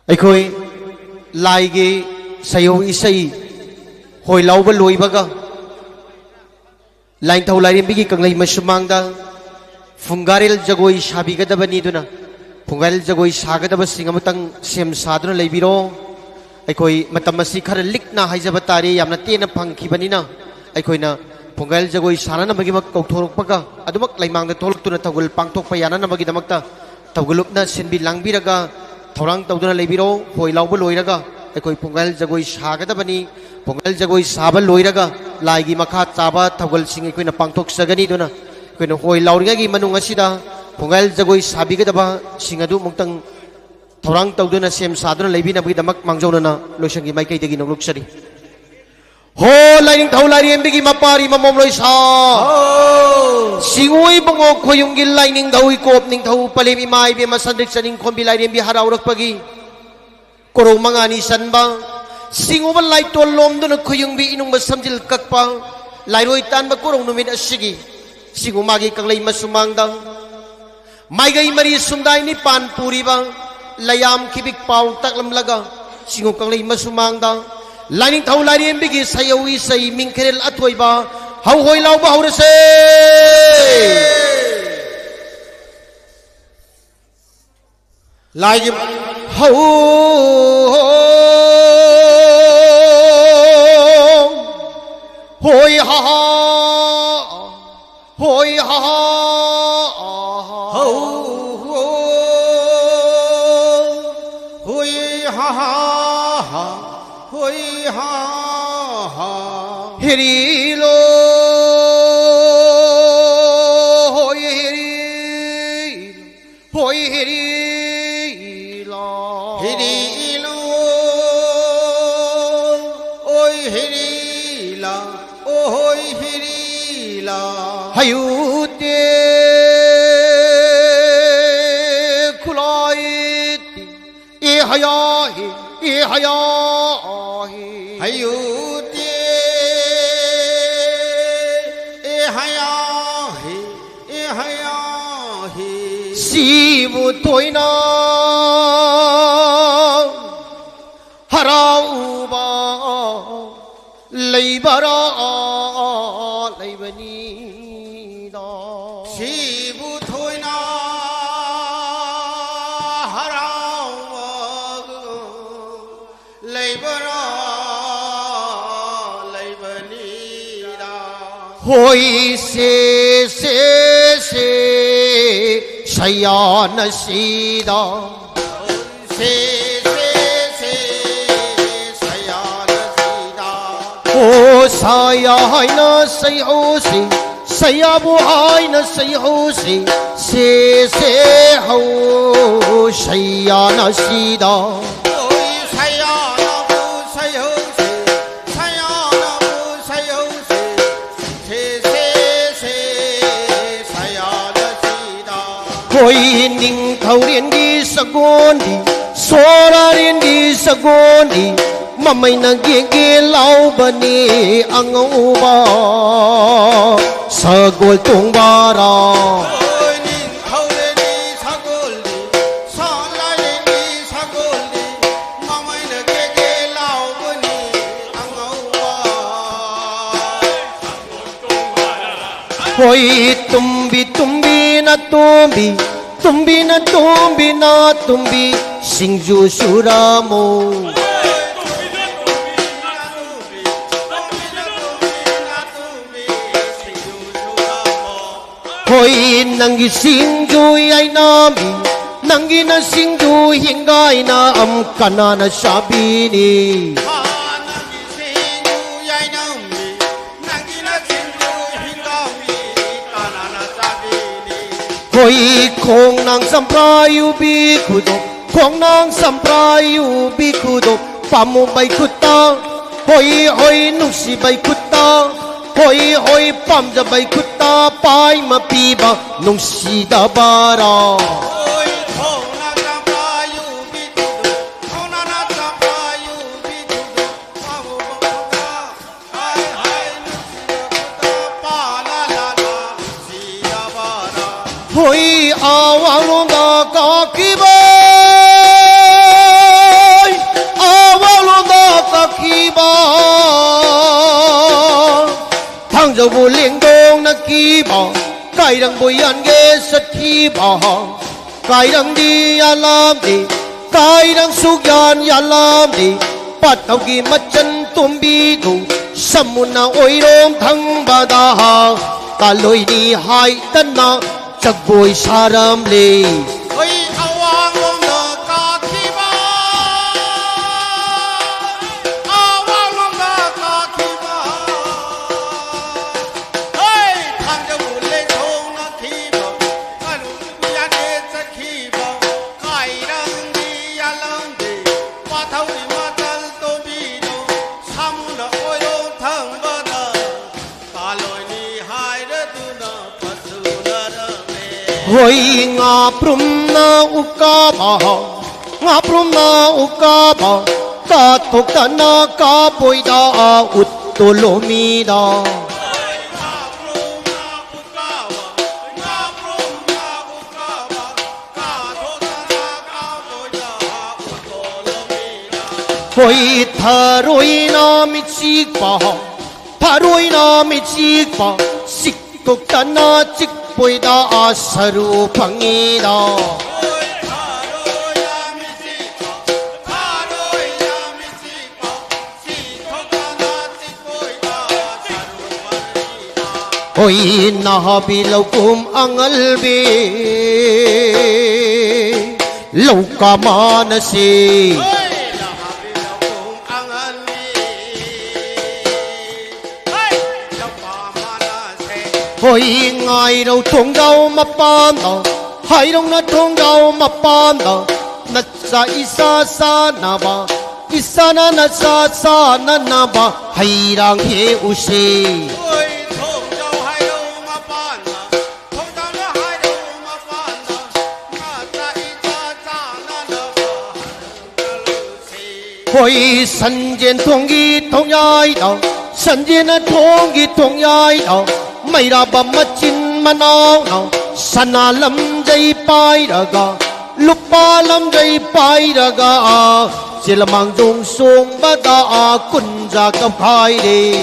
अखोई लाइगे सयो इसई होय लाउब लोइबगा लाइन थौ लाइरेंबी की कंगलई मसुमांगदा फुंगारेल जगोई साबिगदबनी दुना फुंगारेल जगोई सागदब सिंगमतंग सेम सादुना लेबिरो अखोई मतम मसी खर लिकना हाइजब तारे यामना तेना फंखिबनिना अखोइना फुंगारेल जगोई साननबगी मक कौथोरकपगा अदुमक लाइमांगदा थोलक्तुना थगुल पांगथोकपा याननबगी दमकता थगुलुपना सिनबि लांगबिरगा थौरांग तौदुना लेबिरो होय लाउब लोइरगा अखोई फुंगारेल जगोई सागदबनी फुंगारेल जगोई साब लोइरगा लाइगी मखा चाबा थगुल सिंग अखोइना पांगथोकसगनी दुना अखोइना होय लाउरिगागी मनुंग असिदा फुंगारेल जगोई साबिगदबा सिंग अदु मुक्तंग थौरांग तौदुना सेम सादुना लेबिनबगी दमक मांगजौनना लोइसंगी माइकैदगी नोलुक्सरी हो लाइनिंग थौ लाइरेंबगी मपारी ममोम लोइसा सिंगोई बंगो खोयुंगी लाइनिंग धौई कोप निंग थौ पलेम इमाई बे मसंदिक सनिंग खोंबी लाइरेंबी हराउरकपगी कोरो मंगानी सनबा सिंगोब लाइटोल लोमदुना खोयुंबी इनुंग समजिल ककपा लाइरोई तानबा कोरो नुमित असिगी सिंगो मागी कंगलई मसुमांगदा माइगई मरी सुमदाइनी पान पूरीबा लयाम खिबिक पाउ तकलमलगा सिंगो कंगलई मसुमांगदा लाइनिंग थौ लाइरेंबी सयौई सई मिंखेरेल अथोइबा हौ होय लाउबा हौरसे लाइगे हौ होय हा होय हा हौ होय हा होय हा हिरीलो होय हिरीलो हिरीलो ओय हिरीला ओ होय हिरीला हयुते खुलाइती ए हया हयुते ए हया शिव तोइना हराउबा लैबरा लैबनीदा शिव तोइना हराउबा लैबरा लैबनीदा होई से सयान सीदा से सयान सीदा ओ साया है ना सही हो से सयाबु आय न सही हो से हो सयान सीदा कोई निंग थौरेंगी सगोंदी सोरारेंगी सगोंदी ममई नगे लाउबनी अंगौबा सगोल तुंबारा कोई तुम्बी न तुम्बी सिंजू सुरामो कोई नंगी सिंजू याइनामी नंगी न सिंजू हिंगाइना अम कनान शाबीनी कोई खोंग नंग संप्रायु बिखुदो खोंग नंग संप्रायु बिखुदो पामु बाई कुत्ता होई नुसी बाई कुत्ता होई पामजा बाई कुत्ता पाई मपीबा नुसी दबारा होई आवालों का काकिबा đâu vô liên đông na khi bỏ cái đằng bồi ăn ghê rất khi bỏ cái đằng đi ya làm đi cái đằng suk yan ya làm đi bắt đầu kỳ mất chân tôm bi đủ sâm mun na oi rom thăng ba da ta lôi đi hai tân na chắc vui sa ram lì ôi awang long na ka khi ba awang long na ka khi ba ôi thang cho buồn lên thong na khi ba cái lúc ya để sẽ khi ba cái đang đi ya lang đi qua thâu đi qua chân tôi đi đâu sam na oi long thang ba da ta lôi đi hai đứa tu na phật tu na ra hoi nga prum na uka ba nga prum na uka ba ka tok ta na ka poi da ut to lo mi da hoi tharoi na mi chik ba tharoi na mi chik ba sik tok ta na chik poi da saru phangi da hoi na bi lau kum angal be lau ka man se hoi ngai đâu thong đâu mà pan đâu hai đâu na thong đâu mà pan đâu na sa isa sa na ba isa na sa sa na ba hai rang he u se hoi san jen thong gi thong yai đâu san jen na thong gi thong yai đâu mày ra bầm mất chín mà nó sana lâm dây pai ra ga lúc ba lâm dây pai ra ga chỉ là mang dung xuống ba da quân ra cầm khai đi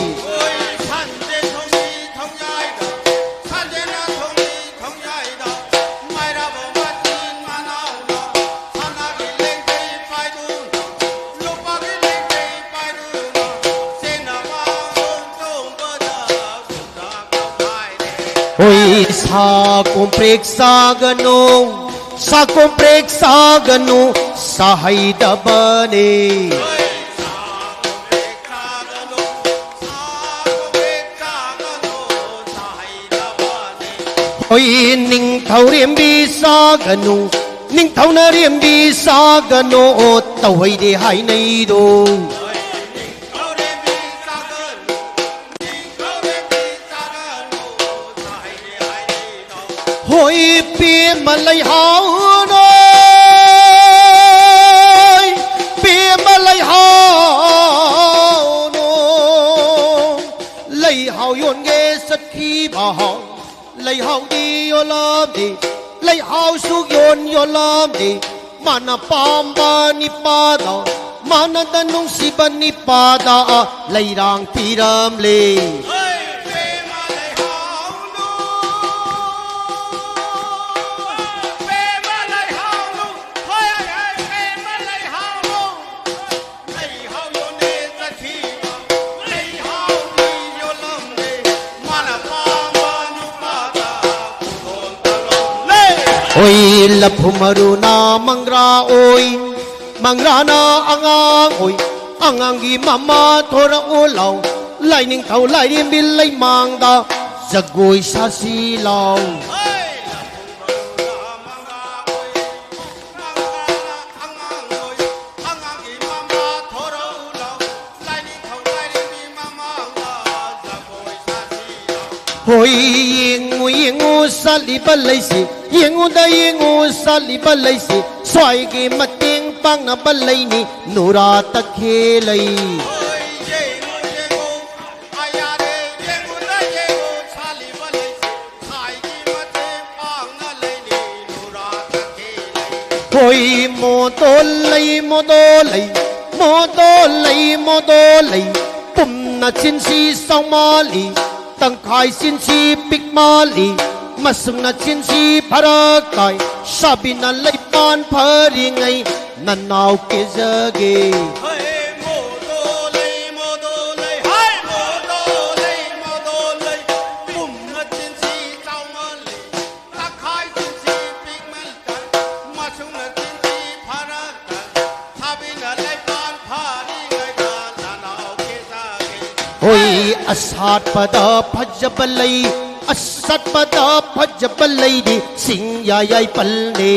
hoi sa komplek sa gano sa hai da bane hoi ning thau riam bi sa gano ning thau na riam bi sa gano tàu hoi de hai nei do hoi pi mà lấy hao nói pi mà lấy hao nói lấy hao yon nghe rất khi bà họ lấy hao đi yo làm đi lấy hao su yon yo làm đi mana pamba ni pada mana danung si ban ni pada lấy rang tiram le oi laphumaru na mangra oi mangra na angang oi angang gi mama thora olau lai ning thau lai rim bil lai mang da jagoi sa si lau hoi yengu sali balai si yengu da yengu sali balai si swai ge mateng pang na balai ni nura ta khelai hoi mo to lai mo do lai mo do lai mo do lai pum na chin si song ma li tăng khai xin si big mali mà sung na xin si phara kai sabina lấy pan phari ngay nan nào kia giờ ghê Hey, mô tô lê, hai mô tô lê, bùm nó chiến sĩ trao mơ lê, ta khai chiến sĩ big mê tàn, mà sung nó chiến sĩ phá ra tàn, thà bị nó lấy bàn phá đi ngay ta, ta nào kia ra kê. oi asat pada phajbalai asat pada phajbalai di sing ya yai palne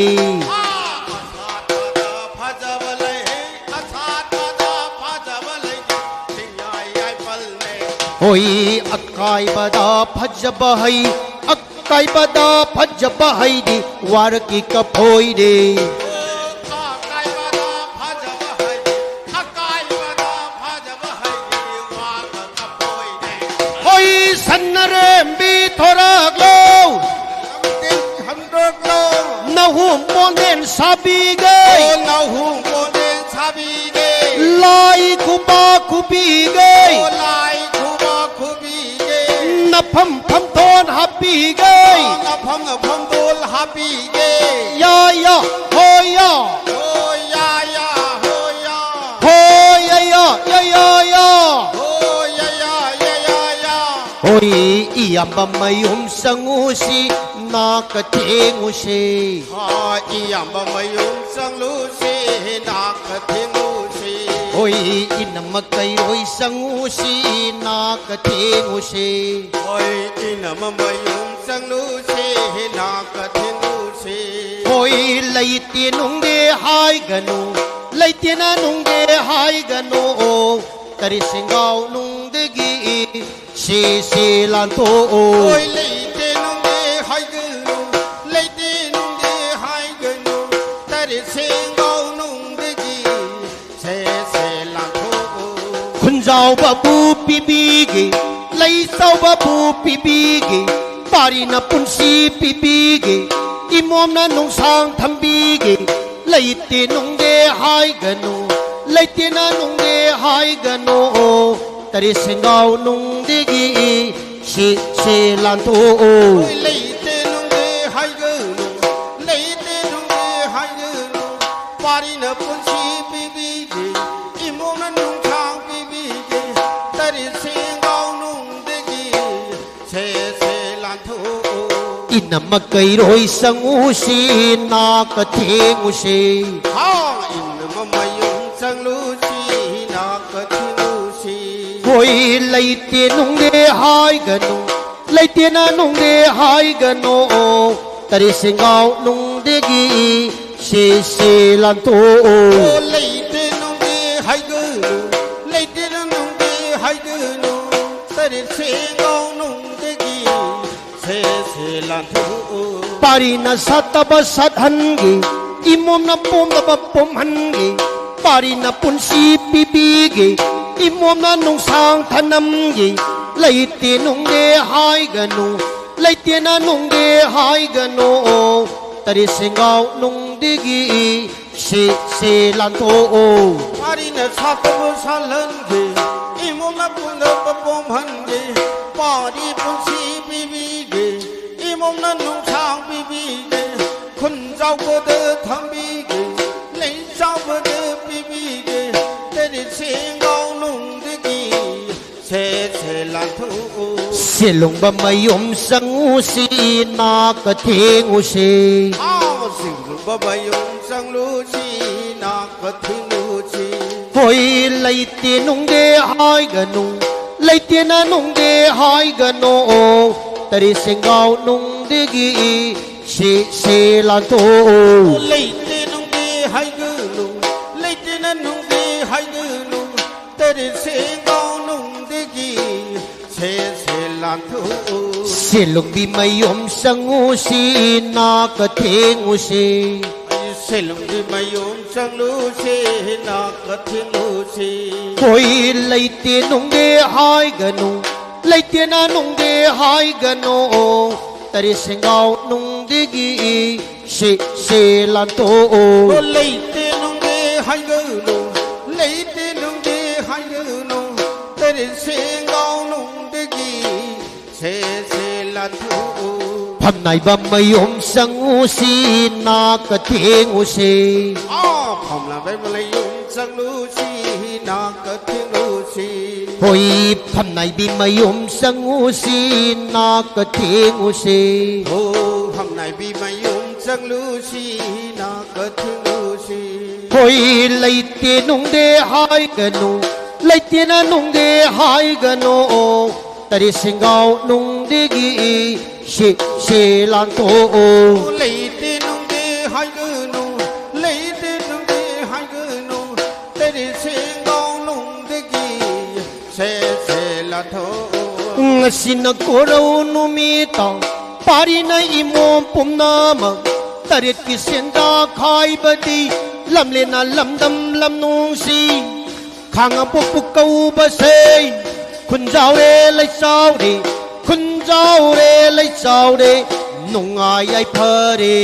oi akai pada phajbahai akai pada phajbahai di war ki kaphoi de oi sanare bi thorak lo na hum monen sabi gai lai kuba kubi gai na pham pham thon happy gai ya ya ho ya ho ya ya oi iyamba mayum sangusi na ka thengusi oi inamakai oi sangusi na ka thengusi oi leite nung de hai ganu leite na nung de hai ganu tari singau nung de gi si lan to Ôi lấy tên ông đi hai gừng lấy tên ông đi hai gừng ta đi xem ngâu nung đi gì sẽ làm thô khun zau ba bu pi bi gi lấy sau ba bu pi bi gi pari na pun si pi bi gi imom na nung sang tham bi gi lấy tiền nung de hai ganu lấy tiền na nung de hai ganu tari singau nung de gi si lan to Ôi lấy tên ông đi hai gừng lấy tên ông đi hai gừng pari na pun si bi bi gi imom na nung sang bi bi gi ta đi xem ngâu nung đi gì sẽ làm thô inamakai roi sangusi na ka thengusi hoi lấy tiền nung de hai ganu lấy tiền na nung de hai ganu tari singau nung de gi si lan to lấy tên ông đi hai gư lấy tên ông đi hai gư ta đi xem ngâu nung đi gì sẽ làm thô pari na sataba sat han gi imom na pom na ba pom han gi pari na pun si pi bi gi imom na nung sang thanam gi lấy tiền nung de hai ganu lấy tiền na nung de hai ganu tari singau nung de gi si lan to pari na sataba sat han gi imom na pun na ba pom han gi pari pun si bi bi gi imom na nung sang bi bi gi khun zau ko de tham bi gi lấy zau ko de bi bi gi ta đi xem ngâu nung đi gì sẽ làm thô silong ba mayom sangusi na ka thengusi sinh ba bay yung sang lu chi na ka thinh lu chi hoi lấy tiền nung de hai ganu lấy tiền na nung de hai ganu tari singau nung de gi si lan to lấy tên nung đi hai gư nung lấy tên nung đi hai gư nung ta đi xem ngâu nung đi gì sẽ làm thô silong bi mayom sangusi na ka thengusi silong đi bay yung sang lu chi na ka thinh lu chi hoi lấy tiền nung de hai ganu lấy tiền na nung de hai ganu tari singau nung de gi si lan to lấy tên nung đi hai gư nung lấy tên nung đi hai gư nung ta đi xem ngâu nung đi gì लाथू फमनाइबा मयूम संगुसी नाक थेंगुसे फमला बेमलयुम संगलुसी नाक थेंगुसी होई फमनाइबी मयूम संगुसी नाक थेंगुसे हो हमनाय बीमयुम संगलुसी नाक थेंगुसी होई लैते नुंगदे हाय गनु लैते ना नुंगदे हाय गनो तरी सिंगाव नुंगदेगी शे लांतो लेते नुंगे हायगनु लेते नुंगे हायगनु तेरे सिंगाव नुंगदेगी से लाथो ngsin korau numita parina imo pumnama tarit ki senda khai badi lamle na lamdam lamnung si khanga pupukau basei khun jaw re lai saw de khun jaw re lai saw de nungai ai phare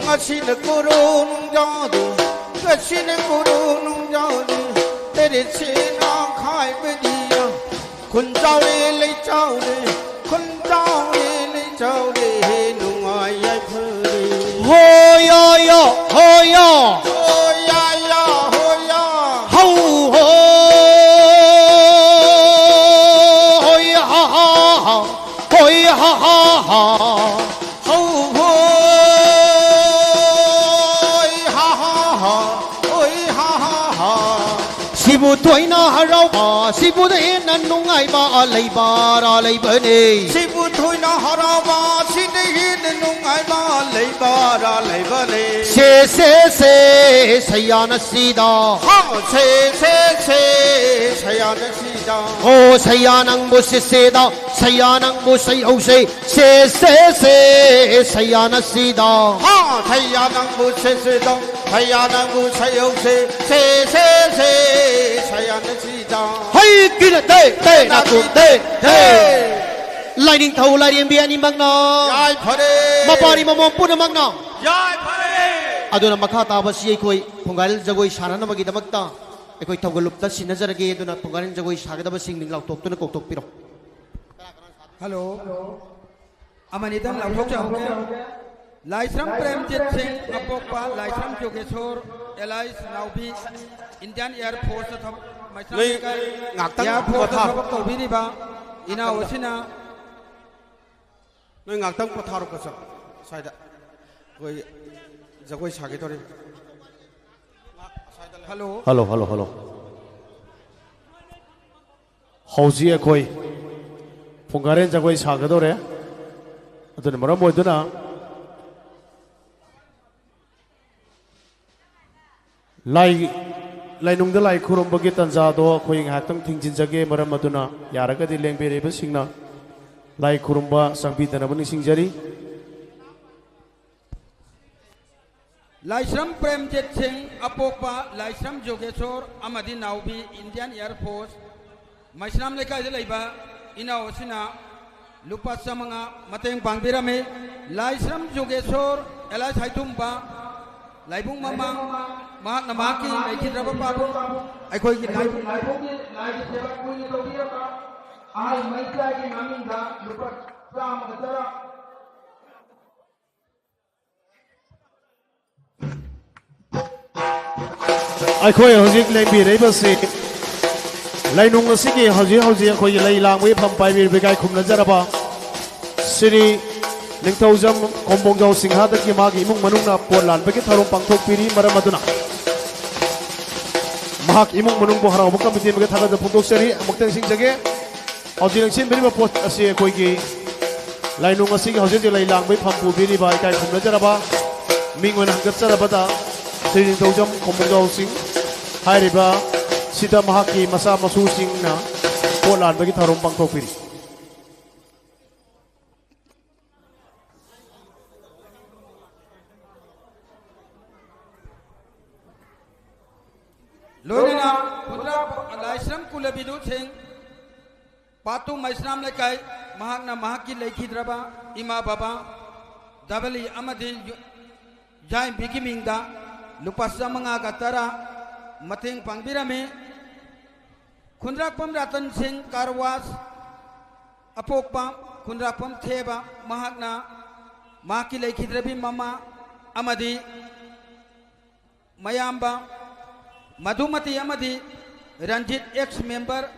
ngsin koro nung jadu ngsin koro nung jadu tere chena khai badiya khun jaw re lai jaw de khun jaw re lai jaw de nungai ai phare ho ya ya ho ya oh ya ya ho ya ho ho ho ya ha ha ha ho ya ha ha ha ho ho ha ha ha oi ha ha ha sibu toina harau ba sibu de nan nungai ba alai ba ra lai ba ne sibu thoina harawa sidehin nungai ba leiba ra leiba le se sayana sida ha se sayana sida o sayanang bu se da sayanang bu sai ho se sayana sida ha thayanang bu se da thayanang bu sai ho se sayana sida hai kina te na ku te lightning thau lai rim bi ani magna yai phare mapari mamom puna magna yai phare aduna makha ta ba si khoi phungal jagoi sarana magi damakta ekoi thawgalup ta sinajarage aduna phungal jagoi sagada ba sing ning lau tok tuna kok tok piro hello अमनितम लाउथोक चाहोगे लाइसम प्रेमजीत सिंह अपोपा लाइसम जोगेश्वर एलाइस नाउबी Indian air force थब मैसम का एयरफोर्स थब तोबिनिबा इना ओसिना नों ngakdang पथारो कसम साइदा कोई जगोई सागे तोरे हेलो हेलो हौजी अखोई फुंगारेन जगोई सागदोरे अदुन मरम ओइदुना लाइनुंग लाई खुरुंबगी तंजादो अखोई ngakdang थिंजिनजगे मरम अदुना यारगदि लेंबेरेबा सिंगना लाई खुरुंबा संबिदनबनि सिंजरी लाइसम प्रेमजीत सिंह अपोपा लाइसम जोगेश्वर अमदि नाउबी इंडियन एयरफोर्स मैसम लेकाय लेबा इना ओसिना लुपा समंगा मतेंग पांगबिरामे लाइसम जोगेश्वर एलाइस हाइथुमबा लाइबुंग ममांग महाक नमाकी लेखिद्रबा पाबु अखोई की लाइबुंग लाइबुंग सेवा कुई तोबिरबा आई मैत्रा की मामिंगा लुपा सामगतरा अखोई हजिक लेंबिरेबसे लाइनुंग असिगी हजि अखोई लाई लांगवे फम पाइबिर बेगाय खुमनजरबा श्री निंगथौजम कोंबोंजाव सिंहादकी मागी इमुंग मनुंगना पोल लानबगे थरोम पांगथोकपिरि मरम अदुना महाक इमुंग मनुंग बो हराव कमिटी मगे थागा फोटोक्सरी अमुक्तंग सिंजगे हजि नंसिन बिरिबा पोस्ट असि अखोईगी लाइनुंग असिगी हजि लाई लांगवे फम पुबिरिबा इकाय खुमनजरबा मिंगवन हंगतजरबदा श्री निंगथौजम कोंबोंजाव सिंह हाइरिबा सिदा महाकी मसा मसू सिंगना पोल लानबगे थरोम पांगथोकपिरि लोनेना पुत्रा लाइसम कुलबिदु सिंह पातु मैसनाम लेकाय महाकना महाकी लेखिद्रबा इमा बाबा दबली अमदि जाय बिगिमिंगदा लुपासा मंगा गतरा मतेंग पांगबिरामे खुंद्राकपम रतन सिंह कारवास अपोकपा Punrapam Theba Mahakna Maki Lekidrabi Mama Amadi Mayamba Madhumati Amadi Ranjit ex-member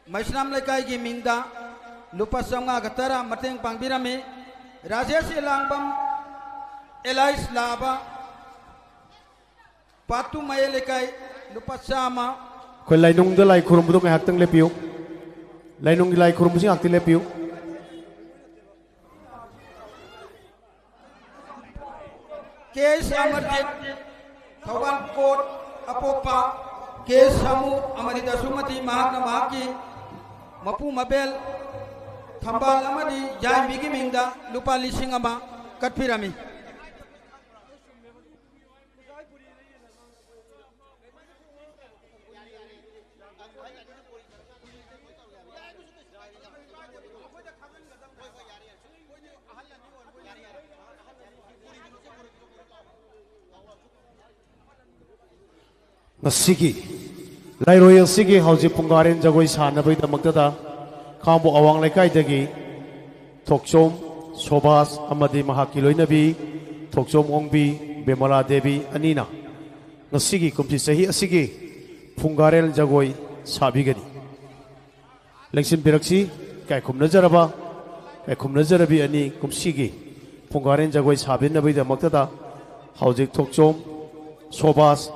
Maisnam Lekai Gi Mingda Lupasanga Gatara Mateng Pangbirami Rajesh Elangbam Elais Laba Patu Mayelekai Lupasama Koi lainung de lai kurum budok ngak tang lepiu. Lainung lai kurum busing akti lepiu. Kes Amarjit Thawan Kot Apopa Kes Samu Amadita Sumati Mahakna Mahaki Mapu Mabel Thambal Amadi Jai Migi Mingda Lupa Lisingama Katpirami Nasiki Lai Royal Sigi Hauji Pungaren Jagoi Sana Bida Magdada Kambo Awang Lekai Dagi Tokchom Sobas Amadi Mahakiloi Nabi Tokchom Ongbi Bemala Devi Anina Nasigi Kumti Sahi Asigi Pungaren Jagoi Sabigadi Lengsin Biraksi Kai Kum Najaraba Kai Kum Najarabi Ani Kumsigi Pungaren Jagoi Sabin Nabida Magdada Hauji Tokchom Sobas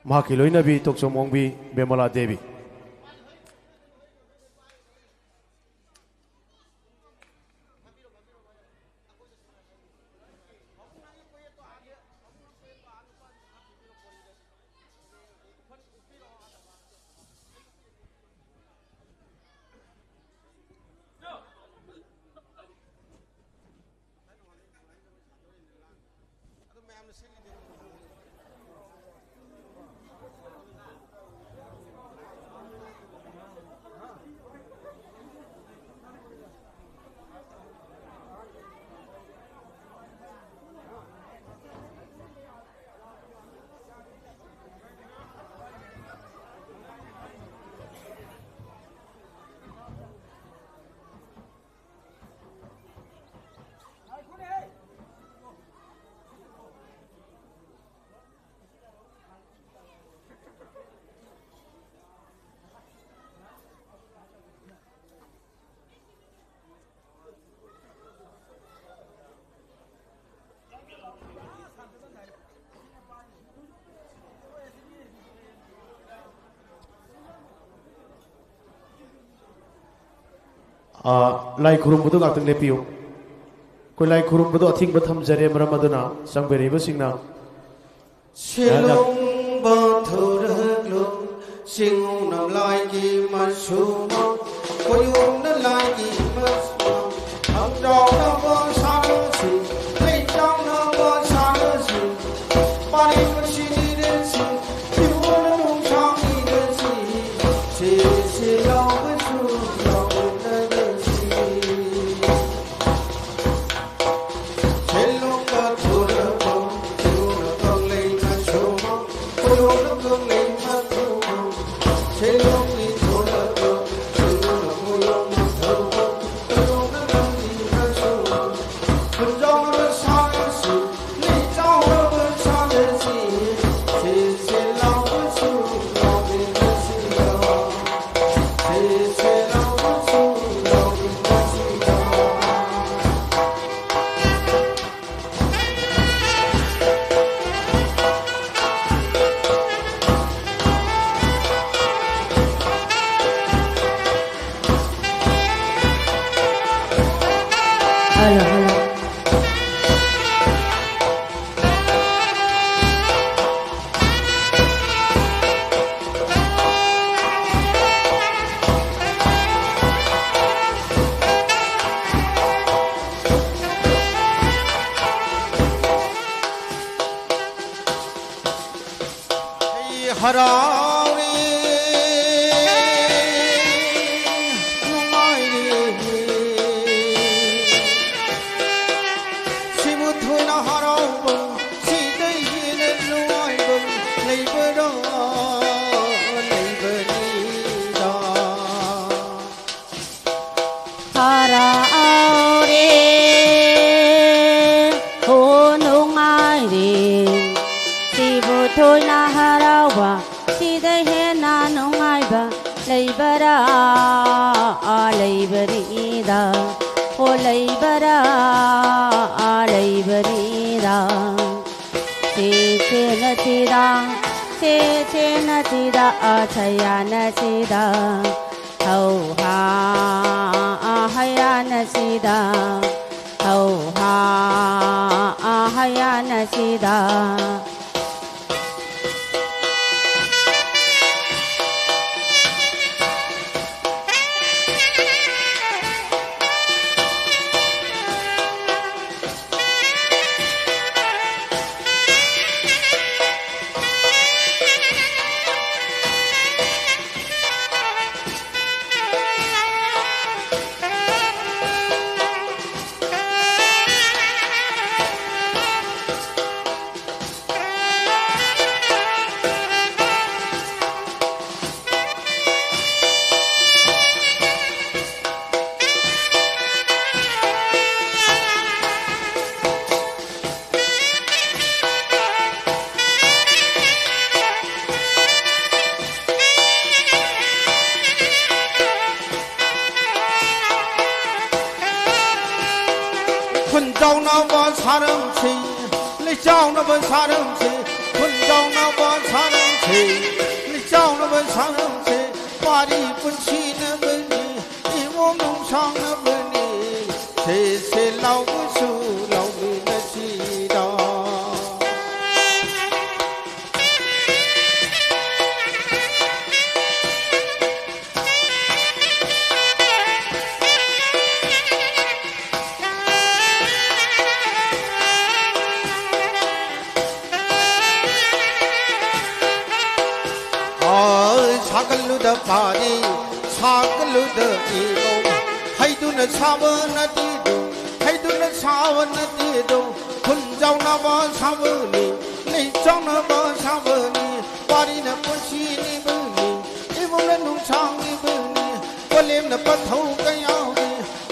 Mahakiloi Nabi Tokchom Ongbi Bemala Devi Lai Kurum Budu Gatang Lepiu Koi Lai Kurum Budu Ating Batham Jare Maramaduna Sangberi Basingna Shilong Bathuraglu Sing Nam Lai Gi Masuma Koyung Na Lai Gi Masuma Ham Dao Na Ba Sa Si Lei Dao Na Ba Sa Si Bani Mashi Ni De Si Yu Na Nung Chang Ni De Si Si Lao Ba Chu Lao Na De Si Shilong Bathuraglu Sing Na Tong Lei Masuma Koyung Na Tong Lei Masuma Shilong Ni Thuraglu Sing Na Koyung Na Thuraglu Koyung Na Tong Lei Masuma Kun Zhao Na Sa Si Lei Zhao Na Ba Sa Si Si Lao Ba Chu Lao Na Si Lao Si Lao Ba Chu Lao Na Si Lao Hello, hello. Harawi Numai Simutuna Harawang Siday Yin Numai Labor Labor leibara leibarida o leibara leibarida che natida achaya nasida hau ha haya nasida hau ha haya nasida Quân châu nó bó xa rừng chi Lý châu nó bó xa rừng chi Quân châu nó bó xa rừng chi Lý châu nó bó xa rừng chi Bà đi quân chi nó bên đi Đi mô nông sang nó bên đi Thế lâu với sự lâu vì nó chi đó 사글루다 파리 사글루다 이로 하이두나 사원나 디도 하이두나 사원나 디도 혼자나 봐 사원이 내정나 봐 사원이 파리나 꽃이니 분이 이분나 농장이 분이 원래나 빠토가 야오니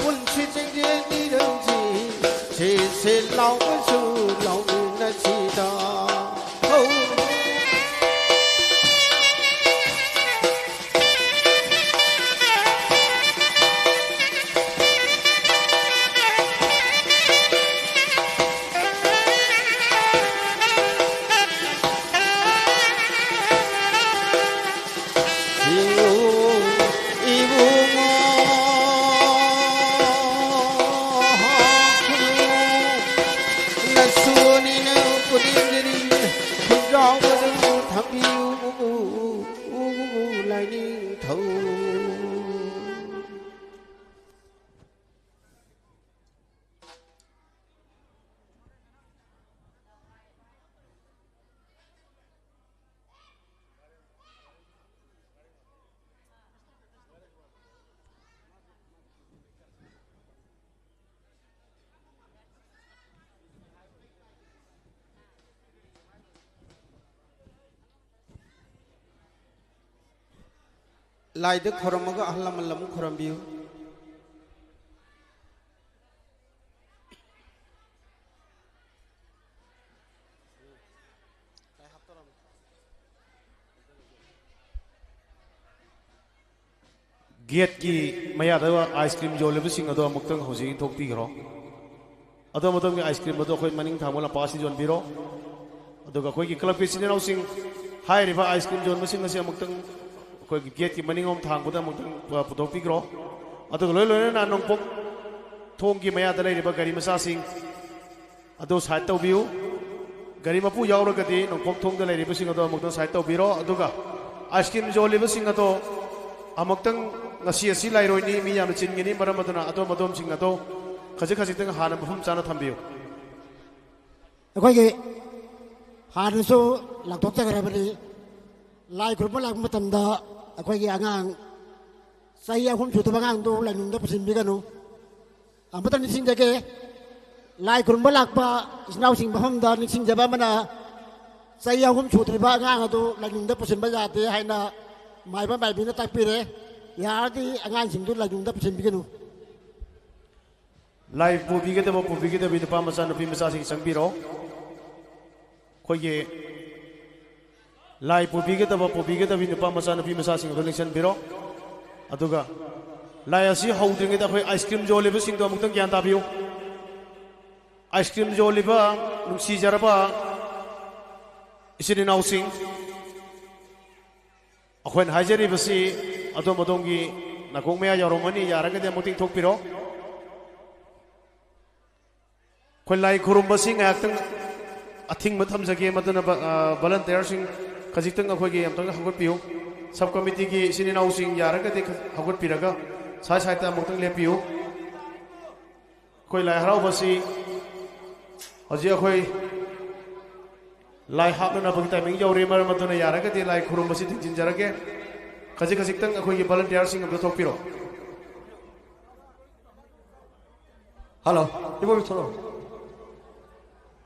원치 쟁제 니름지 제세 라오수 라오나 지다 Lai đức khoramaga ahlam allam khorambiu Gate ki maya da ice cream jo lebu sing ado muktang hoji thok pi gro ado modom ki ice cream ado khoi maning thamola pasi jon biro ado ga khoi ki club ki senior sing hai river ice cream jon masing asi muktang khoi ki gate ki maning om thang buda muktang putok pi gro ado loi loi na nong pok thong ki maya da lai river gari masa sing ado side to view gari mapu yaw ra gadi nong pok thong da lai river sing ado muktang side to biro ado ga ice cream jo lebu sing ado amuktang nasi asi lairoi ni mi yam chin ngini maram aduna ato madom sing ato khaji khaji teng hana mafum chana thambiu अखोई के हानसो लाथोक जगरबनी लाई ग्रुप लाग मतमदा अखोई के आंगांग सही अहुम जुतबा ngang do lainung da pusin biganu amatan nising jage लाई ग्रुप लागबा isnaw sing baham da nising jaba mana सही अहुम जुतबा ngang do lainung da pusin ba jate haina mai ba mai bina takpire यादी आंगांग sing do lainung da pusin biganu lai pubi ke de bi pa masa no pi masa sing sangbiro khoi ye lai pubi ke de bi pa masa no pi masa sing election biro अदुगा लाई असी हौद्रिङैदा अखोइ आइसक्रीम जोलिबसिंदो अमुक्तंग ग्यान ताबियु आइसक्रीम जोलिबा नुंसिजरबा इसिन इनाउसिंग अखोइन हाइजरिबसि अदोम अदोमगी नाकोंग मया यारोमनी यारगदि अमुक्तिंग थोकपिरो खोइ लाई खुरुमबसिंग आक्तंग अथिंग मथम जगे मदन वॉलंटियर सिंग खजितंग अखोइगी अमतंग हगुटपियु सब कमिटी की इसिन इनाउसिंग यारगदि हगुटपिरगा साइ साइता अमुक्तंग लेपियु खोइ लाई हराउबसि हजि अखोइ लाई हापनबगी टाइमिंग यौरे मरम मदुना यारगदि लाई खुरुमबसि थिंजिनजरगे खजितंग अखोइगी वॉलंटियर सिंग अमदो थोकपिरो हेलो इबो बिथरो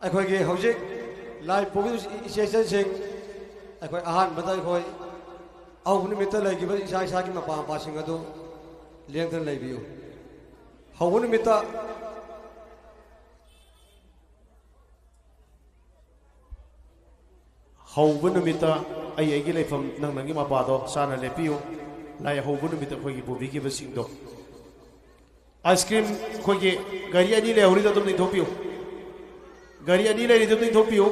अखोइगी हौजिक लाई पोगि इसेसन सिंग अखोइ आहान बदा अखोइ औ निमित्त लैगिबा इसा इसागी मपा पासिंग अदो लेंथन लैबियु हौ निमित्त हौब नुमित्त अगी लेफम नंगी मपादो साना लेपियु लाई हौब नुमित्त अखोइगी बुबिगिबसिंगदो आइसक्रीम अखोइगी गारी अनी लेहौरिदो तुम निथोपियु गारी अनी लेरिदो निथोपियु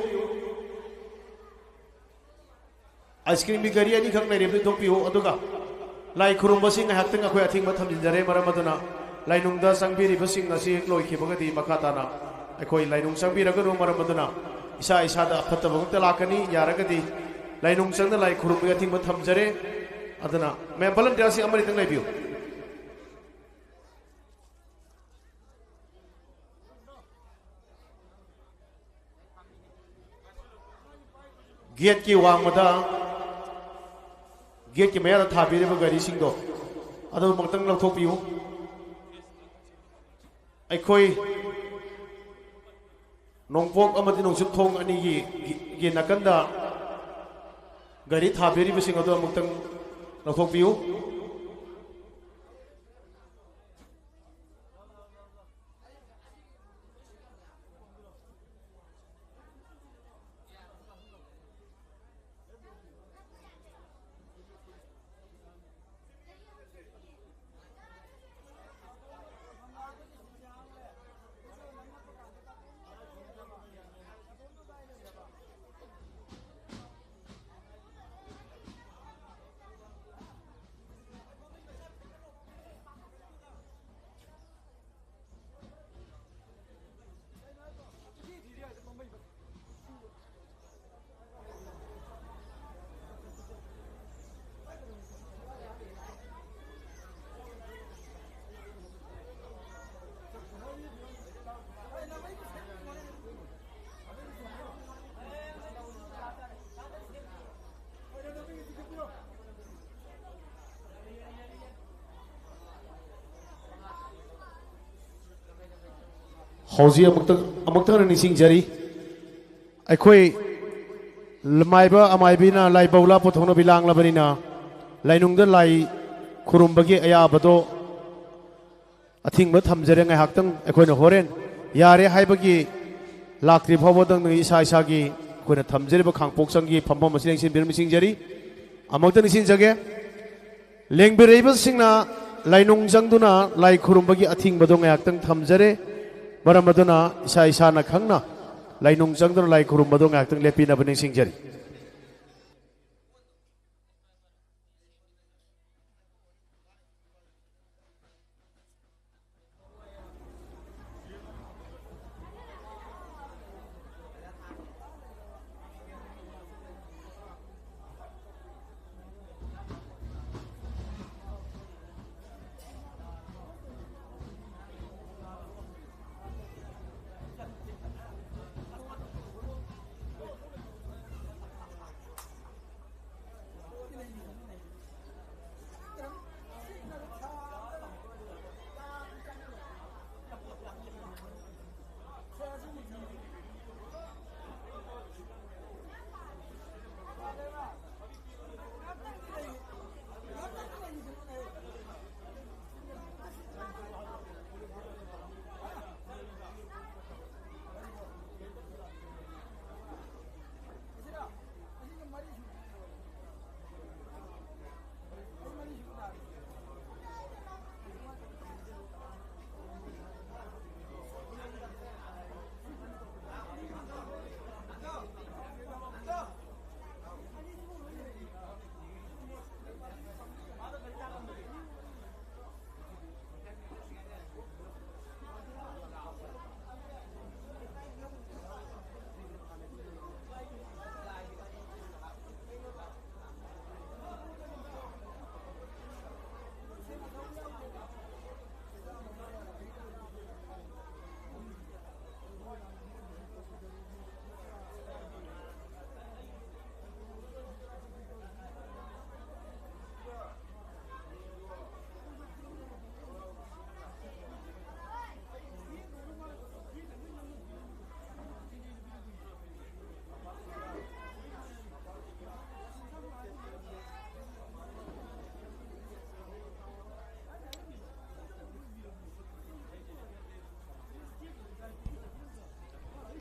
आइसक्रीम भी गारी अनी खक लेरिदो निथोपियु अदुगा लाई खुरुमबसिंग हाक्तंग अखोइ अथिंग थमजिनजरे मरम अदुना लाइनुंगदा संबिरिबसिंग असि लोइखिबगदि मखाताना अखोइ लाइनुंग संबिरगनु मरम अदुना इसा इसादा फतबगत लाकनी यारगदि लाइनुंग संगना लाई खुरुमबि अथिंग थमजरे अदुना मैं वॉलंटियर सि अमरि तंग लेबियु गेट की वांगमदा गेट की मया थाबिरिबा गारी सिंगदो अदो मक्तंग लौथोपियु अखोइ नोंपोक अमदि नोंसुप थोंग अनिगी गे नकंदा गारी थाबिरिबसिंग अदो मक्तंग लौथोपियु हौजी अमुक्तंग निसिंगजरी अखोइ लमाइबा अमाइबिना लाई बौला पुथोनो बिलांगलबनिना लाइनुंगद लाई खुरुमबगी अयाबदो अथिंग थमजरे ngaihaktang अखोइना होरेन यारे हाइबगी लाक्रि फावबदंग इसा इसागी अखोइना थमजरिबा खांगपोक्संगी फंफम मसिलेंसिन बिरमिसिंगजरी अमुक्तंग निसिंगजगे लेंबिरेबसिंगना लाइनुंगजंगदुना लाई खुरुमबगी अथिंगबदो ngaihaktang थमजरे मरम अदुना इसा इसाना खंगना लाइनुंग चंगदुना लाई खुरुमबदो ngaihaktang लेपिनबा निसिंगजरी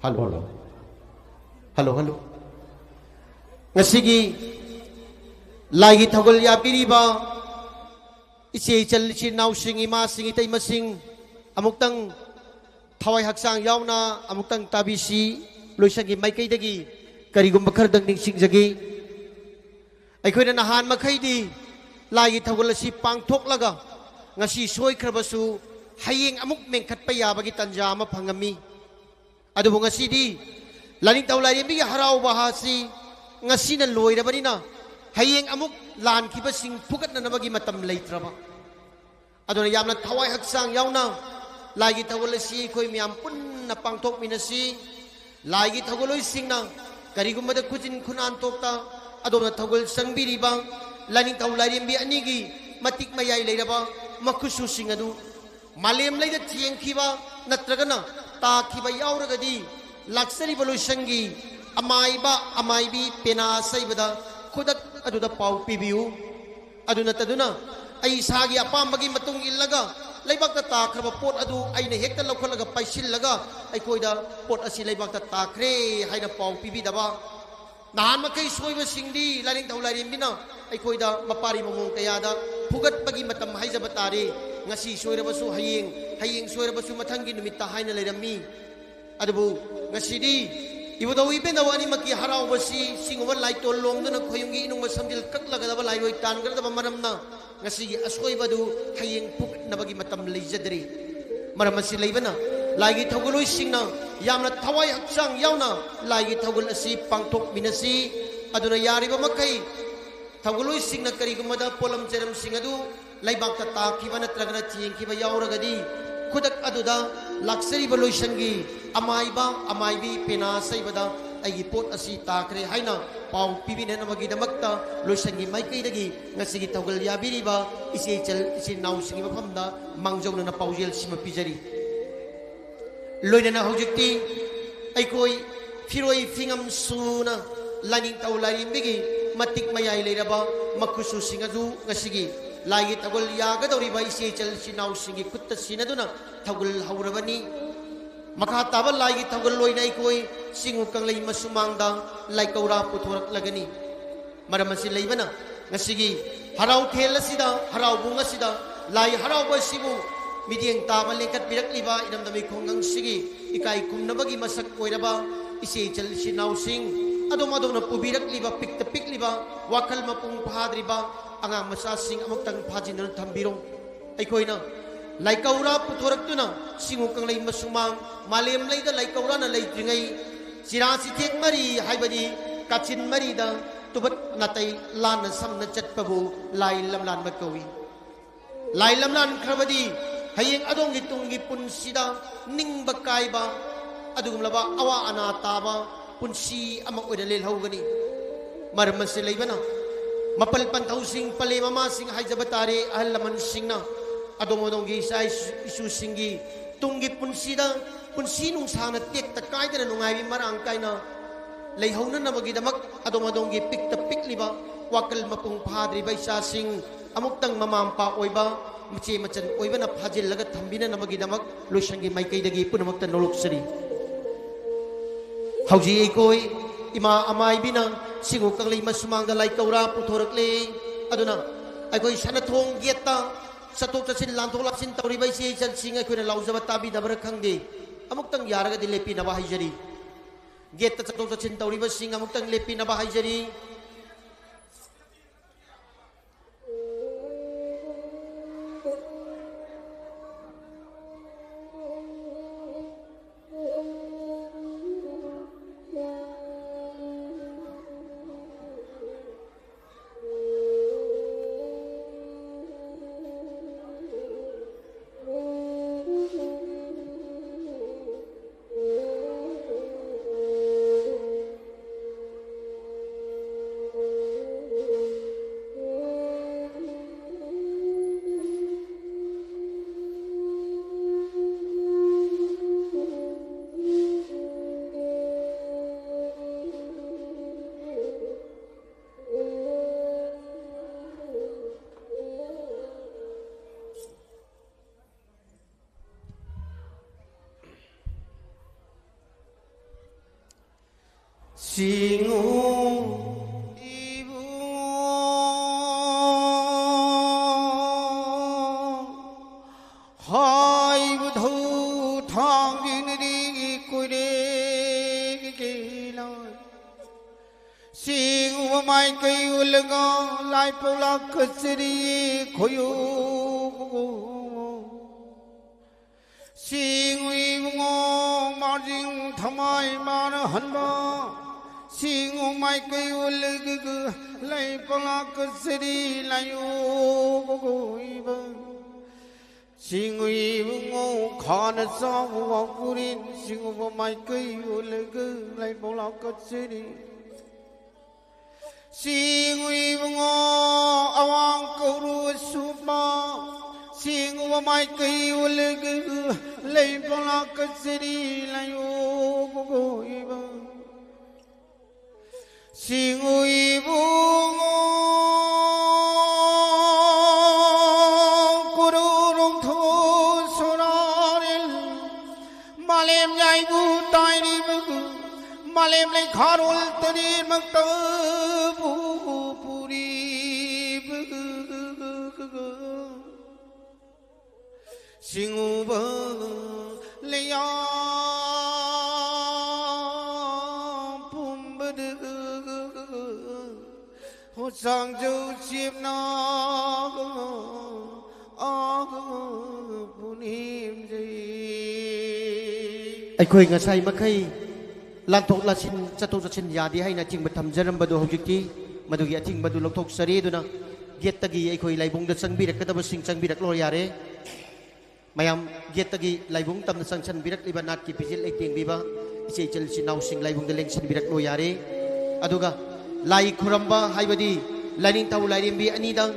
hello hello hello hello ngasi lagi thogol ya piriba isi chal chi nau sing ima sing itai masing amuktang thawai haksang yauna amuktang tabisi loisangi mai kai dagi karigum bakhar dang ning sing jagi aikhoina nahan makhai di lagi thogol si pangthok laga ngasi soi khrabasu hayeng amuk mengkhat pa ya bagi tanja ma phangami adubu ngasi di laning tawlai mi harau bahasi ngasi na loi ra bani na hayeng amuk lan khiba sing phukat na nabagi matam leitraba adona yamna thawai haksang yauna lagi thogol si khoi miam pun na pangthok minasi lagi thogoloi singna karigumba da khujin khunan tokta adona thogol sangbiri ba laning tawlai mi anigi matik mayai leiraba makhusu singadu malem leida thieng khiba natragana ta khiba yauragadi laksari bolusangi amaibi pena saibada khudak aduda pau pibiu aduna taduna ai sagi apambagi matung illaga leibak ta takhraba pot adu aina hekta lokholaga paisil-laga ai koida pot asi leibak ta takre haina pau pibi daba nahan makai soiba singdi laring tawlarim bina ai koida mapari mamong kayada phugat pagi matam haijaba tare ngasi soirabasu hayeng soirabasu mathangi numitta haina leirami adubu ngasidi ibadaw ibenawani maki harau basi singuban laitol lomduna khoyungi inung samjil kaklagadaba lairoi tangadaba maramna ngasigi asoi badu hayeng puk nabagi matam leijadri maramasi leibana lagi thogoloi singna yamna thawai haksang yauna lagi thogol asi pangthok minasi aduna yariba makai thogoloi singna karigumada polam cheram singadu laibak ta takhiba natragana thiengkhiba yauragadi khudak aduda laksari baloisangi amaibi pena saibada ai pot asi takre haina pau pibine namagi damakta loisangi maikai dagi ngasigi thogol yabiriba isi chal isi nau singi mafamda mangjona na paujel sima pijari loina hojikti ai koi firoi fingam suna laning taulari bigi matik mayai leiraba makhusu singaju ngasigi lagi thogol yagadori ba isi chal sinau singi kutta sinaduna thogol haurabani makha taba lagi thogol loinai koi singu kanglei masumangda laikaura puthorak lagani maramasi leibana ngasigi harau thelasida harau bungasida lai harau ba sibu midieng taba lengkat birak liba inamdami khongang sigi ikai kumnabagi masak koiraba isi chal sinau sing adom na pubirak liba pikta pik liba wakal mapung phadriba angang masa sing amuktang phajin thambirong ai koina laikaura puthoraktuna singu kanglei masumang malem leida laikaura na leitringai sirasi thek mari haibadi kachin mari da tubat natai lan samna chatpabu lai lamlan makawi lai lamlan khrabadi hayeng adong gitungi punsida ningba kaiba adugumlaba awa ana taba punsi ama oidalel hawgani marmasi leibana mapal panthau sing pale mama sing haijabatare ahal laman singna adong gi sai isu singi tungi punsida punsi nung sana tek ta kaidana nungai marang kaina leihona namagi damak adong gi pikta pikliba wakal mapung phadri baisa sing amuktang mamampa oiba mache machan oiba na phajil laga thambina namagi damak loisangi maikai dagi punamakta nolok sari hauji koi ima amai bina singu kanglei masumangda laikaura puthorakle aduna aikoi sanathong geta satok tasin lanthok lapsin tawri bai si chan singa khoina laujaba tabi dabra khangde amuktang yaraga di lepi na bahajari get ta satok tasin tawri bai singa amuktang lepi na bahajari 싱우 하이부 더 당진리 꾸레 길라 싱우 마이 cây 울가 lại polak कसरी khoyu 싱우이 붕어 마징 타마이 마나 한바 싱우 마이 cây 울그 lại polak कसरी लायो 고고이바 싱우이 붕어 खान 사고 꾸린 싱우 마이 cây 울그 lại polak कसरी 싱우이 붕어 아왕 거루 수바 싱우 마이 cây 울그 lại polak कसरी लायो 고고이바 싱우이 붕어 꾸루롱 더 소라릴 말렘 야이구 따이리브그 말렘 레 가롤 뜨리 먹떠부 부리브그 싱우버 레야 호상조 집나 부님지 ไอ้คุยกับใส่มาเคยลันทกลันชินจะตุกจะชินยาดีให้นะจริงมาทำเจริญมาดูหกจิกี้มาดูเกียจริงมาดูลกทกสรีดูนะเกียรตะกี้ไอ้คุยไหลบุงเดือดสังบีรักก็ต้องมาสิงสังบีรักลอยยาเร่มายามเกียรตะกี้ไหลบุงตำสังชันบีรักลิบานัดกีพิจิตไอ้เตียงบีบ้าไอ้เจเจลชินเอาสิงไหลบุงเดลเลงชันบีรักลอยยาเร่อะดูกะไหลคุรำบ้าให้บดีไหลนิ่งเท่าไหลเรียมบีอันนี้ดัง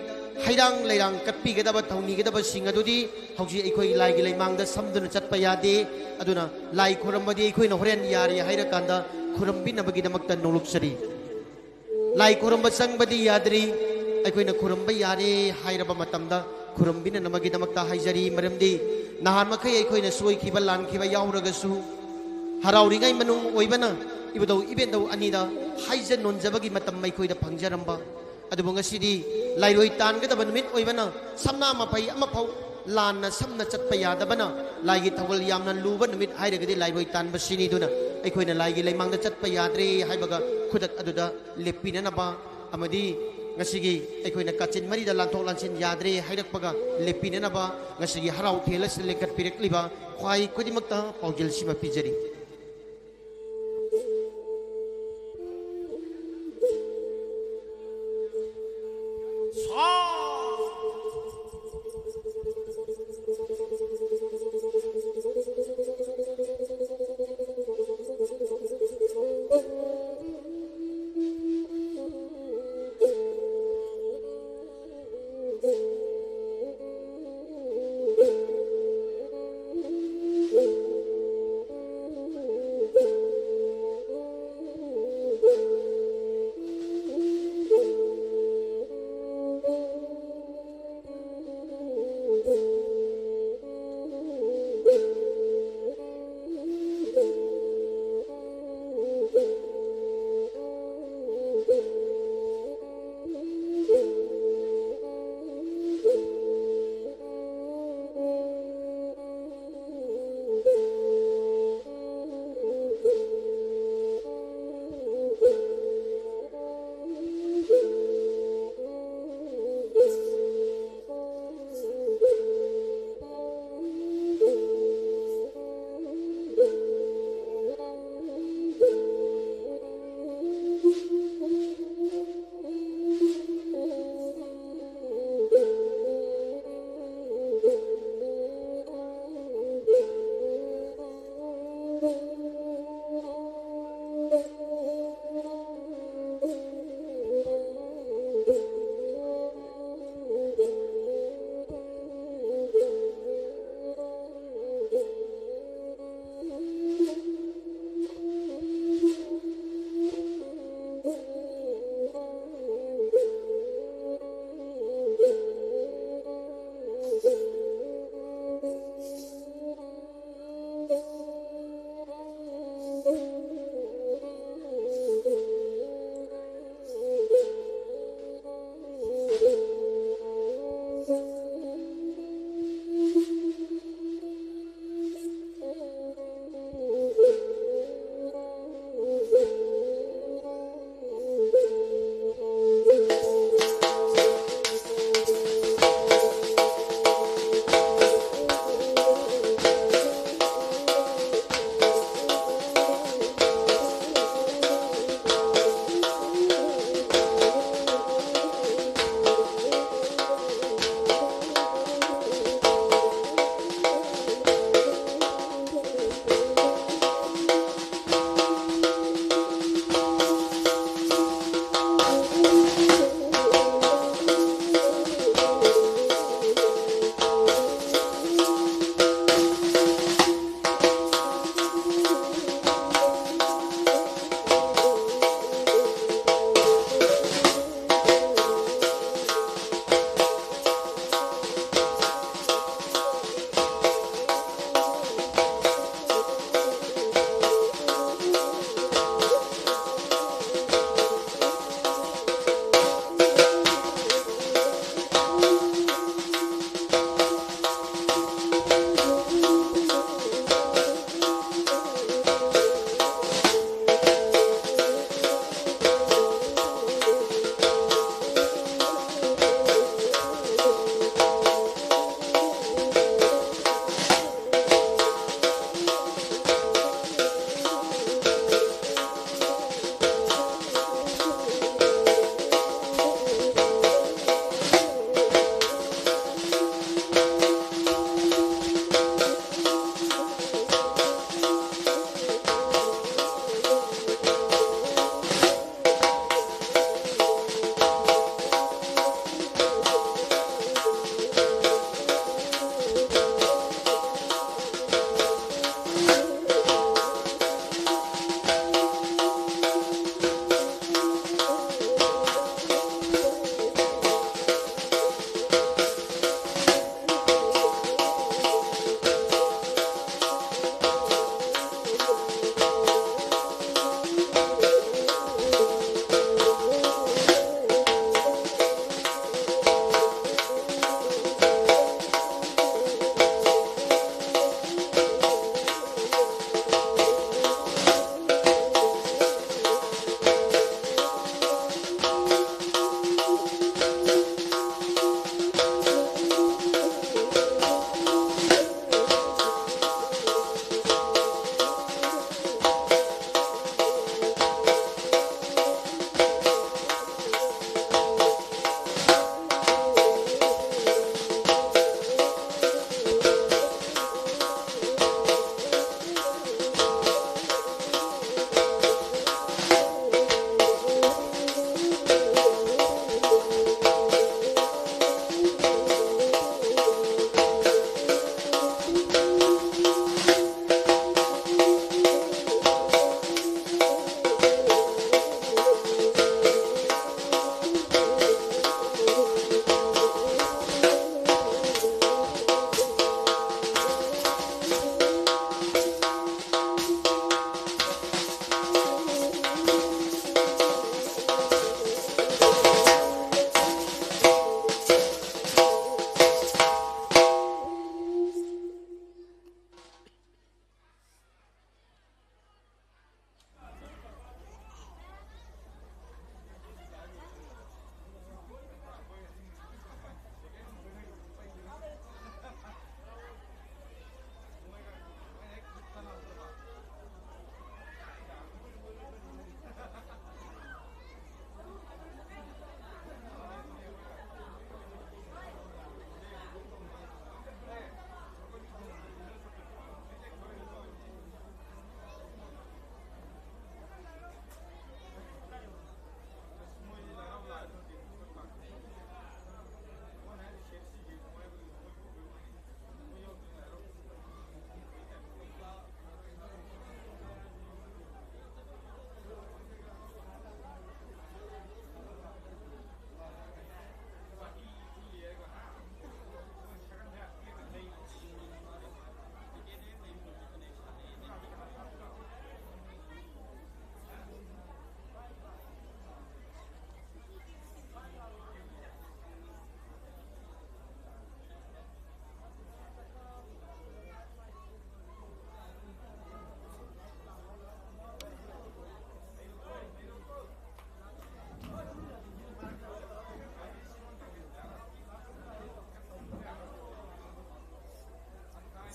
ให้ดังไหลดังกัดปีกระดับเท่านี้กระดับสิงอะดูดีเขาจีไอ้คุยไหลกิไหลมังเดซ้ำดุนจัดไปยาดีอะดูนะไหลคุรำบดีไอ้คุยนกเรียนยาเรียให้รักกันดาคุรำบินนบกินมักตันนลุกสรีไหลคุรำบัสังบดียาดีไอ้คุยนกคุรำบยาดีให้ระบำมาตำดาคุรำบินนบกินมักตาให้จรีมารมดีนานมาเคยไอ้คุยนสวยขีบลานขีบยาวระกสูฮาราวริงไงมนุษย์โอยบ้านะอีบดาวอีเบนดาวอันนี้ดาให้จะนนจะบกินมาตำไม่คุยดาพังจารำบ้าอะดูบังกสิดีไหลรวยตานก็ตะบันมิดโอยบ้านะซ้ำหน้ามาไปมาเผาลานนะซ้ำนะจัดไปยาดบ้านะไหลกิทวลยามนั้นรู้บ้านมิดให้เด็กได้ไหลรวยตานบัสินีดูนะไอ้คุยน่ะไหลกิไหลมังนะจัดไปยาดรีให้บักขุดอะดูดาเล็บปีนั่นนะบ้าอามาดีงสิกีไอ้คุยน่ะกัดจินมาดีดาลันทองลันชินยาดรีให้เด็กบักเล็บปีนั่นนะบ้างสิกีฮาราวเทเลสเลกัดปีเล็กลีบ้าควายคุดิมักตาเป่าเจลชิมาพิจารี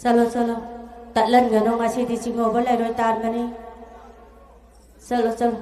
चलो चलो तलन गनो ngasi di singo balai roi tar mani चलो चलो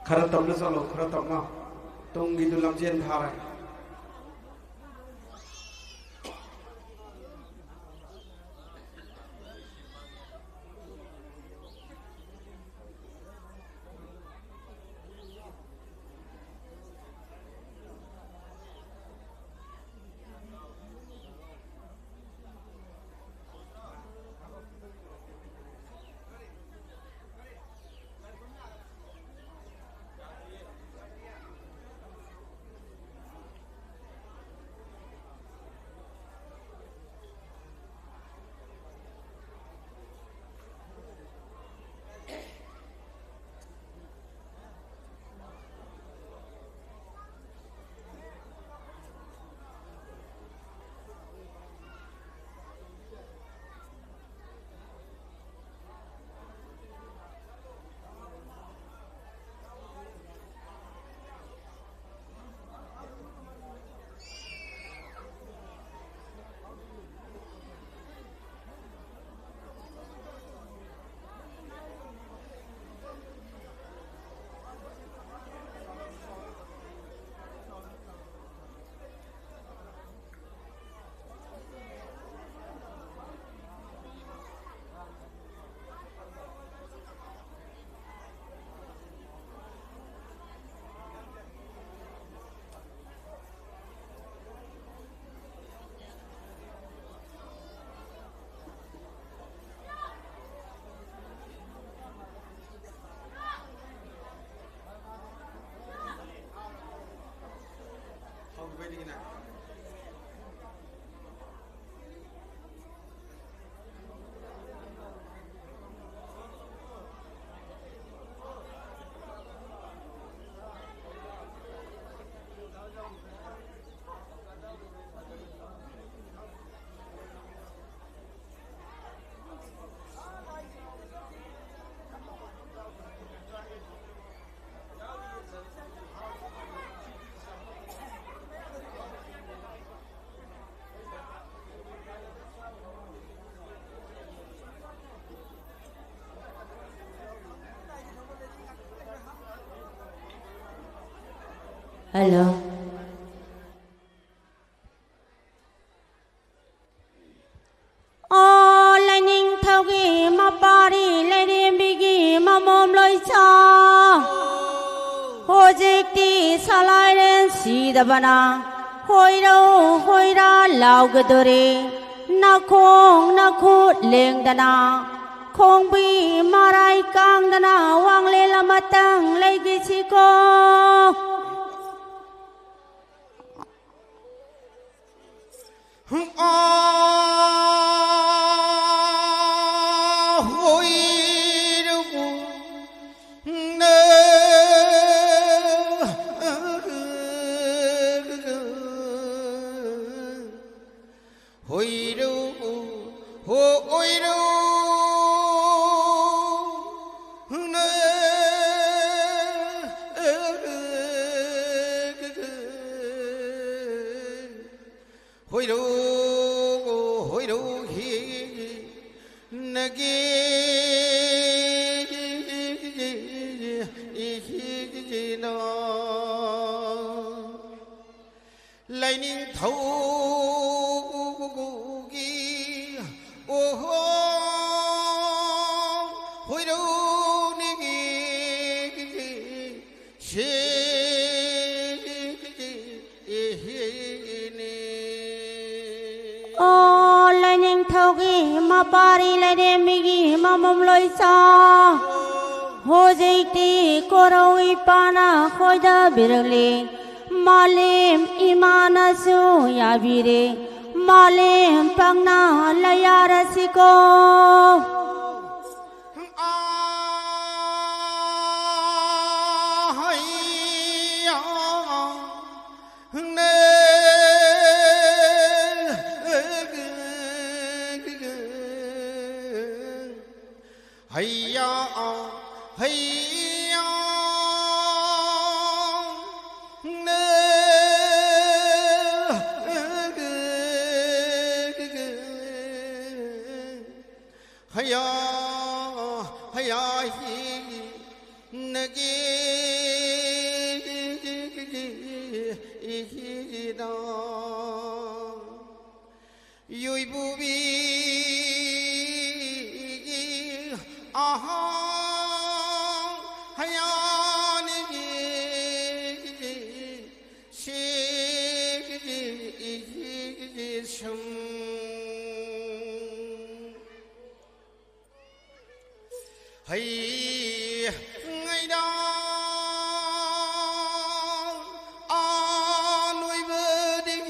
खरा तमना चलो खरा तमना तुंगी दुलम जेन भाई हेलो ओ लाइनिंग थौगी मपारी लेरेम्बिगी ममोम लोइसा होजेक्ति सालायरेन सिदाबना होइरौ होइरा लाउगदोरे नाखों नाखु लेंदना खोंबी माराय कांगदना वांगले लमतंग लेगिसिको Hoi nagi no lightning thâu gi oh hoi đâu ni she ô lại nhanh thâu gi mà pari lại đem mi gi mà mông lôi sa ho dây ti cô roi pana khôi da birli malim imana su ya bire malim pangna laya rasiko hayya hayya ne hayya hayya nagi da yui bubi aha hayani she sham hay ngày đó nuôi vợ đi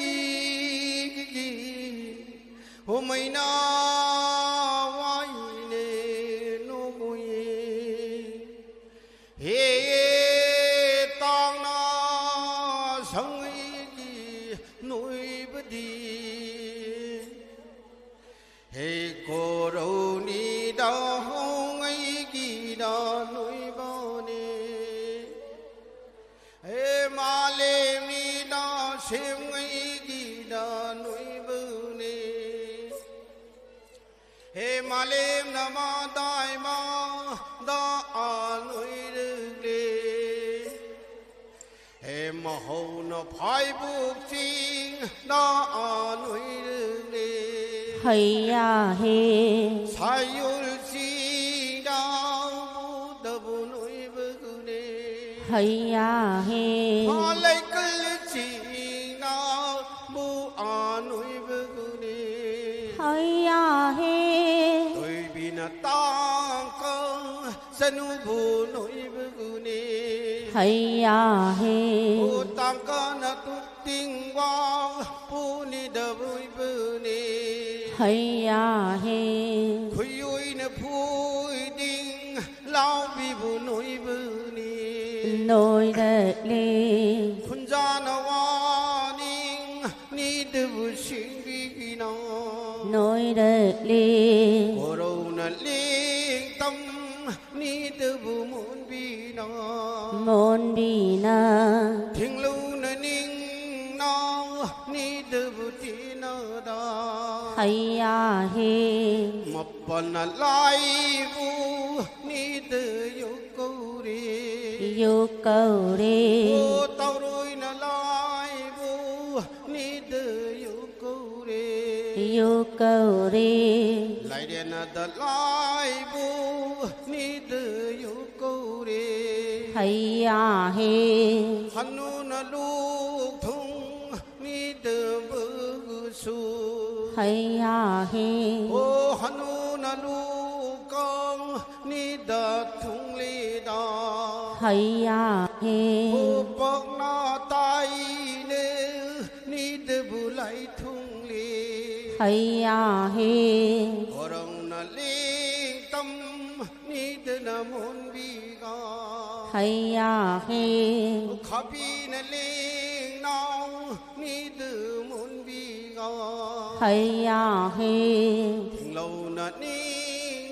hôm nay na xem ngay gì đã nuôi bưu nè he mà lên na ma đại ma đã nuôi được nè he mà hậu nó phải buộc chi đã nuôi được nè hay ya he sayul chi đã đập nuôi bưu nè hay ya he mà lấy cái sanu bu noi bu ne hayya he o tang ka na tu ting wa pu ni da bu ne hayya he khui oi na phui ding lao bi bu noi bu ne nôi đất le khun ja na wa ning ni de bu shin bi na nôi đất le ko ro na ling tâm ni tư bu môn bi na thình lu na ning na ni tư bu ti na da hayya he mập bần na lai bu ni tư yu câu re ô tao rồi na lai bu ni tư yu câu re lại đèn na da lai bu ni tư yu câu re hayya he hanu na lu thung ni tư bu su hayya he ô hanu na lu con ni da thung li da hayya he ô bọc na tai ne ni tư bu lại thung li hayya he orang na ling tâm ni tư na môn bi ga hayya he khapi na ling nau ni tư môn bi ga hayya he thình lâu na ni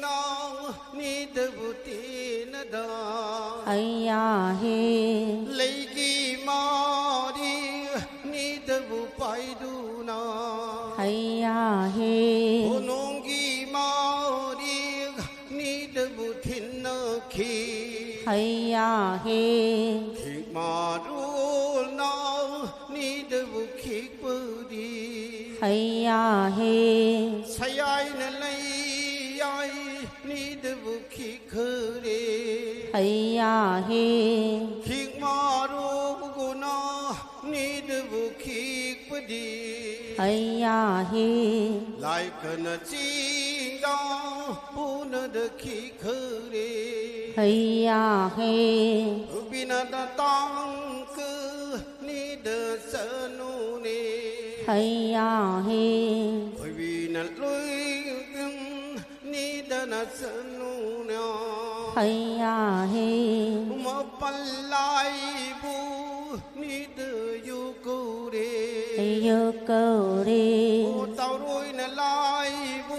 nau ni tư bu ti na da hayya he lấy ki ma đi ni tư bu pai du na hayya he nong ki ma đi hay ya he khi mà ru nào ni đờ bu khi bơ đi hay ya he say ai nè lấy ai ni đờ bu khi khờ đi hay ya he khi mà ru bu na ni đờ bu khi bơ đi hay ya he lại cần chi đó bu na đờ khi khờ đi hay ya he bina da tang cứ ni đờ sợ nu ni hay ya he bởi vì là lối tiếng ni đờ na sợ nu nè hay ya he mà pan lại bu ni đờ yêu cô đi yêu cầu đi ô tao đôi là lại bu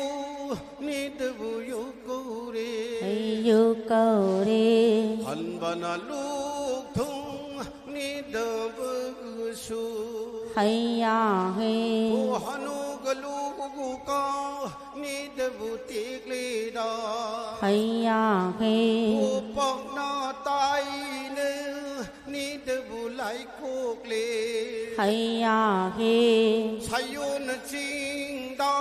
ni đờ bu yêu cô đi yêu cầu đi hân bà na lúc thung ni đờ bơ su hay ya he ô hanu ga lu ca ni đờ bu tiếc lê đà hay ya he ô bọc na tai nê ni đờ bu lại cuộc lê hay ya he sayun chinh da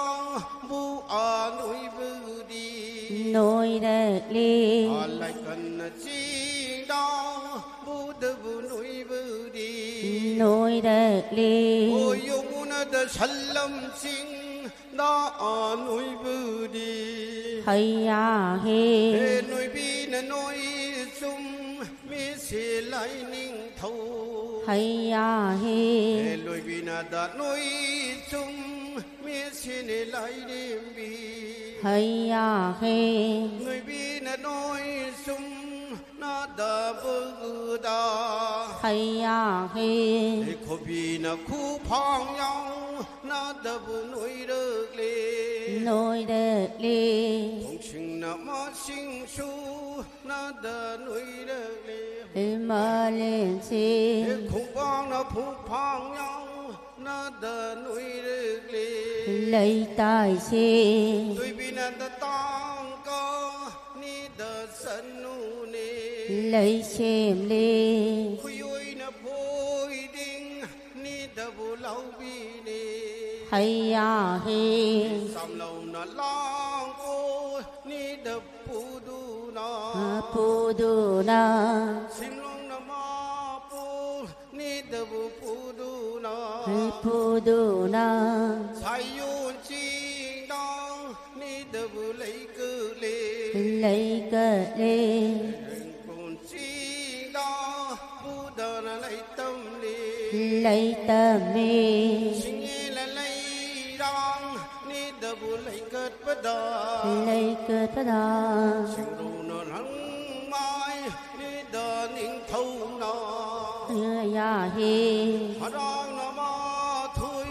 bu a nuôi bư đi nôi đẹp đi lại cần chi đó bu đờ bu nuôi bư đi nôi đẹp đi ôi yêu na đờ salam chinh đó a nuôi bư đi hay ya he ê nuôi bi na nuôi sum mi se lại ninh thâu hay ya he ê nuôi bi na đã nuôi sum mi se ne lại đêm bi hay ya he người bi na nói sum na da bơ da hay ya he để khó bi na khu phong nhau na da bu nuôi được lê nôi đẹp đi thông sinh na ma sinh su na da nuôi được lê mà lên chi để khung phong na khu phong nhau na da nuôi được lê lấy tài chi tôi bi na da tang co ni da san nu nê lấy xem đi khui ôi na phôi đinh ni da bu lau bi nê hay ya he sam lâu na lang cô ni da pu du na pu du na sim long na ma pu ni da bu pu du na pu du na sai yun chi dong ni da bu lấy cơ lê lấy cờ đi còn chi đó bu đờ là lấy tâm lê lấy tâm mi sinh nghe là lấy dong ni da bu lấy cất bất đà lấy cờ ta đà sinh đồ nó lắng mai ni da ninh thâu nó ya he hà rong nó ma thui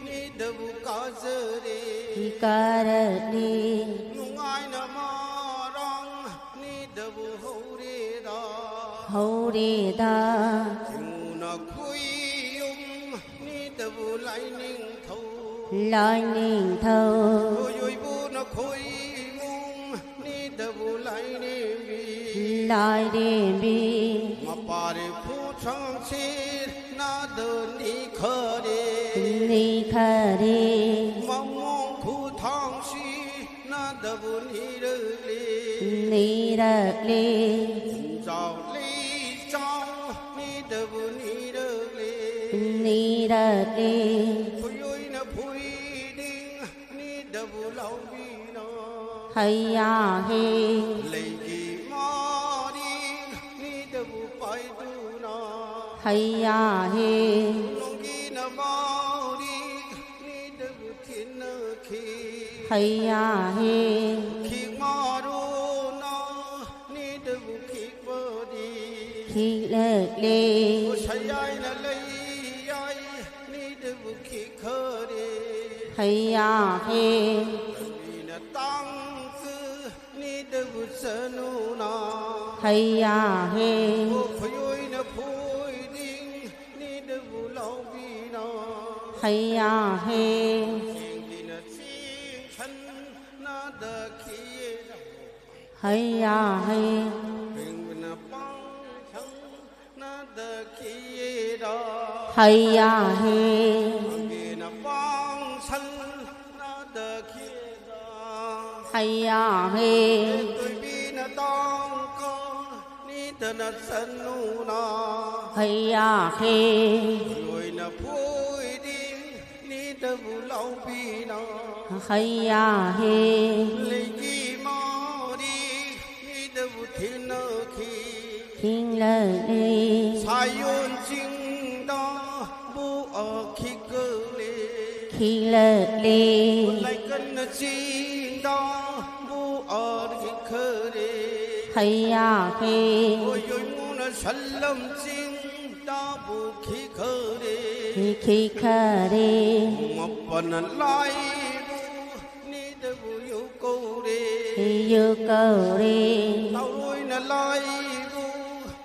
ni da bu cá dơ đi cờ đi nung ai nó ma rong ni da bu hậu đi da hậu đi ta chừng nó khui ni da bu lại ninh thâu lại ninh thâu ôi ôi bu nó khui ni da bu lại ninh bi lại đi bi mà bà đi phu sang chi na đơn đi khờ đi ni khờ đi mà mong khu thang chi na da bu ni rơ li ni đợt đi giàu li trong ni da bu ni rơ li ni đợt đi phui ôi na phui đinh ni da bu lau bi na hay ya he lấy gì mà đi ni da bu pai tu na hay ya he nông gi na mau đi ni da bu thiên na khi hay ya he khi mà ru na ni da bu khi bơ đi khi lệ đi ô say ai na lấy ai ni da bu khi khờ đi hay ya he vì na tăng cứ ni da bu sợ nu na hay ya he ô phơi ôi na phơi đinh ni da bu lau bi na hay ya he đi na xin chân na da khi hay ya he hình na pa hay ya he vì nó bong sân nó đờ kia đó hay ya he tôi bị nó tông có ni tờ nó sân nu nó hay ya he rồi nó vui đi ni tờ vụ lâu bị nó hay ya he lấy gì mò đi ni tờ vụ thiên nó khi kinh lệ đi sai yun chính đó bu ở khi cơ lê khi lệ đi lại cần nó chính đó bu ở khi cơ lê hay ya he ôi ôi mu nó sân lâm chính đó bu khi cơ lê khi khờ đi một phần lại bu ni tơ bu yêu câu lê khi yêu cầu đi tao nuôi nó lại bu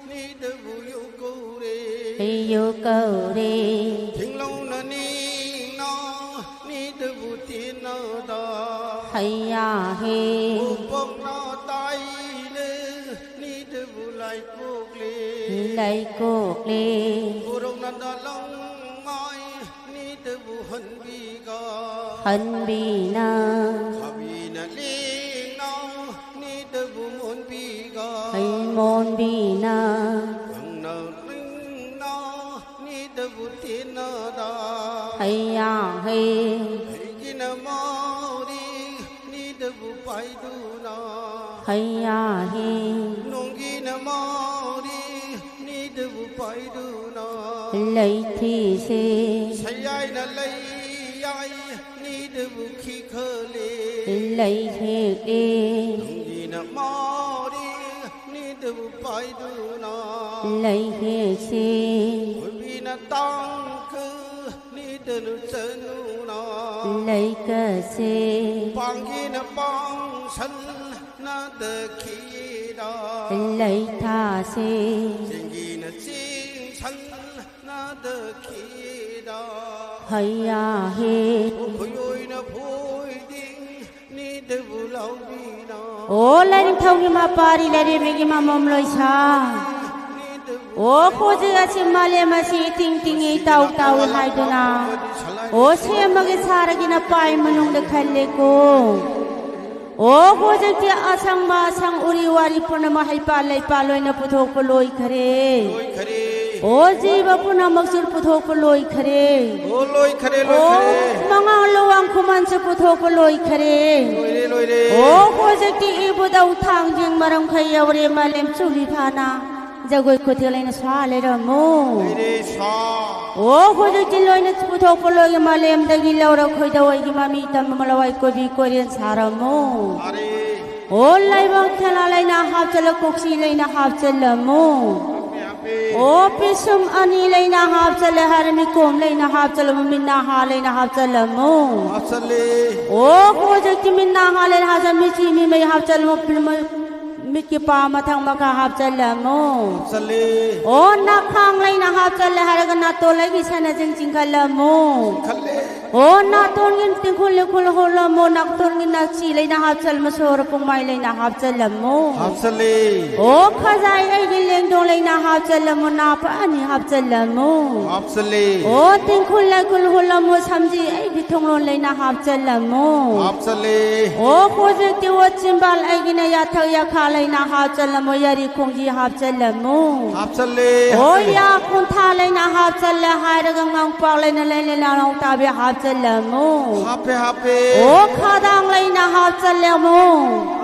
ni tơ bu yêu câu lê khi yêu cầu đi thình lâu nó ni tơ bu tiên nó đó hay ya he bu bông nó tay lê ni tơ bu lại cuộc lê lấy cuộc đi bu đông nó đó long mai ni tơ bu hân bi ga hân bi na Habi na ling no ni tơ bu muốn bi ga hay môn bi na Ang na ling no ni tơ bu tiên nó đó hay ya he Kina mau đi ni tơ bu pai du nó hay ya he nong kina mau đi ni tơ bu pai du nó lấy thi se say ai na lấy ai ni tơ bu khi khơ lê lấy thiệt đi nong kina mau đi ni tơ bu pai du nó lấy thiệt se ôi vì na tăng cứ ni tơ nu chân nu nó lấy cơ se bang kina bang sân na tơ khi đó lấy tha se chính gì na chính sân na tơ khi đó hay ya he ôi ôi na vui đi ni tơ bu lâu bi nó ô lên thâu cái mà pari lên mấy cái mà mồm lôi xa ni tơ bu ô cô chỉ là chỉ mà lên mà chỉ ting ting ấy tàu tàu hai đứa na ô xem mà cái xa cái na pai mà nung được khai lệ cô ô cô chỉ kia asang ma sang uri wari puna ma hai pa loi na puthok pa loi khare lôi khare ô jiba puna maksud puthok pa loi khare ô lôi khare lôi ô khare mga luang kuman sa puthok pa loi khare lôi re ô cô chỉ kia ibu daw thang jing marang khaya wari malem chuli phana jagoy ko thilai na swa le ra mo re sa ô cô chỉ kia loi na puthok pa loi malem dagi laura khoi dawai ki mami tam malawai ko bi korean sara mo are ô lai bang khala lai na hap chala koksi lai na hap chala mo ô pisum ani lai na hap chala harami kom lai na hap chala min na ha lai na hap chala mo asale ô cô chỉ min na ha lai ha mi chi mi mai hap chala mo mi ki pa ma thang ma ka hap chala mo asale ô na khang lai na hap chala har ga na to lai ki sana jing jing khala mo khale ô na ton ngin ting khul khul hol mo nak ton ngin nak chi lai na hap chal ma sor pung mai lai na hap chala mo asale ô khazai ai gi leng dong lai na hap chala mo na pa ani hap chala mo asale ô ting khul hol mo samji ai gi thong lon lai na hap chala mo asale ô ko je ti wo chimbal ai gi na ya thak ya kha lai na hap chala mo yari khong ji hap chala mo asale ô ya kun tha lai na hap chala hai ra gang mang pa lai na lai na long ta bi hap chala mo hape hape ô khadang lai na hap chala mo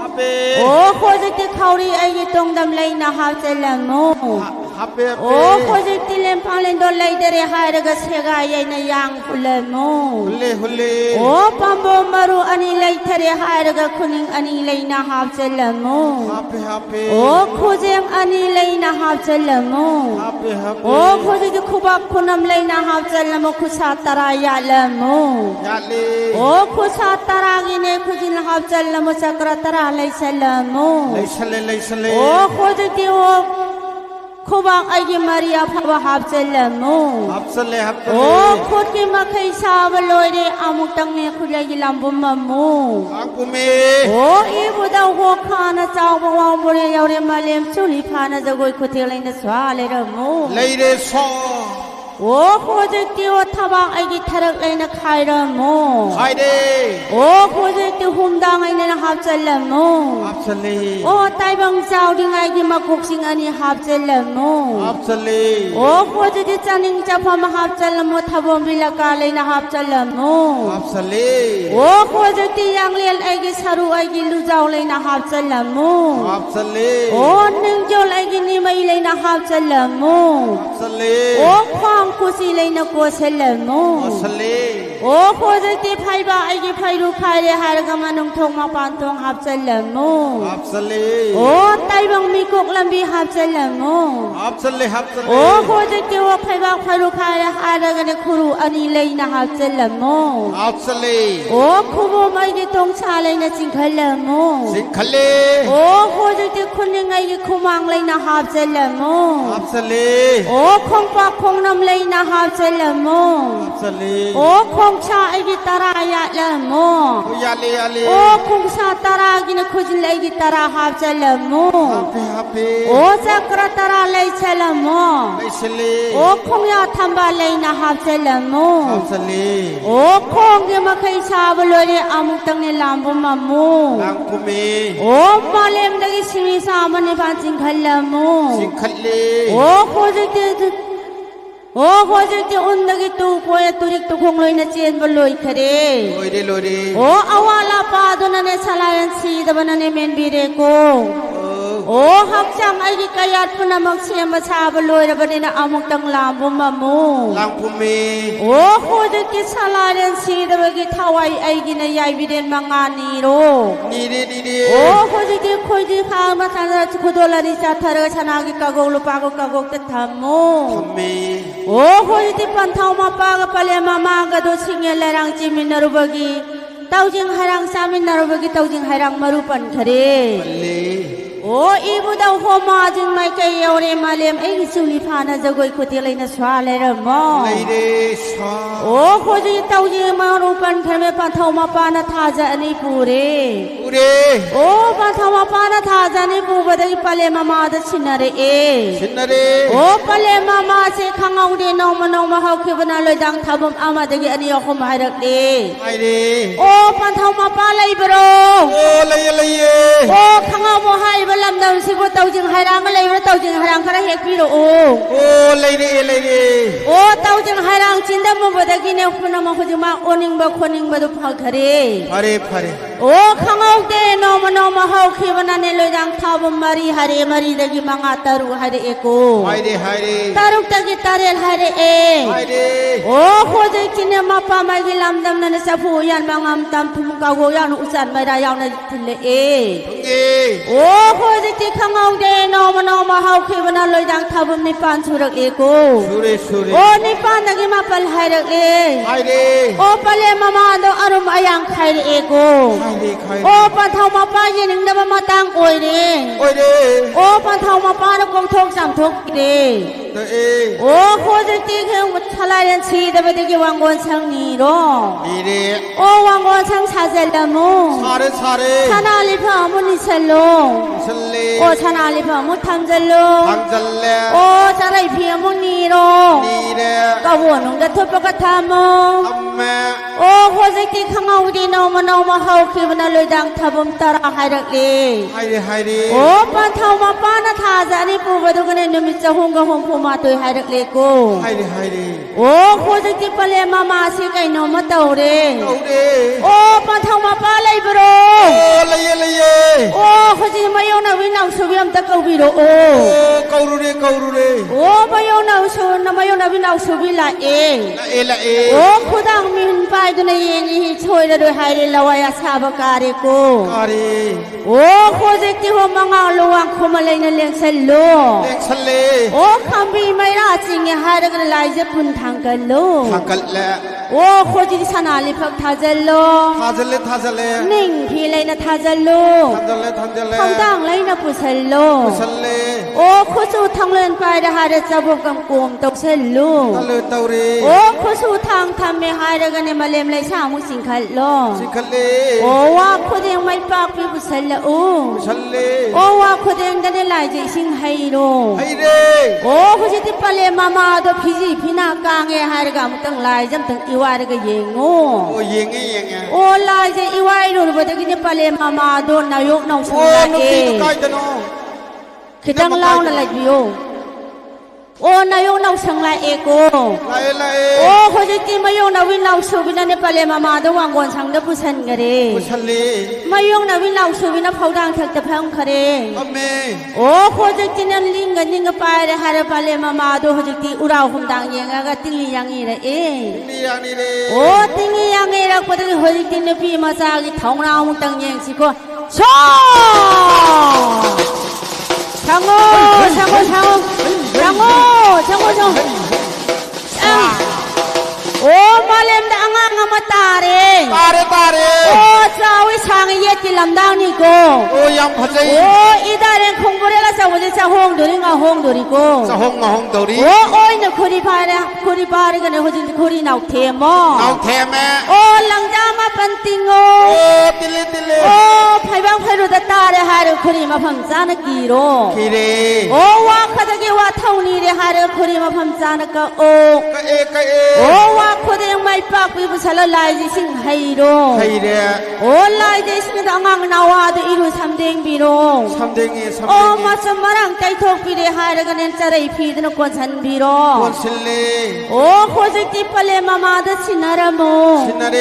hape ô ko je ti khauri ai gi tong dam lai na hap chala mo hape ô ko je ti lem phang len do lai dere hai ra ga se ga ye na yang phule mo hulle ô pambo maru ani lai thare hai ra ga khuning ani lai na hap chala mo hape hape ô khojeng ani lai na hap chala mo hape hape ô ko je ti khubak khunam lai na hap chala mo khusa tara ya la mo yale ô khusa tara gi ne khujin hap chala mo sakra tara lai chala mo laisale ô ko je ti o khubak ai gi maria phaba hap chala mo asale hape ô khot ki ma khai sa ba loi de amuk tang ne khulai gi lam bum ma mo akume ô i bu da ho khana chaw ba wa mo re yaw re ma lem chuli phana jagoi khuthel lai na swa le ra mo leire so โอ้โคจะติวทบางไอ้กิทรักเลยนะใครละโม ใครดี โอ้โคจะติวหุ่มดังไอ้เนี่ยนะฮับเจละโม อับสลี โอ้ไต้บังเจ้าดิไงกิมากุกสิงอันนี้ฮับเจละโม อับสลี โอ้โคจะติจันิงจะพามาฮับเจละโมทบบิลกาเลยนะฮับเจละโม อับสลี โอ้โคจะติยังเลียนไอ้กิสรุไอ้กิลูเจ้าเลยนะฮับเจละโม อับสลี โอ้หนึ่งโจไอ้กินี่ไม่เลยนะฮับเจละโม อับสลี โอ้ควางกุศิเลยนะกุศลโม อับสลี โอ้โคจะติไพ่บ้าไอ้กิไพ่รู้ใครเลยหายกำมันงทงมาปานทงฮับเจละโม อับสลี โอ้ไต้บังมีกุกลำบีฮับเจละโม อับสลีอับสลี โอ้โคจะติว่าไพ่บ้าไพ่รู้ใครเลยหายกันครูอันนี้เลยนะฮับเจละโม อับสลี โอ้คูโบไม่ได้ตรงชาเลยนะสิงคละโม สิงคลี โอ้โคจะติคนยังไงกิคุมังเลยนะฮับเจละโม อับสลี โอ้คงปากคงนำเลยนะฮับเจละโม อับสลี โอ้คงชาไอ้กิตารายะละโม คุยาลีอาลี โอ้คงชาตารากินคุจิเลยกิตาราฮับเจละโม ฮับปี โอ้จักรตาราเลยเชละโม ไม่สลี โอ้คงยาทำบาเลยนะฮับเจละโม อับสลี โอ้คงกิมาเคยชาบลอยอามุตังเนลามบุมาโม ลังกุมี โอ้มาเลมดกิสิมิสามันในบ้านจิงขละโม สิงคลี โอ้โคจิตโอ้โคจิตอุนดกิตูโคยตุริกตุคงลอยนะเจนบลอยขะเร โอยดีโลดี โอ้อาวาลาปาดุนันเนสลายันซีดบันนันเนเมนบีเรโกโอ้ฮักจังไอ้กิกายาตุนามักเชียมาชาบลอยระบันเนอามุกตังลามบุมาโม ลังกุมี โอ้โคจิตสลายันซีดบกิทาวายไอ้กินยายบิเดนมังงานีโร นี่ดีดีดี โอ้โคจิตโคจิข้ามาทานราชคุโดลานิจาทารชนากิกากงลุปากกากกเตธรรมโม ทำมี โอ้โคจิปันทาวมาปากปะเลมามากะโดสิงเงลรังจิมินนรุบกีเต้าจิงหรังสามินนรุบกีเต้าจิงหรังมารุปันคเร ลี โอ้อีบุดาวโฮมาจิงไม่เกยอเรมาเลมเอกิสุลิพานะจะกอยคุติเลยนะสวาเลรมอ เลยดีชา โอ้โคจิเต้าจิงมารุปันคเรปันทาวมาปานะทาจะอันนี้ปูเร อุเร โอ้ปันทาวมาปานะทาจะอันนี้ปูบดกิปะเลมามาดชินาเรเอ ชินนาเร โอ้ปะเลมามาเสขังเอาดีน้องมาเฮาคิบนาเลยดังทบมอามาดกิอันนี้ขมหายรักดี ไอดี โอ้ปันทาวมาปาเลยบรอ โอ้เลยเลย โอ้ขังเอาโมหายบลำดำสิบเต้าจึงหายรังเลยเต้าจึงหายรังคราเฮกพี่โรโอ้ โอ้เลยดีเลยดี โอ้เต้าจึงหายรังจินดามบดกิเนฟุนามาขุจิมาโอนิงบะคนนิงบะดุพักคเร พาเรพาเร โอ้ขังเอาเดน้องมาเฮาคิบนาเนเลยดังทบมมารีหาเรมารีดกิมังอาตารุหาเรเอโก ไอดีไอดี ตารุกตะกิตาเรลหาเรเอ ไอดี โอ้โคจิกินมาปามากิลำดำนันสับหูยันบางอัมตามทุมกาวยันอุสันไม่ได้ยังในทิเลเอ ทุงเอ โอ้โคจิกิขังเอาเดนอมาเฮาคิบนาลอยดังทับนิพานสุรักเอโก สุเรสุเร โอ้นิพานนักิมาปัลหายรักเอ ไอดี โอ้ปะเลมามาดอารมณ์อายังไขเอโก ไอดีไอ โอ้ปะเทามาปายินิงดมาตังโอยเร โอ้ยดี โอ้ปะเทามาปานกงทงสามทุกเร เตเอ โอ้โคจิกิเขงทลายยันชีดบดิกิวังกอนชังนีโร ดีดี โอ้วังกอนชังชาเจลมู ชาเรชาเร ชนาลิพามุนิเชโล สเล โอ้ชนาลิพามุทัมเจโล ทังจัลเล โอ้จาไรเพียมุนีโร นีเด กะวนงกะทุปกะทามโ อัมแม่ โอ้โคจิกิขังเอาดีนอมาเฮาคิบนาลอยดังทับมตระหายรักเล ไอดีไอดี โอ้ปันเทามาปานาทาจานิปูบดุกันเนมิจหงกะหงพูมาตุยหายรักเลโก ไอดีไอดี โอ้โคจิกิปะเลมาสิไกนอมาเตาเร โอ้ดี โอ้ปันเทามาปาเลยบรอ โอ้เลยเลย โอ้โคจิมายองนาวินังสุวิยมตะกบิโรโอ โอ้เกาลูเรเกาลูเร โอ้มายองนาสุนมายองนาวินังสุวิลาเอ ละเอละเอ โอ้ขุดังมินไปดุนเยนีช่วยโดยให้ละวายาสาบการิโก กาดี โอ้โคจิกิโฮมังอาลวังคุมาเลยนเลงเซลโล เล็กสเล โอ้คัมบีไม่ราจิงหารักไลเจปุนทางกันโล ทางกันและ โ โอ้โคจิสนาลิพักทาเจลโล ทาเจเลทาเจเล นิ่งพี่เลยนะทาเจลโล ทาเจเลทาเจเล ทำดังเลยนะปุเซลโล ปุชเล โอ้โคสูทางเล่นไปได้หาได้จับกำกุมตกเซลโล ตะลือเตารี โอ้โคสูทางทำไม่หายได้กันในมาเลมเลยช่างมุสิงคัลโล สิคัลเล โอ้ว่าโคเดงไม่ปากพี่ปุเซลโอ ปุชเล โอ้ว่าโคเดงกันได้หลายใจสิงไฮโร ไฮเร่ โอ้โคจิติปเลมามาตัวพี่จีพี่นากางเงหายได้กันตั้งหลายจำตั้งอีวาได้ก็เยงโง่ โอ้ยิงไงยิงไง โอ้ลายใจอีวายโดนบัดกินปเลมามาโดนนายกน้องสุ โอ้ นั นุ เอ กีตุกายตโน คิดตั้งเล่านั่นแหละพี่โอโอ้นายกน้องสังไลเอโก ไล่ไล่ โอ้เขาจะกินมายกนาวินเราสูบินันในปเลมามาตัววางกวนสังเดปุสันกันเร ปุชเล มายกนาวินเราสูบินับเขาดังทักตะพังคะเร อเม โอ้เขาจะกินนั่นลิงกันยิงกับไปเลยหาปเลมามาตัวเขาจะกินอุราหุมดังยังก็ติ้งยังงี้เลยเอ นี่อย่างนี้เลย โอ้ติ้งยังงี้เราก็ต้องเขาจะกินในปีมาซากิท้องเราหุมดังยังสิก็ชอช่างโง่ช่างโง่ช่างโง่ช่างโง่ช่างโง่ช่างโอ้มาเล่มดังงามาตาเร่ ตาเรตาเร โอ้เจ้าวิชางเย็ดที่ลำดังนี่โก โอ้ยังพอใจ โอ้อีดาเร่งคงบริลาสาวจะจะห้องดูริงาห้องดูริโก สะหงมาหงตัวรี โอ้โอ้ยนะคุริพายนะคุริพายกันเนี่ยเขาจะคุรินาวเทมอ เอาแทแม่ โอ้หลังจากมาปันติงโอ โอ้ติเลติเล โอ้ไพ่บังไพ่รุตตาเรหาเรคุริมาพังจานกีโร คีเร โอ้ว่าข้าจะเกว่าเท่านี้เรหาเรคุริมาพังจานกะโอ กะเอกะเอ โอ้ว่าคนเองไม่ปากปีบุษลลายจิสิงไฮโร ไฮเร โอ้ลายจิสิงดังงังนาวาดอิรุสัมเดงบิโร ทำเด้งทำ โอ้ เด้ง มาสมรังใจทอกปีเรหายกันเนจารีพีดนกวนสันบิโร คนสิเล โอ้โคจิติปเลมามาดสินารโม สินาเร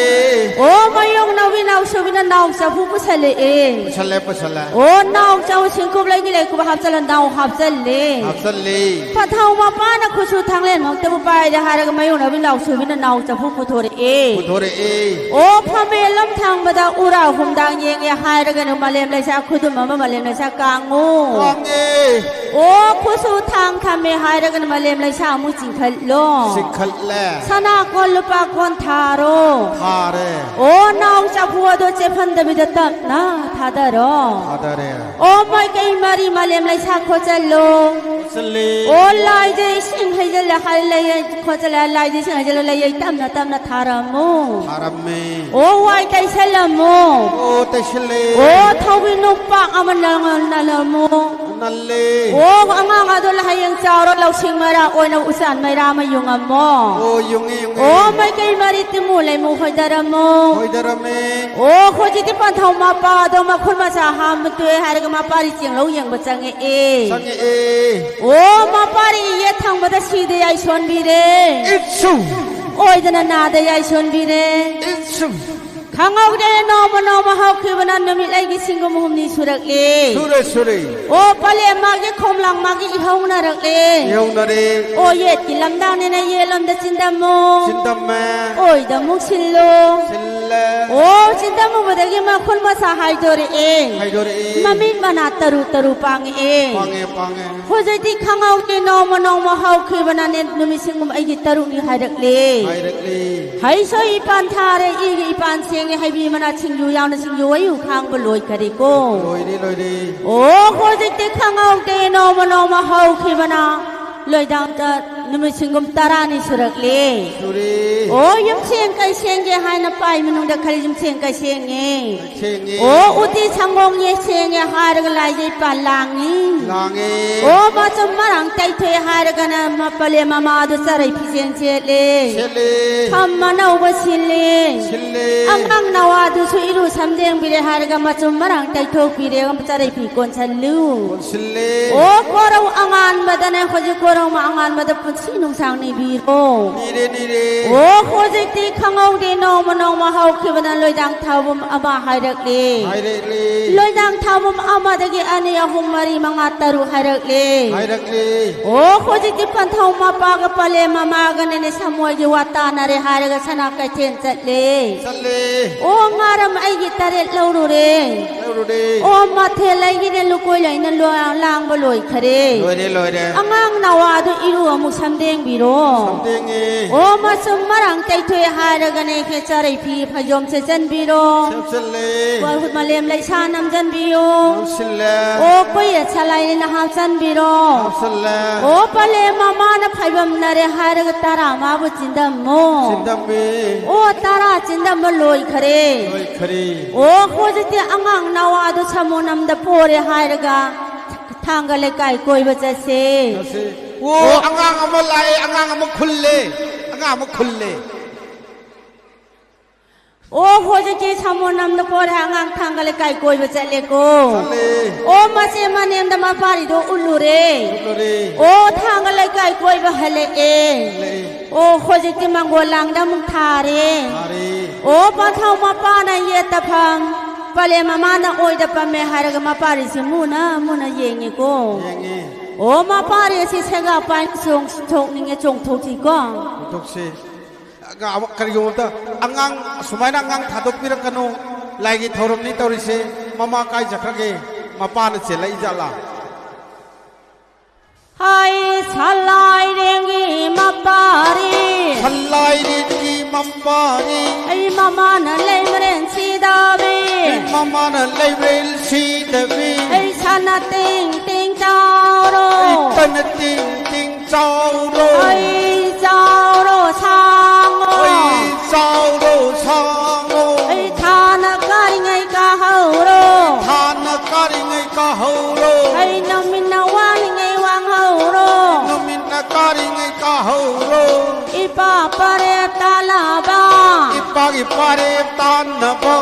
โอ้มายงนาวินาวชวินนาวสะผู้บุษเลเอ ปุชเลปุชเล โอ้นาวเจ้าสิงคุบเลยกิเลกุบหับจัลนาวหับจัลเล อับสลี พระเท่ามาป้านะคุชูทางเล่นของเตบุไปเดหายกันมายงนาวินาวชวินนาวสะผู้ปุโทเรเอ ปุโทเรเอ โอ้พระเมลัมทางบดาอุราหุมดังเยงหายกันมาเลมเลยชาคุดุมาเลมเลยชากางงู กองเอ โอ้คุสูทางทำเมหายกันมาเลมเลยชามุจิงขัดโล สิขัดแล สนากลลุปากวนทาโร ทาเร โอ้นาวจับหัวโดเจพันดบิดตักนะทาดารอ ทาดาเร โอ้ไม่ไกมารีมาเลมเลยชาโคจัลโล สลี โอ้ลายเจสิงให้เจลให้เลยโคจัลลายเจสิงให้เจลเลยตามนะทารามู ทารัมเม โอ้ไว้ใจเสลโม โอ้เตชเล โอ้ทวินุปะอามันลังนัลโม นัลเล โอ้อังอาดุลให้ยังจาวรเราชิงมาราโอ้นาอุสันไม่รามายุงอมอ โอ้ยุงยุง โอ้ไม่ไกลมาริติมูเลยมูคอยดารโม โอ้ยดารัมเม โอ้โคจิติปันทาวมาปาดมาคนมาสาหามตัวหายกมาปาริจิงเรายังบัจังเอ สังเอ โอ้มาปาริเยทางบัดชีเดียชนบีเร อิชู โอ้ยดนานาเดียชนบีเร อิชู ข้างเอาเดนอมฮาวคือวันนั้นมีไลกิสิงกมุมนี้สุรักเอ สุเรสุเร โอ้ปะเลมาเกคมลังมาเกอีหงนารักเอ ยงนาเร โอ้เยกิลำดังเนเยลำดจินดามู สินดัมเม โอ้ยดามุกสิโล สินเล โอ้จินดามูบัดกิมาคนมาสาหายโดรเอ ไฮโดเรเอ มามินมานาตรุปังเอ ปังเอปังเอ โคจะที่ข้างเอาเดนอมฮาวคือวันนั้นนุมิสิงมุมไอจิตรุนี่หายรักเล ไฮเรกลี ให้สอยปันทาเรอีปันเสียงให้บีมานาชิงอยู่ยาวนะชิงอยู่ไว้อยู่ข้างบนลอยกระดิโก ลอยดีลอยดี โอ้โคจะที่ข้างเอาเดนอมฮาวคือวันนั้นลอยดังจะนุมิสิงมุมตารานิสุรักเล สุรี โอ้ยมเสียงไก่เสียงเกหายนับไปมันนุ่งเด็กขลิยมเสียงไก่เสียงเง เชงเอ โอ้อุติสังงงเยเสียงหายกันลายใจปานลางนี้ ลางเอ โอ้มาจมมารังใจเทหายกันนะมาเปลี่ยมามาดูสารพิเศษเชลเล เชเล ทำมานาอุบสิเล เชเล อังนาวาดูสุอิรุสัมเดงบิเรหายกันมาจมมารังใจทอกบิเรกันสารพิกอนชันลู เชเล โอ้กอเราอังานมาดนะขจิกอเรามาอังานมาดปุ่นสีนุ่งสางนี่บีโร นี่เร โอ้โคจิติข้างเอาเดนอมมาฮาวคือวันนั้นลอยดังท้าวมอามาหายรักเล ไฮเรกลี ลอยดังท้าวมอามาตะกี้อันนี้อาหุมมารีมังอัตรุหายรักเล ไฮเรกลี โอ้โคจิติปันท้าวมาปากปะเลมากันในสมัยจีวัตานาเรหายรักชนะกเชนจัดเล สันเล โอ้งารมไอกิตาเรลลูเร เอ Lode. O Matela in Lukoya in the Lang Boloi Kare. Lode. Among Nawadu Iru Musanding Biro. Something. O Masumarang Kaitwe Haragane Kesari P. Pajom Sesan Biro. Absolutely. What Malem Laishanam Jan Biro. Absolutely. O Poya Salai in the Hausan Biro. Absolutely. O Pale Mamana Pibam Nare Haragatara Mabut in the Mo. Sindambe. O Tara in the Maloi Kare. Loi Kari. O Hositi Among Nawadu Samunam the Pore Haraga. Tangalekai Koibase. Oh, angang amalai, angang amakulle, angang amakulle. O Hositi Samunam the Pore Hangang Tangalekai Koibase Leko. O Masemanem the Maparido Ulure. O Tangalekai Koiba Hele. O Hositi Mangolang the Mutare. O Patau Mapana Yetapam. Pale mamana oida pame haraga mapari si muna yengi ko. O mapari si sega pain song stok ninge chong thoti ko. Tokse. Ang kariyota, angang sumaina angang thadok pirak kanu lagi thorom ni taurise mama kai jakrage mapana chela ijala. Hai salai rengi mapari. Salai ringi mapari. Ai mama na lemren si davi. Mama na level si davi. Ai sana ting ting chauro. Tan ting ting chauro. Ai chauro sango. Ai chauro sango. Ai thana kari ngai ka hauro. Thana kari ngai ka hauro. Ai namina wang ngai wang hauro. Namina kari ngai ka hauro. Ipa pare talaba. Ipagi pare tanaba.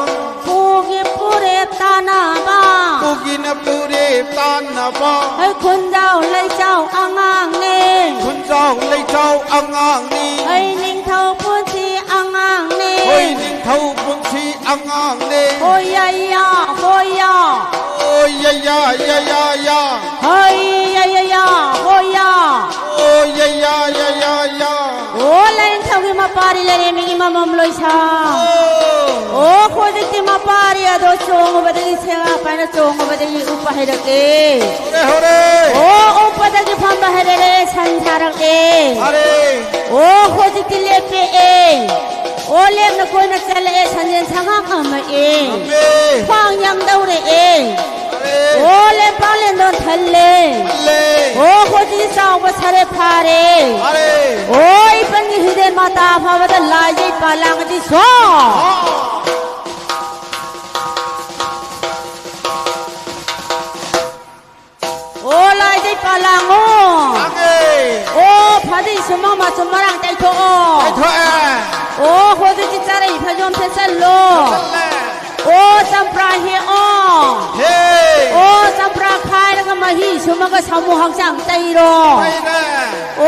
Pugi pure tanaba. Pugi na pure tanaba. Ai kun dao lai chao angang ne. Kun jong lei chao angang ni. Ai ning thau pun si angang ne. Hoi ning thau pun si angang ni. Hoya ya hoya. Oh ya ya ya ya ya. Hai ya ya ya hoya. Oh ya ya ya ya ya. O lain thau ki mapari le mi ma mam loi sa. O khodi ti mapari ado chong badali senga paina chong badali upa hedake. Hore hore. O upa dagi phamba hedere san tharake. Hare. O khodi ti lepe e. O lem na koi na chale e sanjen sanga khama e. Amen. Phang yang daure e. Hare. O le palen don thalle. Halle. O khodi sao basare phare. Hare. O ipani hide mata phawada lajai palang di so. O lajai palang o. Age. O phadi suma ma sumarang tai tho o. Ai thoe. O khodi chi chare phajom phesal lo. Halle. O sampra he o. Hey. O sampra khai na ma hi suma ka samu hang sang tai ro. Ai na.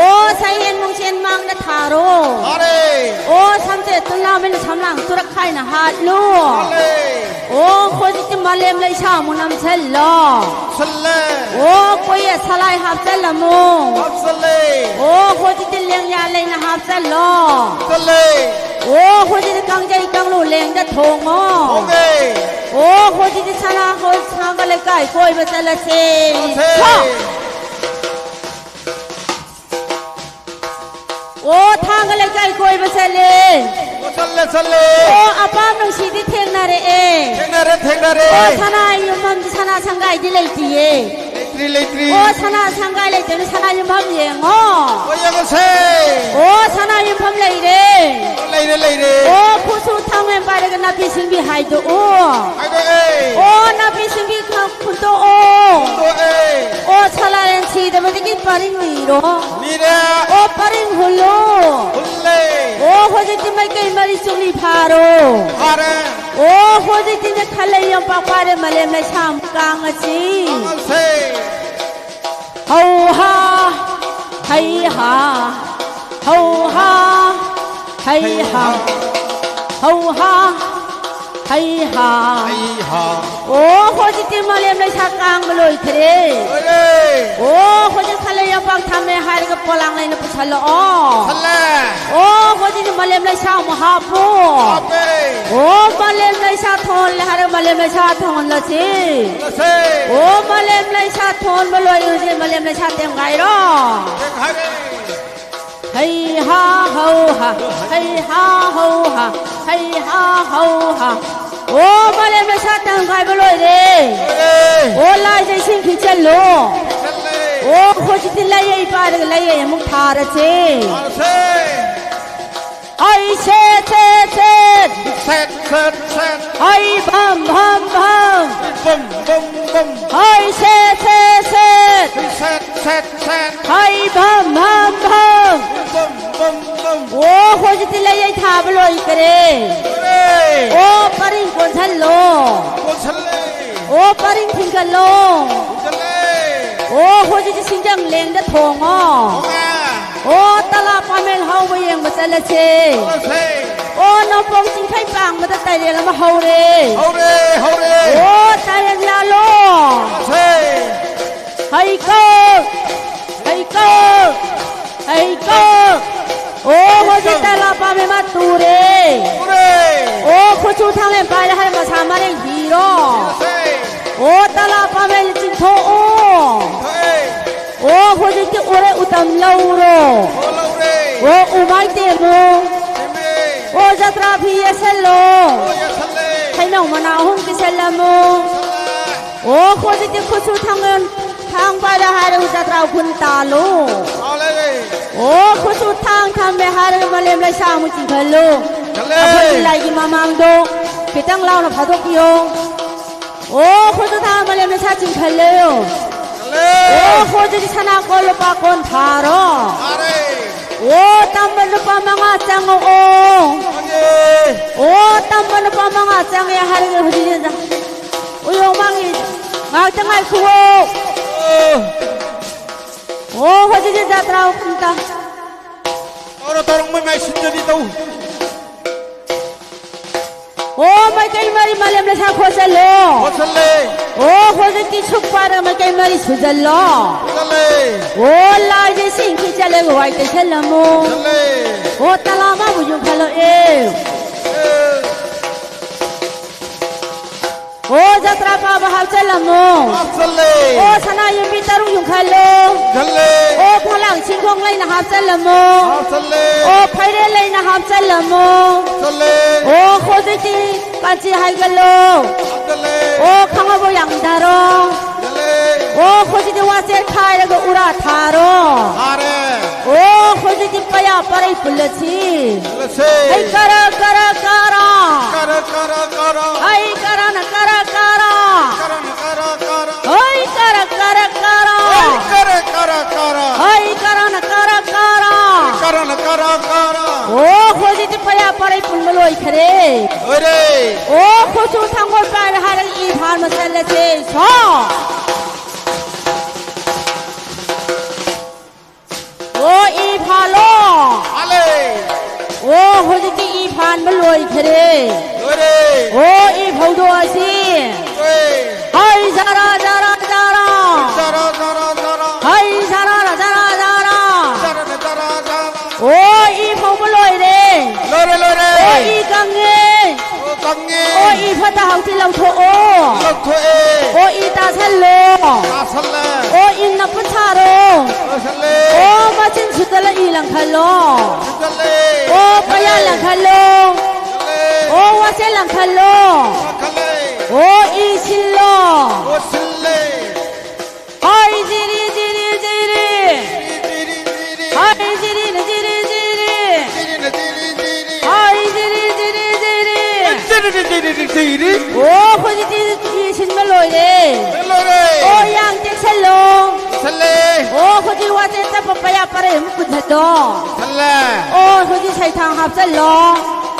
O sayen mong chen mang na tharo. Hare. O samse tulla men samlang turak khai na hat lo. Halle. O khodi ti malem lai sha mu nam sel lo. Salle. O koi salai hap sel la mo. Salle. O khodi ti leng ya lai na hap sel lo. Salle. O khodi ti kang jai kang lo leng da thong mo. Okay. O khodi ti sana ho sang ka le kai koi ba sel la se. O thang ka le kai koi ba sel le. Salle salle. O apam nong si ti theng na re e. Thengnare thengnare. O sana yum mam ti sana sangai di lai ti e. Letri letri. O sana sangai lai ti sana yum mam ye ngo. Oyang se. O sana yum mam lai re. Leire leire. O phusu thang men ba ga na pi sing bi hai do o. Ai de ei. O na pi sing bi kham khun do o. To ei. O chala ren si de ba ki paring wi ro. Mira. O paring hulo. Hulle. O ho ji ti mai kai mari suli pha ro. Hare. O ho ji ti ne khalai yam pa pa de male me sam kang a chi. Ang se. Ho ha. Hai ha. Ho ha. Hai ha. Ho ha. ให้หา ไอ้หา โอ้คนจิตมาเลี้ยมในชากลางมาเลยเทเร เอ้ย โอ้คนจิตทะเลยฟังทำให้หายกับพลังในนปุชะละอ้อ ทะเล โอ้คนจิตมาเลี้ยมในชาวมหาปู อาเป้ โอ้มาเลี้ยมในชาทนเลยหายมาเลี้ยมในชาทนละสิ ละเซ่ โอ้มาเลี้ยมในชาทนมาเลยอยู่สิมาเลี้ยมในชาเต็มไงรอ เด็กหายไป ให้ฮาเฮาฮาให้ฮาเฮาฮาให้ฮาเฮาฮาโอ้มาเลี้ยมในชาเต็มไงมาเลยเด้ เอ้ย โอ้ลายใจสิ่งที่เจโล ทะเล โอ้คนจิตไล่ยัยปาร์กไล่ยัยมุขทาระเช อาเซ่ ไอเชเชเช เซ็ตเซ็ตเซ็ต ไอบัมบัมบัม บึ้มบึ้มบึ้ม ไอเชเชเช เซ็ตเซ็ตเซ็ต ไอบัมบัมบัม บึ้มบึ้มบึ้ม โอ้คนจิตไล่ยัยทาบลอยกระเร เอ้ย โอ้ปาริงคนทันโล คนทะเล โอ้ปาริงทิ้งกันโล ทะเล โอ้คนจิตสิงจังเลงได้ทองอ๋อ โอ้แม่ โอ้ตลาดพาเมลเฮาไปยังมาเซลเช ละเซ่ โอ้น้องปองจริงไข่ปังมาตั้งแต่เรียนแล้วมาเฮาเร เฮาเร่เฮาเร่ โอ้ตายยังลาโล เซ่ ให้ก็ให้ก็ให้ก็โอ้โหจิตตลาดพาเมลมาตูเร เฮาเร่ โอ้ผู้ชูทางเล่นไปแล้วให้มาสามาเร่งฮีโร่ เซ่ โอ้ตลาดพาเมลจิงโทโอ เฮ้ย โอ้ผู้จิตอุเรอุตมเลวโร โอ้เราเร่ โอ้อุไมเตมู เฮ้ย โอ้จัตราพีเอสโล โอ้ยทะเล ให้น้องมะนาวหุ่นกิเซลมู โอ้คนที่คุณชูทางเงินทางไปได้หารู้จักเราคุณตาลู เอาเลย โอ้คุณชูทางทำไม่หารู้มาเลี้ยงไรสาวมุจิงเพลู ทะเล อาคนที่ไล่กินมามังดูพี่ตั้งเล่าหน้าผาทุกยงโอ้คุณชูทางมาเลี้ยงไรสาวจิงเพลู ทะเล โอ้คนที่ชนะคนละปากคนทารอ อาเร่ โอ้ตั้มบรรลุปามังอาจังโอ เฮ้ย โอ้ตั้มบรรลุปามังอาจังya hari ini hujung dah uyong mangi ngak tengah kuo โอ้เขาจะจัดเราคุณตา orang torong mai sendiri tahu โอ้ไม่เคยมาริมาเลี้ยงเลยชาโคเซโล Kosale โอ้เขาจะกินชุบปาร์ไม่เคยมาริสุดโล Kosale โอ้ลายจะสิ่งที่จะเลี้ยงไว้แต่เชลโม Kosale โอ้ตลาดมาบุญพลเอโอ้จัตราปาบาฮาเชลโม Kosale โอ้ชนะยุบิตารุยุงคาโล Kosale โอ้พลังชิงคงเลยนะฮาเซลโม Kosale โอ้ไพเรเลยนะฮาเซลโม Kosale โอ้โคจิจิปัจจิไฮกันโล Kosale โอ้ข้างบนยังดารอ Kosale โอ้โคจิจิวาเซคายแล้วก็อุราธารอ Are โอ้โคจิจิปยาปริปุลชี Kosale ไอ้กระกระกระ Kara kara kara ไอ้กระนะกระกระ Kara kara kara ไอ้กระกระกระ Kara kara kara ไอ้กระนะกระกระ Kara kara kara โอ้โคจิจิปยาปริปุลมาลอยเคเร Ore โอ้โคชูทางคนไปหาเรื่องอีพานมาเซเลเซชอโอ้อีพาโล Ale โอ้โหจะที่อีพานมาลอยเคเร Ore โอ้อีพาวดัวซี Ore ไฮ้จาราจาราจารา Zara zara zara ไฮ้จาราจาราจารา Zara zara zara โอ้อีพาวมาลอยเร Lore lore โอ้อีกังเง Kange โอ้อีพัตตาหาวที่เราโทโอ Lokhoe โอ้อีตาเซลโล Asale โอ้อินนับพัชาโร Asale โอ้มาจินสุดละอีหลังคันโล Kale โอ้ปะยาหลังคันโล Kale โอ้วาเซหลังคันโล Kale โอ้อีชิลโล Osile ไฮ้จิริจิริจิริ Diri diri ไฮ้จิริจิริจิริ Diri diri diri ไฮ้จิริจิริจิริ Diri diri diri โอ้คนที่ที่ชินมาลอยเด้ Lore โอ้ยังเจ็กเซลโล Sale โอ้คนที่ว่าเจ็กแต่ปะปะยาปะเรมุกุดดอ Sale โอ้คนที่ใช้ทางหับเซลโล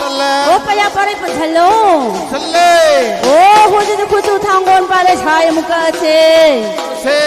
Sale โอ้ปะยาปะเรปุทะโล Sale โอ้คนที่คุณจูทางบนไปเลยชายมุกเจ Se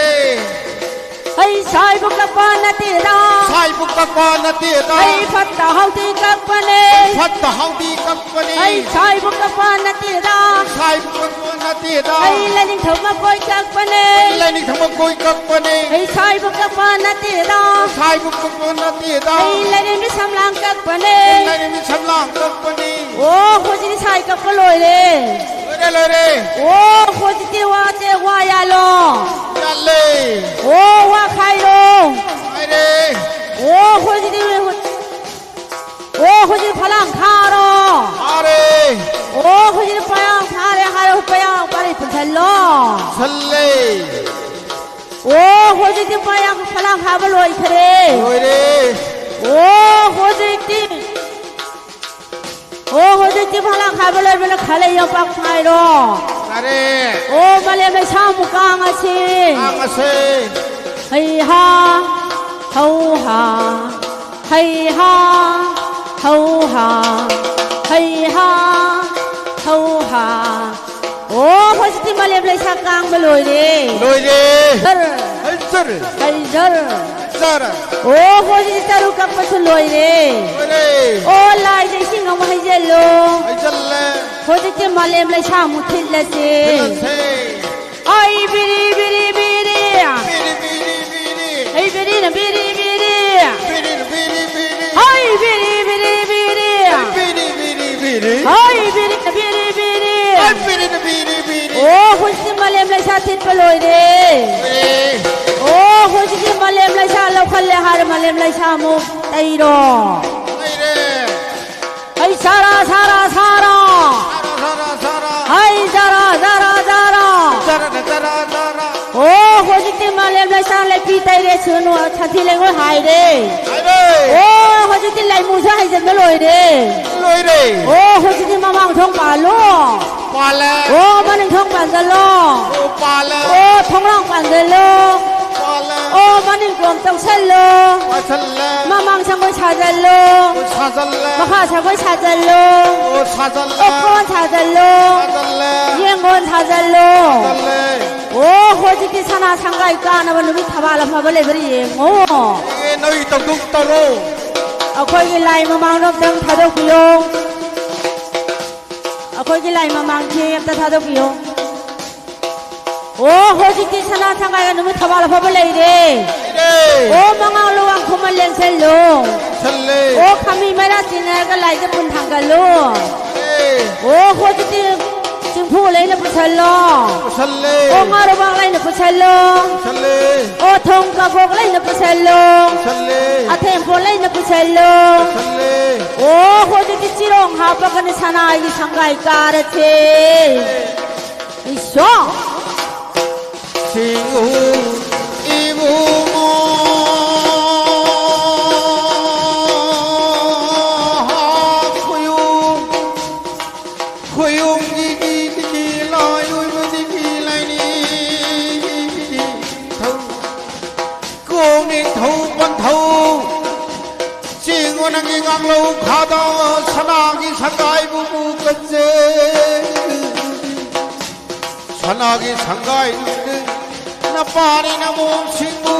ไอ้ช sai bu ka pa na ti da ใช่บุกกะปานาเตียดา ai phat ta hau ti ka pa ne พัดตะเฮาดีกับปนี ai sai bu ka pa na ti da ใช่บุกกะปานาเตียดา ai la ning thau ma koi ka pa ne อะไรนี่ทำมาคุยกับปนี ai sai bu ka pa na ti da ใช่บุกกะปานาเตียดา ai la ning mi sam lang ka pa ne อะไรนี่มีชั้นล่างกับปนี o ho ji ni sai ka pa loi le ได้เลยเลย o ho ji ti wa te wa ya lo ยันเลย o wa khai lo ไปเลย o ho ji ti o ho ji phalang kha ro อาเร o ho ji pa yang kha re ha ro pa yang pa ri pun thal lo ฉันเลย o ho ji ti pa yang phalang kha ba loi khre โอ้ยเด้ o ho ji ti o ho ji ti phalang kha ba loi ba kha le yang pa khai ro อาเร o ma le me sa mu ka nga chi อามาเซ hay ha hau ha hay ha hau ha hay ha hau ha o ho ji ti ma le sa kang ba loi de โดยเด้ Dar, เฮ้ยจ้า hay dar. จ้า Oh, ho ji taru ka pa su loi de. โอ้ยเด้ Oh, lai de sing ngam hai je lo. ไอ้จันเลย Ho ji ti ma le mla sha mu thit la เป็น se. เซ่ Ai biri biri biri. บีดีบีดีบีดี Ai biri na biri biri. บีดีบีดีบีดี Ai biri biri biri. บีดีบีดีบีดี Ai biri na biri ไอ้ biri. บีดีบีดีบีดี Oh, ho ji ti ma le mla sha thit pa loi de. เอ้ย Oh, ho ji ti ma le mla sha lo khal le har ma le mla sha mu tai ro. ไอ้เด้ Ai sara sara sara. ซาราซารา Ai sara sara sara. ซาราซาราซารา Oh, ho ji ti ma le mla sha le pi tai le chu no cha thi le ngo hai de. ไอ้เด้ Oh, ho ji ti lai mu sa hai je me loi de. รวยเด้ Oh, ho ji ti ma mang thong pa lo. ปาแล้ว Oh, ma ning thong pan da lo. โอ้ปาแล้ว Oh, thong lang pan de lo. ปาแล้ว Oh, ma ning kwam tong sel lo. มาชันแล้ว Ma mang sang ko cha da lo. โอ้ชาชันแล้ว Ma kha cha ko cha da lo. โอ้ชาชัน Oh, แล้ว kon cha da lo. ชาชันแล้ว Yen kon cha da lo. ชันเลย Oh, ho ji ti sana sangai ka na ba nu tha ba la pha ba le bari ye ngo. เอ้น้อยตกตุกตโร Akhoi ki lai ma mang dok dang tha dok pi yo. Akhoi ki lai ma mang thi ta tha dok pi yo. Oh, ho ji ti sana sangai ka nu tha ba la pha ba le de. เด้ Oh, ma ngang lo ang khu ma len sel lo. ชันเลย Oh, khami ma ra sin na ka lai ka pun thang ka lo. เอ้ Oh, ho ji ti ching phu le na pu chal lo. ชันเลย Oh, nga ro bang lai na pu chal lo. ชันเลย Oh, thong ka gok lai na pu chal lo. ชันเลย A them pho lai na pu chal lo. ชันเลย Oh, ho ji ti chirong ha pa ka ni sana yi sangai ka ra che. Isho. สิงหูอีบูโมคุยุงคุยุงอีกีกีลอยอุ้ยมันกีไลนี่เท่ากูนี่เท่าวันเท่าสิงวันนี้งังลูกขาดสนากีสังไกบูบูกันเจสนากีสังไกna pari na mom singu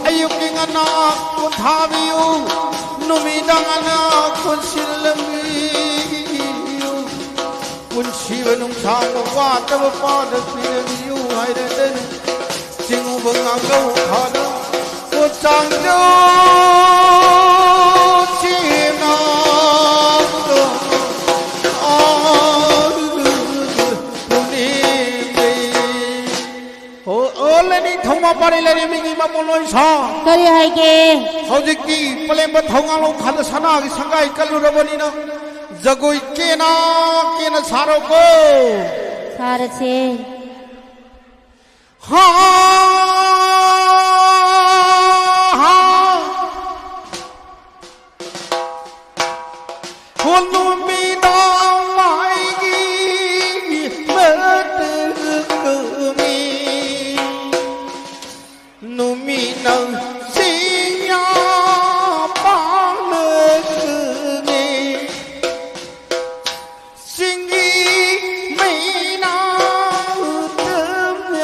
ayuk ning anak kun thabiu numidang anak kun silami kun siwanung sang wa ta pa da piu hai da den singu bangang lo khada ko chang do china 통마 빠리레리 미기마 몰로이사 Kari hai ke. 서직기 빨렘바 통알로 가드 사나기 상가이 깔루러버니나 저고 있게나 깨나 사로고 Sara che. 하하 혼놈이다 마이기 머드금이 놈이는 시냐 빠르니 신기 메나 뜨면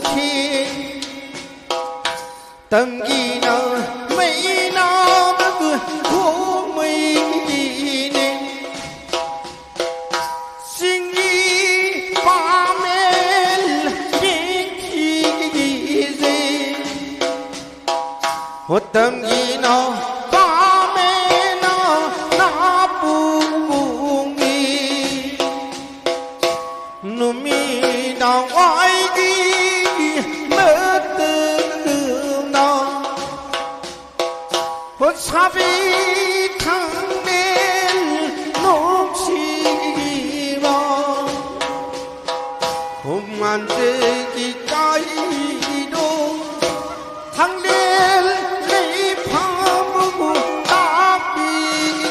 그티 tâm gì nào mấy nào cứ khổ mấy nên sinh đi ba men đến khi gì hốt tâm gì nào ba men nào na buông đi nụ mi đào oai đi mơ tư nào hốt sa vi thăng lên nốt chi bao hôm ăn tê kỳ cái đô thăng lên lấy phá mù ta biêu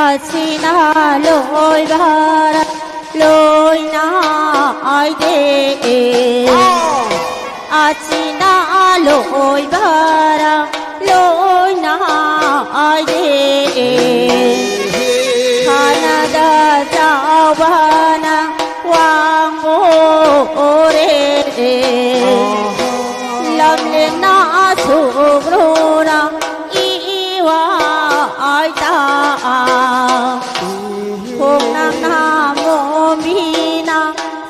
Asina loi bara loi na ai de Asina loi bara loi na ai de Canada chao bana wang bo re Lam le na su gro na iwa ai ta Hong nam nam mo mi na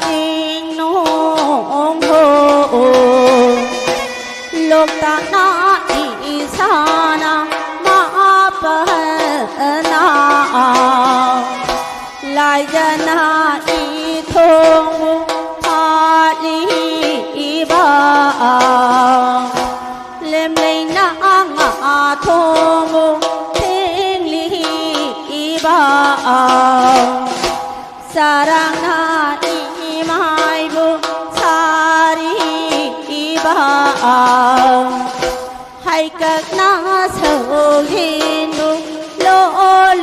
sing nong ho Lok ta na i sa na ma pa na Lai jana i thong pa li ba Lem lei na nga thong thing li ba Sarang na i mai bu sari ba Hai các na so hin bu lo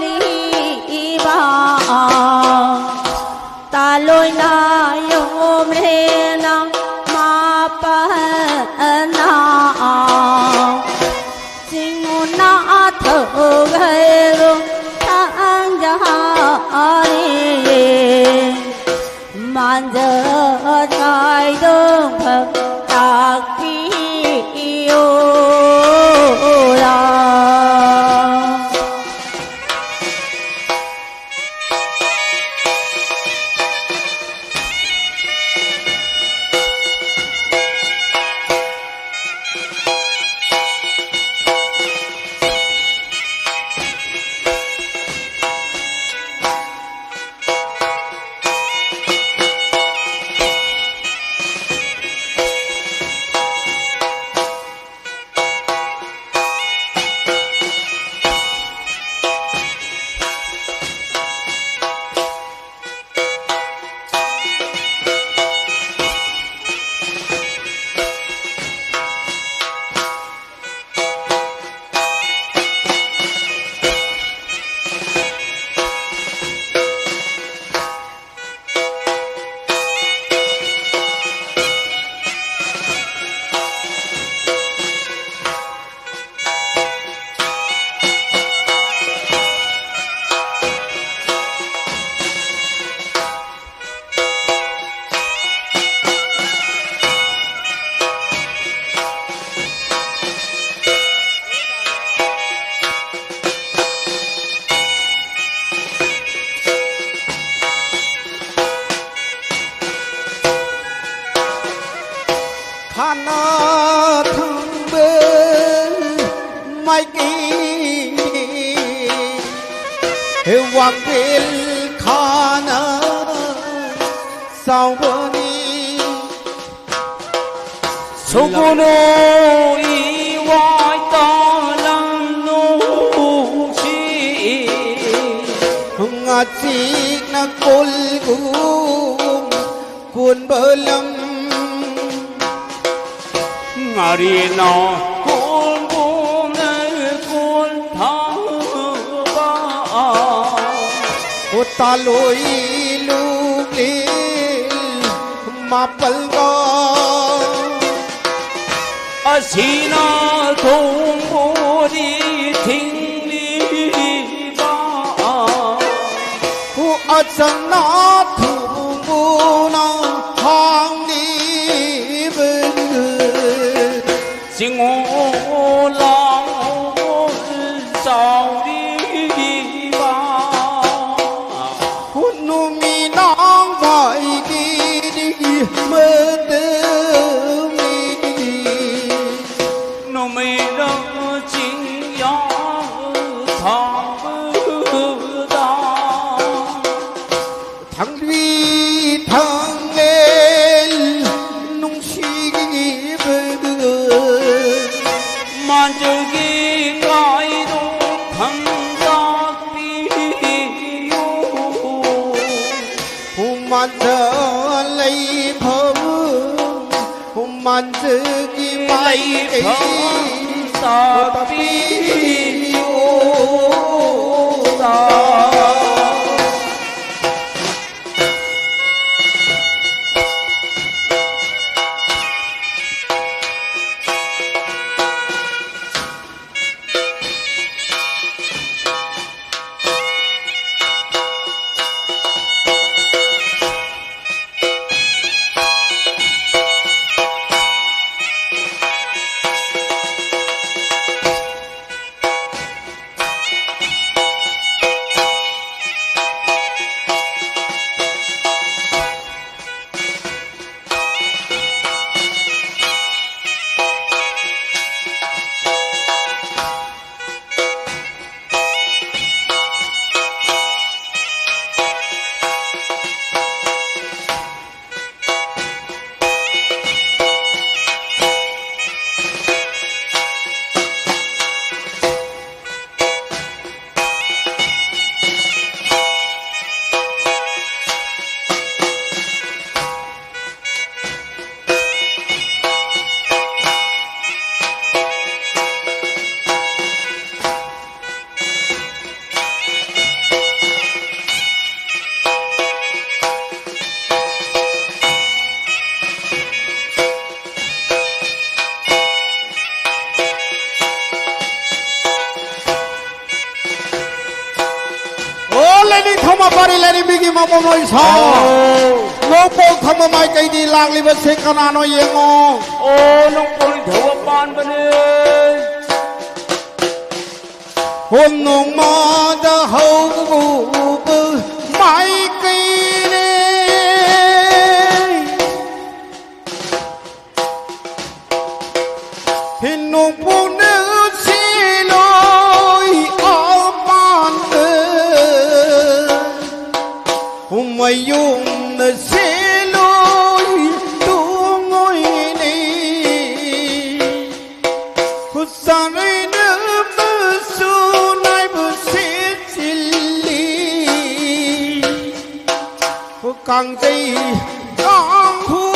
li ba Ta loi na yom re na ma pa na Sing na tho gai ro thang ja re Man giờ trái đông phật tạc bi yêu ra Khana thăng bên mai kỳ Hoàng viên khana sao bani Sokono iwai ta lang no chi Ngati na kol gum kun balam ngari na kol bom na kol tha ba ta loi luk lil ma pal ga asina thong bo di thing li ba hu achana thu bu na hang ni ben sing o lang sao đi ba hu nu mi nang vai ki đi mơ tư mi nó mây đâu chính gió thang bư ta thằng vi thằng lên nung si bơ man chữ ki cõi du thăng giác bi hùng man thơ lấy phơ hùng man chữ ki mai sa bi Lady Biggie Mama Noy Sao Lopo Kama Mai Kai Di Lang Liba Sekana No Yengo ô nông bồn thấu ban bên đây Hôm nông ma da hầu bù Mai Kai Di Hin nông bồn nữ xì lôi ở ban hôm mày dùng nợ xế lối tu ngôi này hút xa rơi nước bơ su nay bơ xế chili hút càng dây càng thu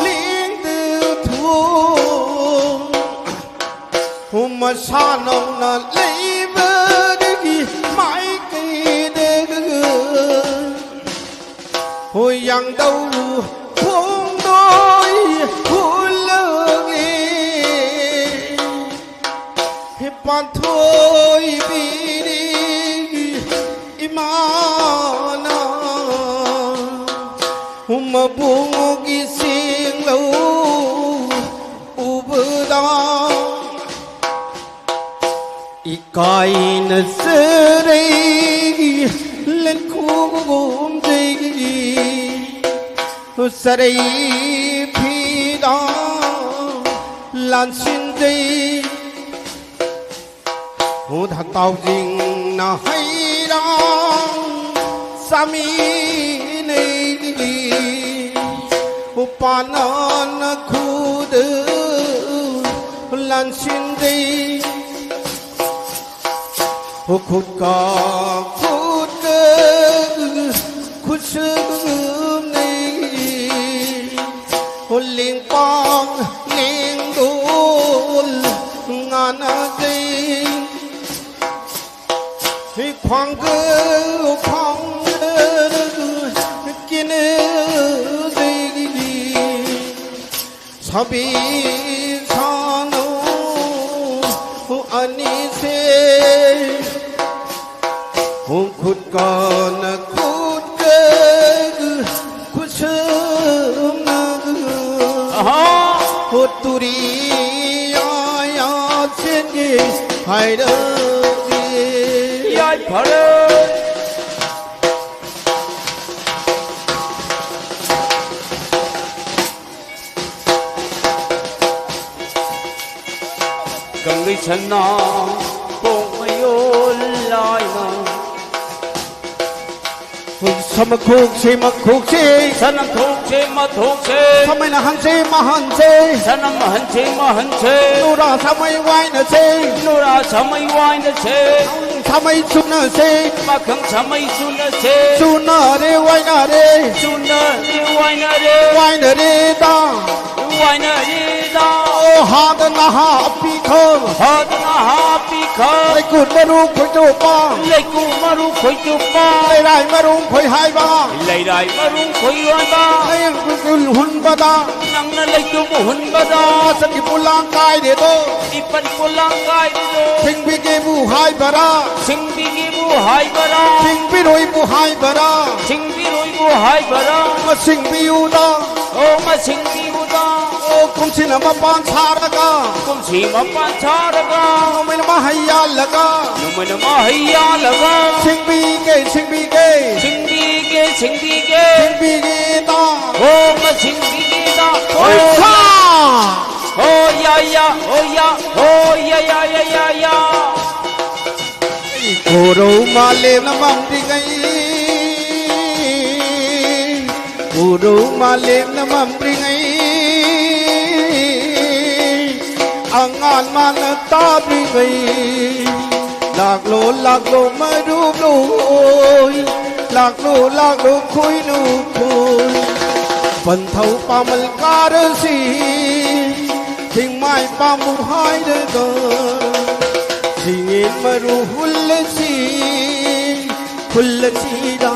liên từ thu hôm mà xa nông nà lấy bơ đi mãi cây đê hồi yang đâu phong đôi hôn lơ nghe hiệp ban thôi vì đi imana hôm mà buông cái xiên lâu u bơ đó ikai na sơ đây lên khu gồm dây sarai phi đó lan xin dây hồ thằng tàu dình na hay đó sami này hồ pan na khu đơ lan xin dây hồ khut ca khut cơ khut sớm này hồ liên quang liên đôn ngàn dây khi khoang cơ khoang kia dây sabi sano ani se hùng khut còn khut cơ khut sớm hốt turi ya trên gì hay đâu gì ai phải đây cần đi chân nó cũng mới ôn lại nó sama khúc chi sanam thuk chi ma thuk chi samai na han chi sanam han chi ma han chi nura samai wai na chi samai sun na chi ma khang samai sun na chi sun na de wai na de wai na de da wai na de da oh ha da na ha pi kho ha da na ha pi khá ไอ้กูดมารุงคอยจูป้า lấy cụ mà ru khối chụp ไอ้ ba ไรมารุงคอยหายบ้า lấy đại mà ru khối loan ba ไอ้กูหุ่นบ้าตา nang na lấy cụ một hun ba da สกิปุลังกายเดี๋ยวโต ipan pulang kai di do พิงพิเกบูหายบารา sing bigi bu hai bara พิงพิรุยบูหายบารา sing bi roi bu hai bara มาสิงพิยูดา o ma sing bi bu da โอ้คุมสินะมาปานชาระกา kum si ma pa cha ra ga ไม่ละมาให้ยาละกา nu ma na ma hai ya la ga สิงบีเกสิงบีเก sing bi สิงบีเกตา o ma sing bi da โอ้ข้า oh ya ya oh ya oh ya ya ya ya ya โคโรมาเลมน้ำมันดิไงโคโรมาเลมน้ำมันดิไงอ่างงานมันตาดิไงหลักโลมาดูโลยหลักโลคุยนูคุยปันเท่าปามัลการสีทิ้งไม้ปามุหายเดินสิ่งเอ็นมารู้หุลสีดา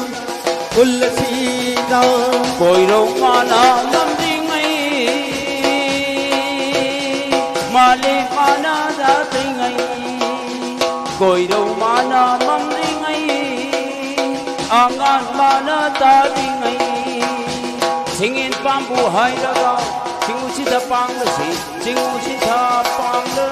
koi ro ma na nam ding ai ma le ma na da ting ai koi ro ma na mam ding ai angan ma na ta ding ai singin pam bu hai da ga singu si da pang da si singu si tha pang da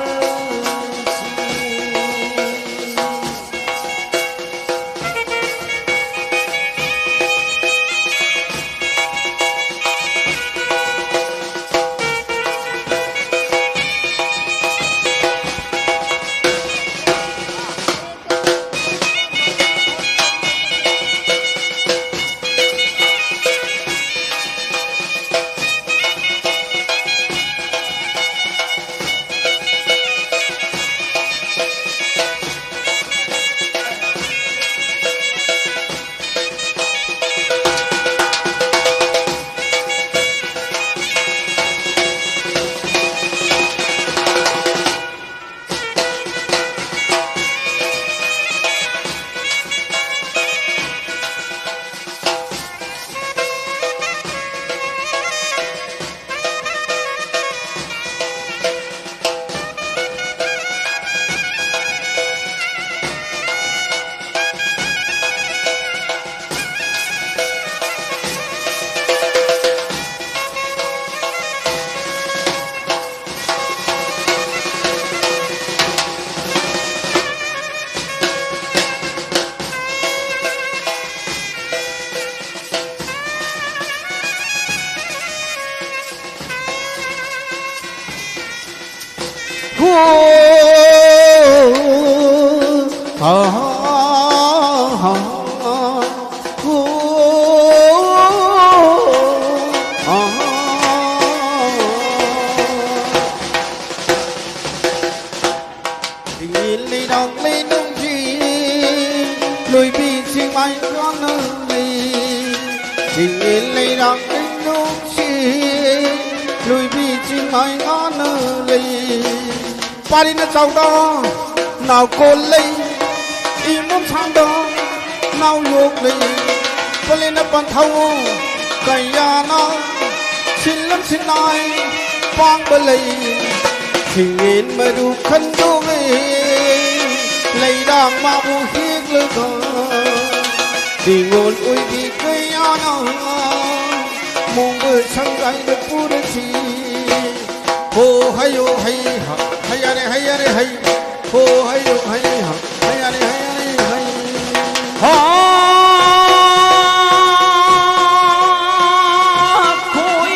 Parin sau đó nào cô lấy im muốn sang đó nào luộc lấy Parin ban thâu cây nó xin lắm xin ai quang bờ lấy tình yên mà đủ khăn đủ lấy đang mà bu hiếc lơ thì ngôn ui thì cây nó mong bờ sang gai được phu được chi ho hay hay hay ho hay khối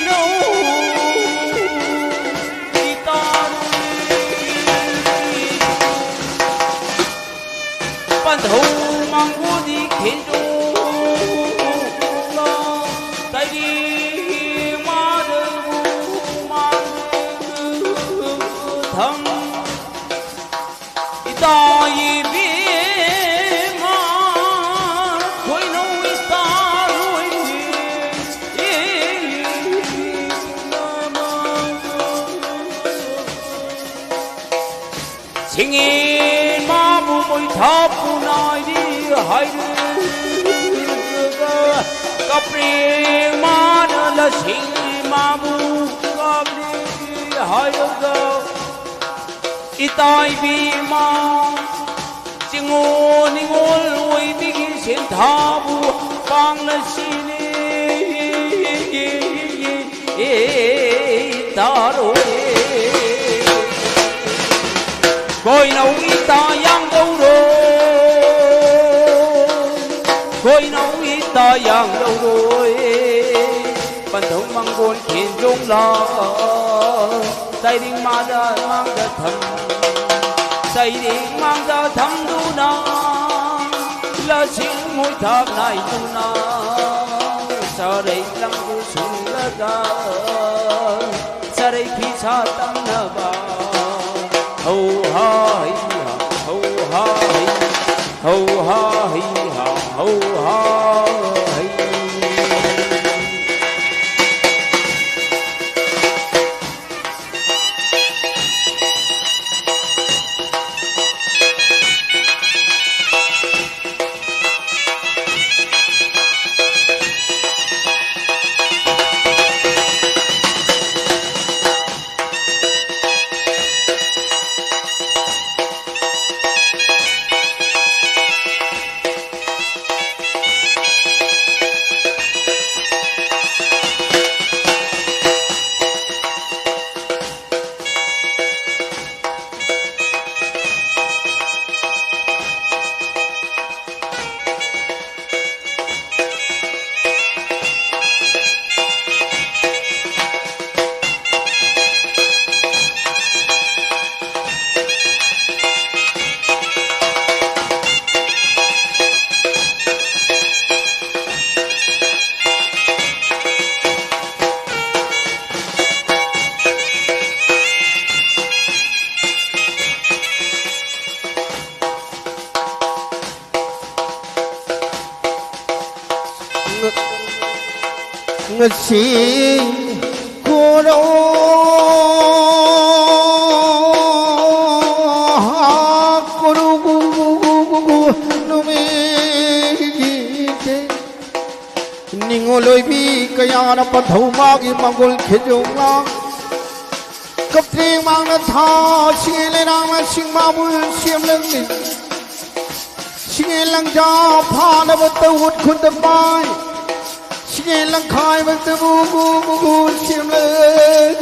nâu đi ta ban đầu mang vô đi khen đô tay đi mà thầm ta Sapunai Haidu Kapri Mana La Singli Mabu Kapri Haidu Itai Bima Jingol Ningol Ui Bigi Sin Thabu Pang La Sini Taro Coi nấu ít ta yang đâu rồi Coi nấu ít ta yang đâu rồi Bản thông mang buồn khiến chúng lo Say đinh mà ra mang ra thầm Say đinh mang ra thầm đu na Là chính môi tháp này đu na Sa đây lăng vô xuống ra ra Sa đây khi xa tâm nà bà Ho ha hi ha, ho ha hi, ho ha hi ha, ho ha hi. Ngasi kuro kuro nume ningoloi bi kaya na pathau ma gi mangol khejunga kapri mang na tha sile na ma singma bul siam lang ni singelang ja pha na batawut khun ta pai Singe lang khai bạc tư bu xiêm lơ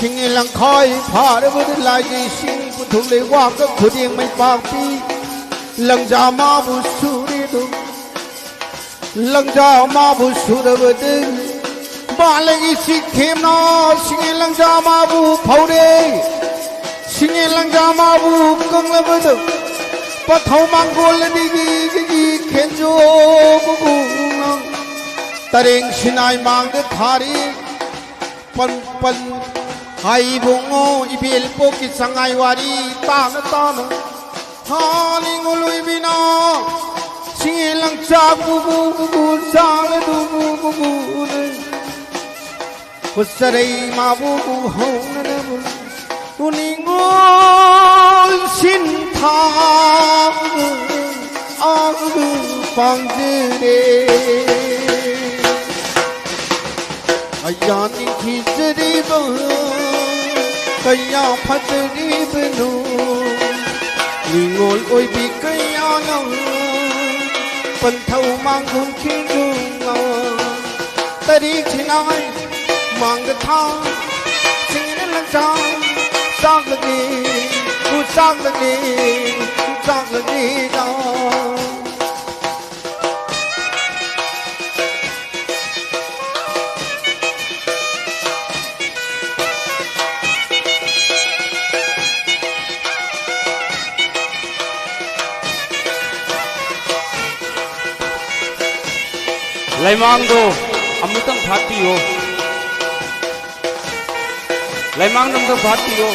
Singe lang khai phá ra bạc tư lại gì Singe bu thùng lê hoa các khu điên mây bạc bi Lang ja ma bu su đi tu Lang ja ma bu su ra bạc tư Ba lagi si khem na Singe lang ja ma bu phau đê Singe lang ja ma bu cưng la bạc tư Bắt thâu mang gôn lên đi ghi khen cho bu Taring sinay mang de thari pan hai bungo ibil po ki sangay wari ta na haling ului bina singilang cha bu sang du bu Kusaray ma bu hong na bu uningol sin tha ang pang de Kaya ni khizri ba kaya phatri bnu Ningol oi bi kaya na pan thau mang gun khidunga Tari chinai mang tha singin lang sang lagi da Laimangdo amutang phatiyo Laimang namdo phatiyo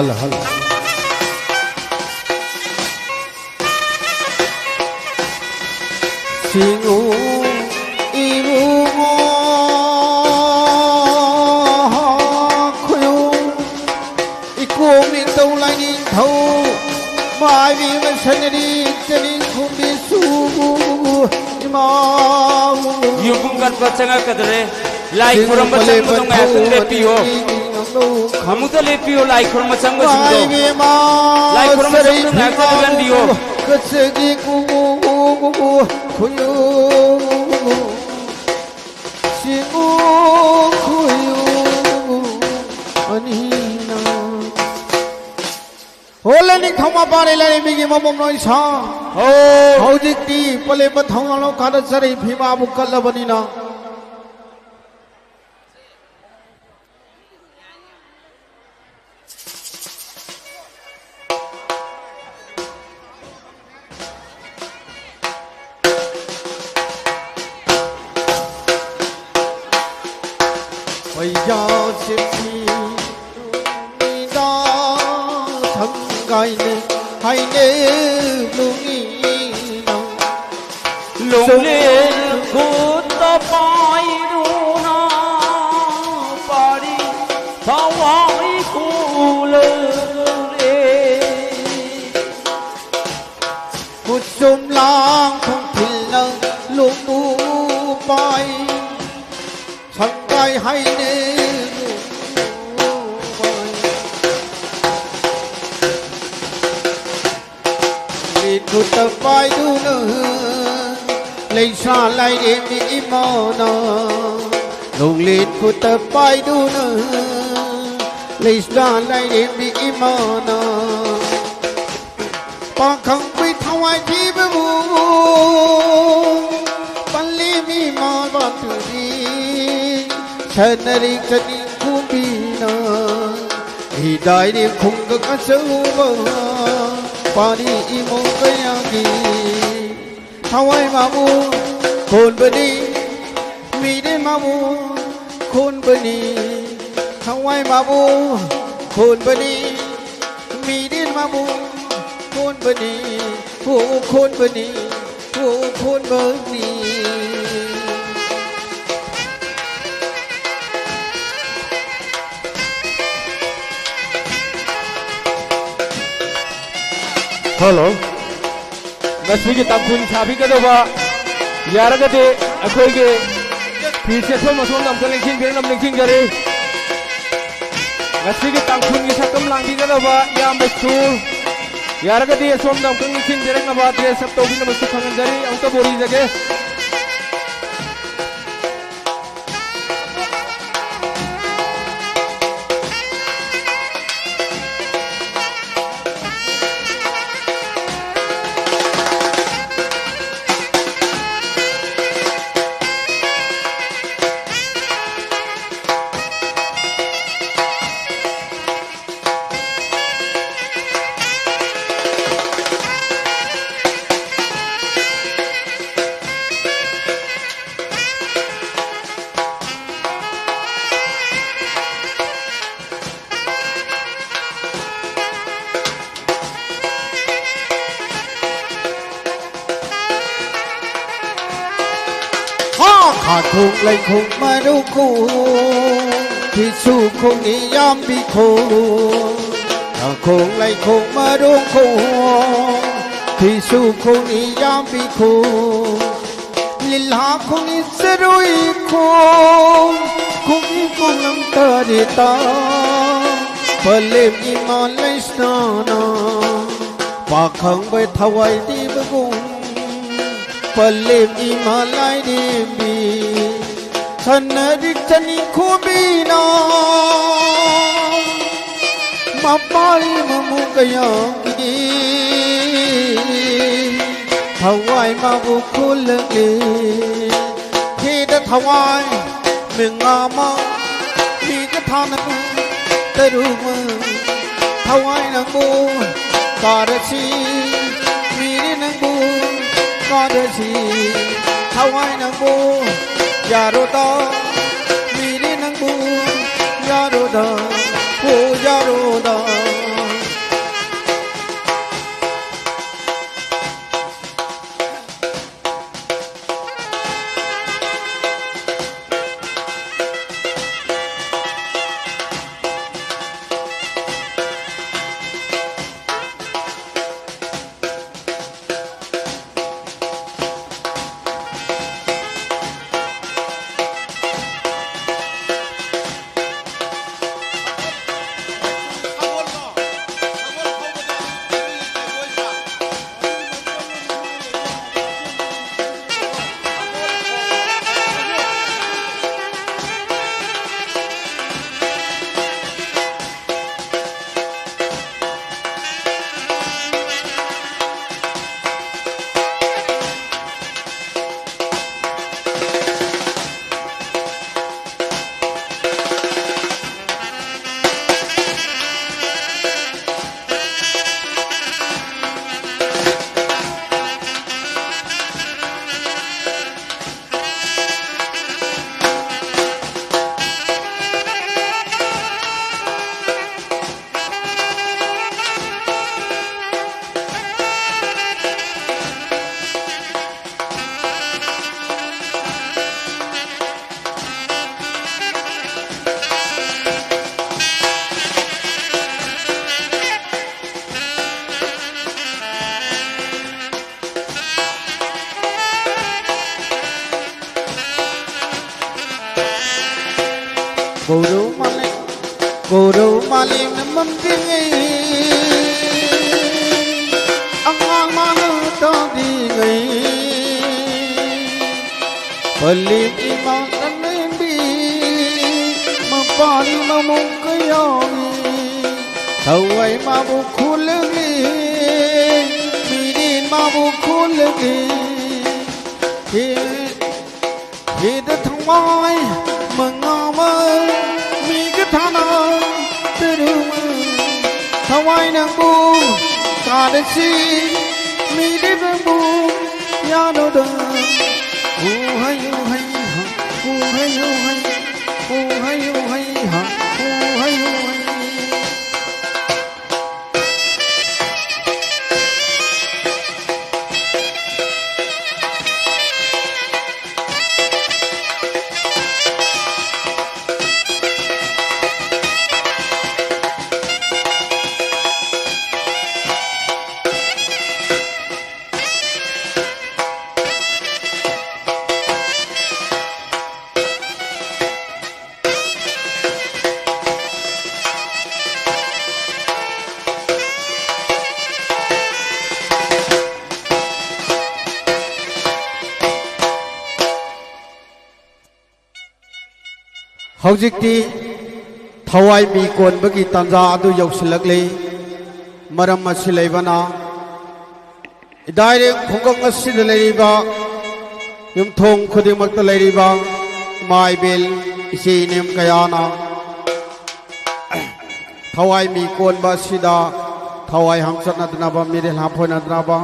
hal hal singu ibu khuyu iku min tau lai ni thau mai vi man sanadi chani khumbi su ma Yugum kan bacanga kadre lai kuram bacang mo tong asun lepiyo kamu to lepiyo lai kuram bacang mo sumdo lai kuram bacang mo asun kan diyo kasegi ku khuyu singu khuyu anina Holen ni thoma pare lai migi momom noi sa ho hojik ti pale pathong lo kada sari phima bukal banina Bây giờ xem khi gai ne hai ne lungi no lung le khut ta pai du na pari thawai khu le le một chôm lang không thil lang lung tu pai sang gai hai ne Cô ta phải đu nơ lấy xa lại đêm đi mò nơ lùng lên cô ta phải đu nơ lấy xa lại đêm đi mò nơ ba không biết thao ai chi bơ bu ban li mi mò ban tu đi chân đi chân đi khu bi nơ thì đại đêm không có cá sấu bơ Pari imo kayagi Hawai mamu Khôn bani Mide mamu Khôn bani Hawai mamu Khôn bani Mide mamu Khôn bani Ho khôn bani Ho khôn bani hello ngasiगी tamphun chabi kadaba yaragate akoige pise thom thom nam kale king nam king jare ngasigi tamphun gi sakam langdi kadaba yam bestu yaragate som nam king jare na baat ye sab to bi nam khangan jare auto bori jage khung lại khung mà đâu khung thì su khung ni yam bị khung khung lại khung mà đâu khung thì su khung ni yam bị khung lila khung ni serui khung khung ni khung nam ta di ta palem iman lai snana pa khang bai thawai di bagung Palem imalai dembi Sanarik chani khubina Mapari mamukaya ki Thawai mabu khulage Kheda thawai mingama Miga thana taruma Thawai nangbu Karasi Miri nangbu Kadasi Hawai nangbu Yaroda Miri nangbu Yaroda Oh Yaroda Guru Malim Mumpi Ang Manu Todi Palim Imam Tanindi Mapari Mamukayoni Tawai Mabu Kulagi Midin Mabu Kulagi Hida Tawai Mengamai Thana Peru Hawaii Nambu Kadasi Midi Bambu Yanoda Uhayu Hai Uhayu Hai Uhayu Hai Uhayu Hai Hojikti Thawai mi kon bagi tanja adu yausilakle maram asilaibana idai khongkong asid leiriba yumthong khudimakt leiriba maibel isi nem kayana Thawai mi kon ba sida Thawai hamsat nadnaba mirel haphoi nadnaba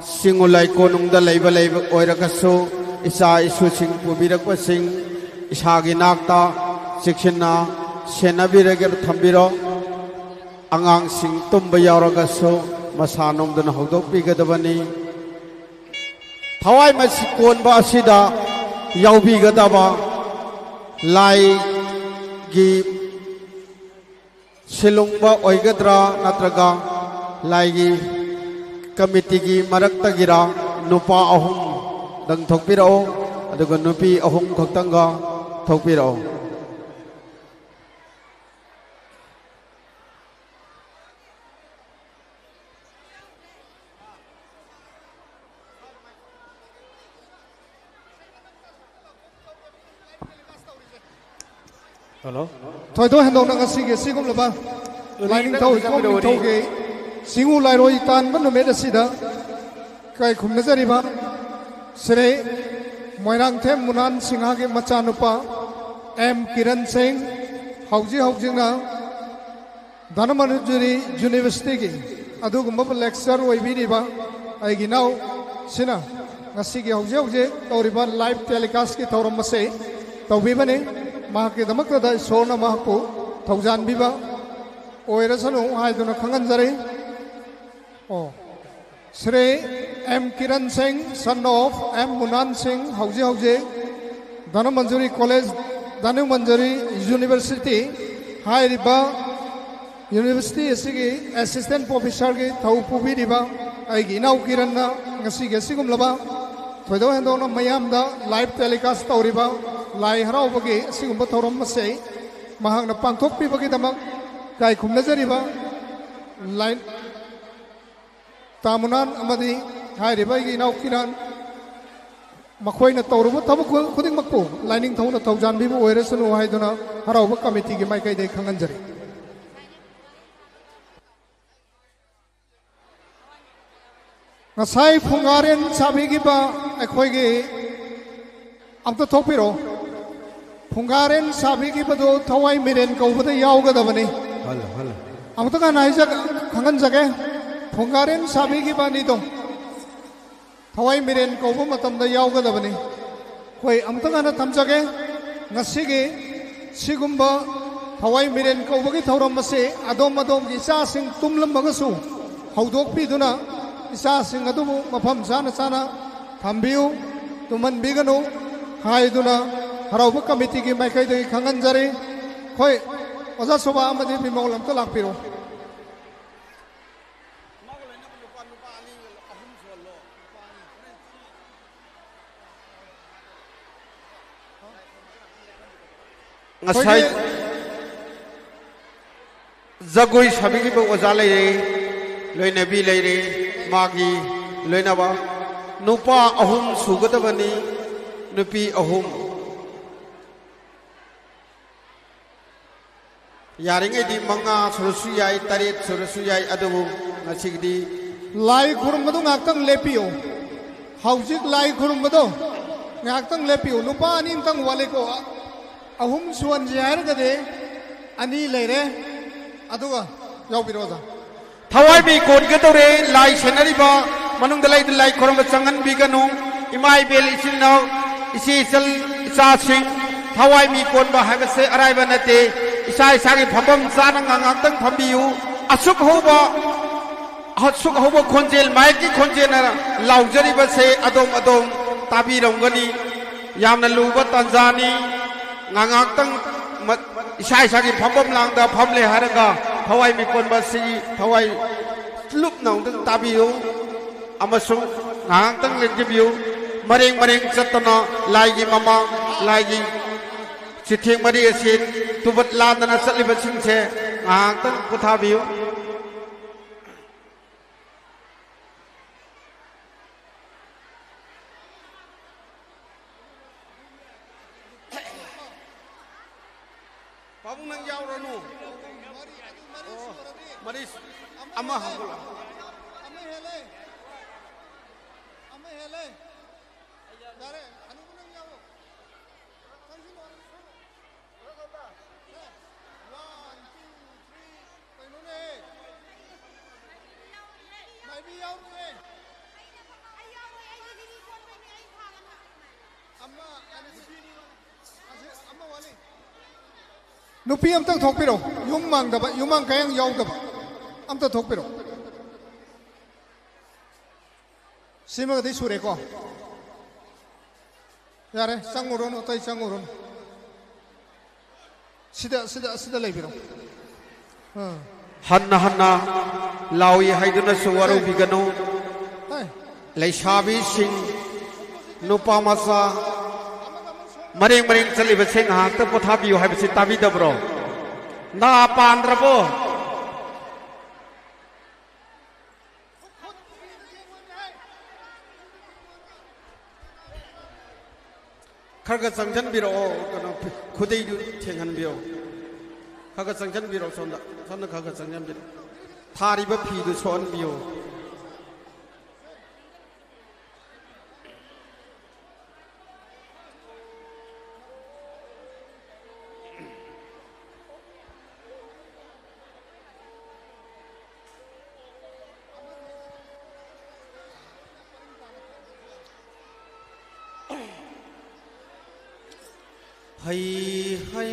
singulai konung da leiba leiba oirakasu isa isu sing pubirakpa sing isagi nakta Sikshina Senabiragar Thambiro Angang Sing Tumba Yauragaso Masanum Dun Hodok Bigadabani Thawai Masikon Basida Yaubigadaba Lai Gi Silungba Oigadra Natraga Lai Gi Kamitigi Maraktagira Nupa Ahum Dang Thokpiro Aduga Nupi Ahum Thoktanga Thokpiro Hello. Thôi thôi handle nang asige sigum laba. Lining thau kom thau ke singu lai roi tan ban me da sida. Kai khum nazari ba. Sre Moirang them munan singha ke machanupa M Kiran Singh hauji na Dhanmanjuri University ke adugumba lecture oi bi ba ai ginau sina ngasige hauji toriba live telecast ke thoram mase tawbi bane Mahake Damakada Sona Mahaku, Taujan Biba, Oirasano, Haiduna Kanganzari, Oh Sri M. Kiran Singh, son of M. Munan Singh, Hauji, Dhanmanjuri College, Dhanmanjuri University, Hai Riba University Assistant Professor, Taupubi Riba, Aiginau Kirana, Ngasigi Sigum Laba, Todo and Dona Mayamda, live telecast Tauriba. Lai harau bagi singumba thoram masai mahang na pangthok pi bagi damak kai khum nazari ba lai tamunan amadi hai re bai gi nau kiran makhoi na torubu thabu khuding makpu lining thau na thaujan bi bu oire sunu hai duna harau ba committee gi mai kai dei khangan jari ngasai phungaren sabi gi ba akhoi gi amta thokpiro Pungaren sabi ki bado Thawai miren kau bado yauga da bani. Amta ka naija kangan jage Pungaren sabi ki bani dong. Thawai miren kau bo matam da yauga da bani. Koi amta ka na tam jage ngasige sigumba Thawai miren kau bagi thauram mase adom ki isa sing tumlam bagasu haudok pi duna isa sing adu mafam sana thambiu tuman bigano hai duna Harau committee ki mai kai dei khangan jari khoi oja soba amadi bimol am to lakpiro ngasai Jagoi सभी की ओजा लेरे लोइनबी लेरे मागी लोइनबा नुपा अहुम सुगदबनी नुपी अहुम यारिंगेदी मंगा सुरसु याई तरेत सुरसु याई अदबु ngasiगदी लाई खुरुमबदो ngakang lepiyo haujik lai खुरुमबदो ngakang lepiyo nupa ani tang wale ko ahum suan jair gade ani leire aduga yaubiroza thawai bi kon ge tore lai senari ba manung dalai dalai khorom changan bi ganu imai bel isinno isi sel sa sing thawai mi kon ba ha se arai ba nate isai sagi phambam sana ngangak tang phambiu asuk hoba asuk hoba khonjel mai ki khonjel na laujari ba se adom adom tabi rongani yamna luba tanzani ngangak tang isai sagi phambam lang da phamle haraga thawai mi kon ba si thawai lup nong tang tabiu amasung ngangak tang lenjibiu mareng mareng chatna lai gi mama lai gi Sithing mari asin tubat landana satliba singse ngangak tang puthabiu Pabung nang yaw ranu maris ama hangula ame hele dare anu nang yawo nupi am tang thokpiro yumang da ba yumang kayang yaw da ba am ta thokpiro sima ga sure ko yare sanguron otai sanguron sida leibiro hanna lawi haiduna suwaru biganu leisabi sing nupa masa mareng mareng chaliba sing ha ta pothabiu haibasi tabi dabro na pandrabo kharga sangjan biro kana khudei du thenghan biro kharga sangjan biro sonda kharga sangjan biro thariba phi du son biro hay hay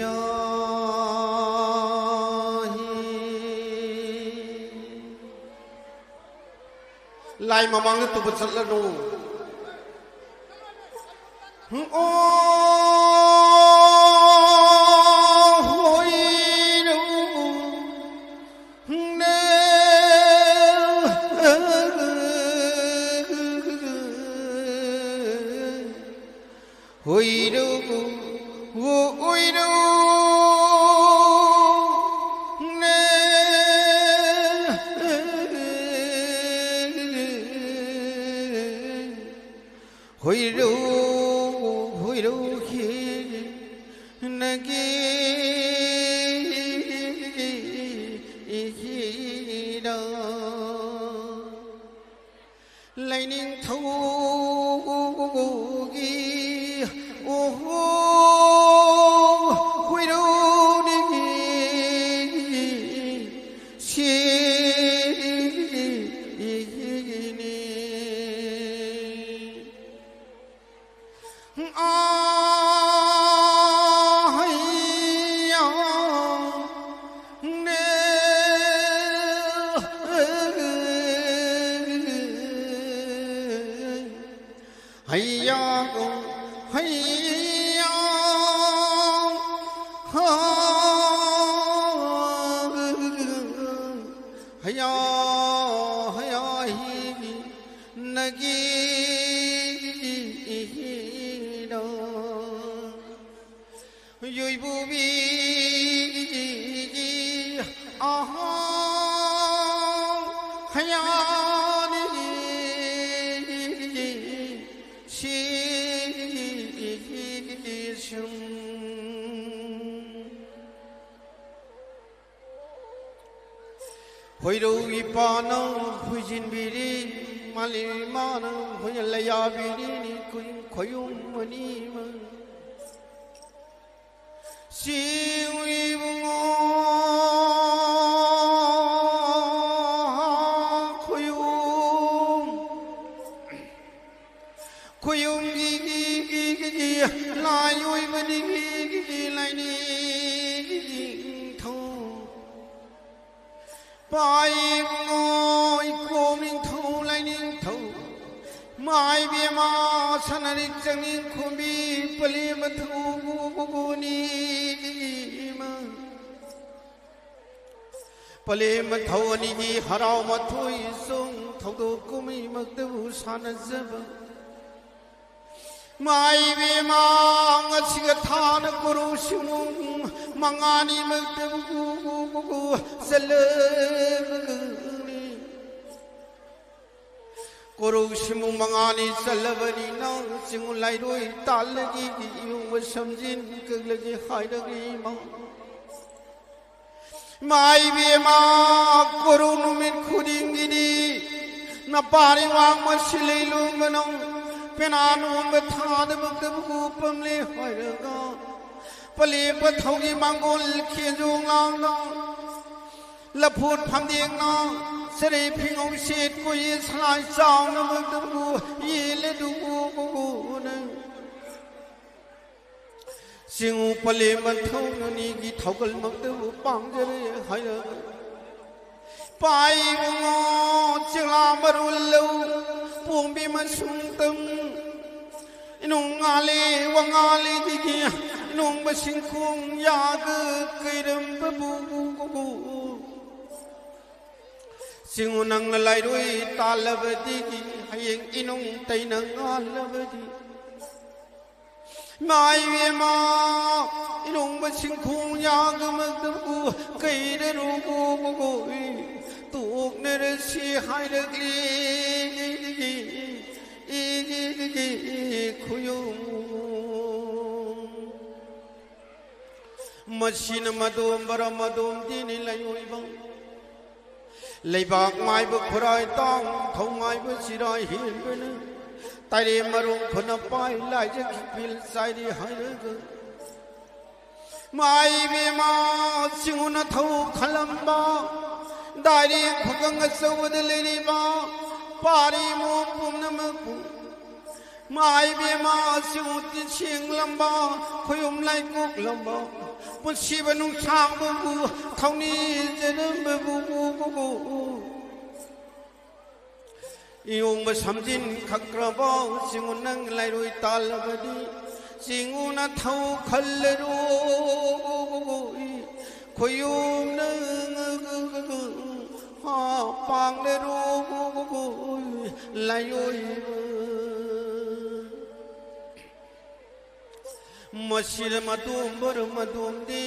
lai mamang tu betul lalu Yui bubi, ah. 시심 호이로 이빠는 후진비리 말리마는 호열라야비리니 고용머니만 시위붕어 고용기기기기 라요이머니기기 라이니 통 바이붕어 이꼬밍 통 라이니 통 마이비마 사나릭장니 코미 빨리마 투구구구니마 빨리마 타오니기 하라오마 토이송 타오도 꾸미 먹다부 사나자바 마이비마 ngasiga thana kuru simung mangani magdabu salabani kuru simung mangani salabani na singun lai roi talagi ki yung samjin kaglagi haidagi ma maibima kuru numin khudingini na pari wang masililung manong पेनानुंग थाद बक्त बुपमले होयगा पले पथौगी मांगोल खेजुंगांग लफुट फंदेंगा सरे फिंगों सेट को ये सलाय चांग बक्त बु ये ले दुगुगुन सिंगु पले मथौनी की थौगल बक्त बु पांगरे होयगा पाइबुंगो चिंगला मरुल्लो Pumbi masungtem inung ale wangale digi inung basingkung yaga kairam babu singunang lalai roi talabadi hayeng inung tainang alabadi mai ma inung basingkung yaga magdabu kairu tuk neresi haidagli khuyung machine madom baramadom dini layoibang leibak mai bu khurai tong thong mai bu sirai hin ben tare marung khuna pai lai je khipil sai di haidag mai be ma singuna thau khalamba Dari khukang asawad liriba pari mo pumnamapu mai bima siuti sing lamba khuyum lai kuk lamba pusibanung sang bu thawni jeram bu iung ba samjin khakraba singunang lai roi talabadi singuna thau khalleru khuyum nang pang le ru layoi masir madum di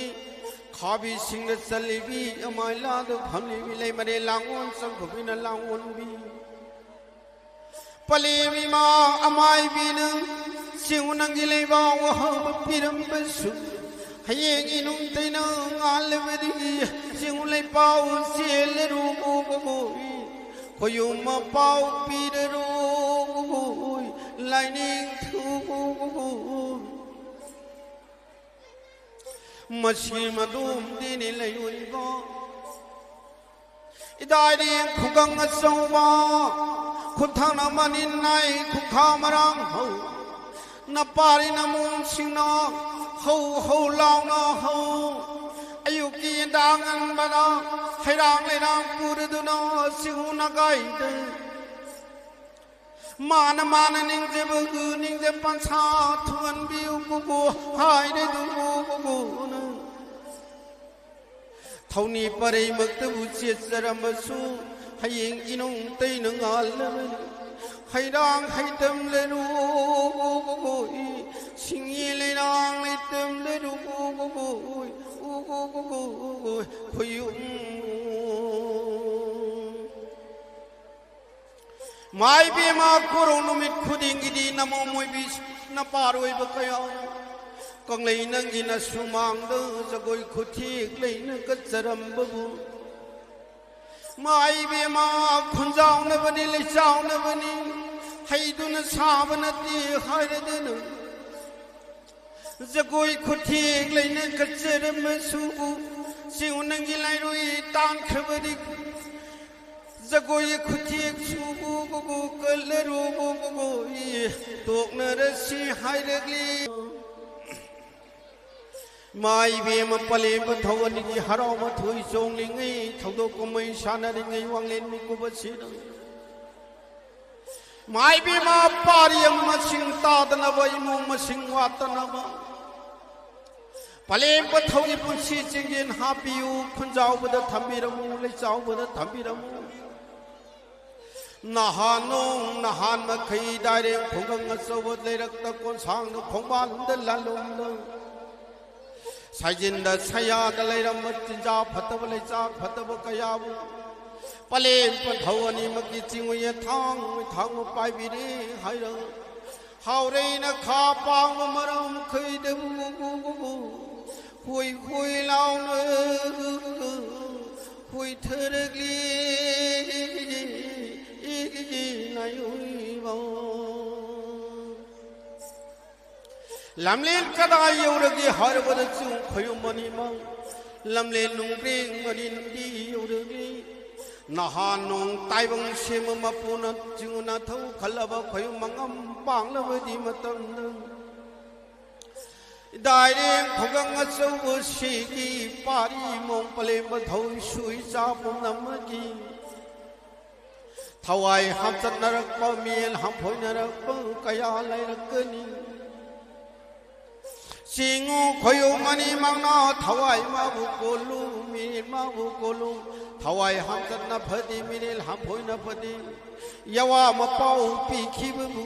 khabi sing salibi amai la do phamli bi lai mare langon sam khubina langon bi pale bi ma amai bi nang singunang gi lai ba wa piram basu hayeng inung taina ngalbedi singulai pau siel ru koyum pau pir ru lining thu machim madum dini layui ba idai khugang asawba khuthana manin nai khukhamarang ho na pari namung singna ho lao na ho ayuki dangan bana hairang lerang purduna sihuna gaide mana ning je bu ning je pancha thuan biu bu haide du bu na thawni pare mak bu chet saram su hayeng inong tei nang al hairang haidam le ru singi le rang le tam le ru khuyung mai bi ma kurung numit khuding gidi namo moi bi na paroi ba kaya kong lei nang ina sumang de jagoi khuthi lei na ka charam babu mai bi ma khunjau na bani le chau na bani haidun sabna ti haidun jagoi khuthi lei na ka charam su siu nang gi lai roi tang khabari jagoi khuthi su gu kalaru gu tok na rasi haidagli mai bi ma pale ba thawani gi harau ma thui chong li ngai thawdo ko mai sana ri ngai wang len mi ko ba si mai bi ma pariam ma sing ta da na bai mu ma sing wa ta na ba pale ba thawi pu si chingin ha piu khun jaw ba da thambi ra mu le jaw ba da thambi ra mu nahanong nahan ma khai dai re khong nga so ba le rak ta kon sang no khong ban da la lum no Sajin da saya da lai ram tinja phatab lai cha phatab kaya bu pale pa thawani ma ki chingu ye thang pai bi ri hai ra hau re na kha pang ma ram khai de bu hui hui lao ne hui thergli na hui ba lamlen kada yoragi har bada chu khoyu mani ma lamle nungring marin di yoragi nahan nong taibang sem ma puna chinguna thau khalaba khoyu mangam pangla di matam daireng khogang achau si ki pari mong pale ma thau sui cha pum namagi thawai ham chat narak pa miel ham phoi narak pa kaya lai rakani Singu khoyu mani mangna thawai ma bu kolu mi ma bu kolu thawai ham chat na phadi minil ham phoi na phadi yawa ma pau pi khi bu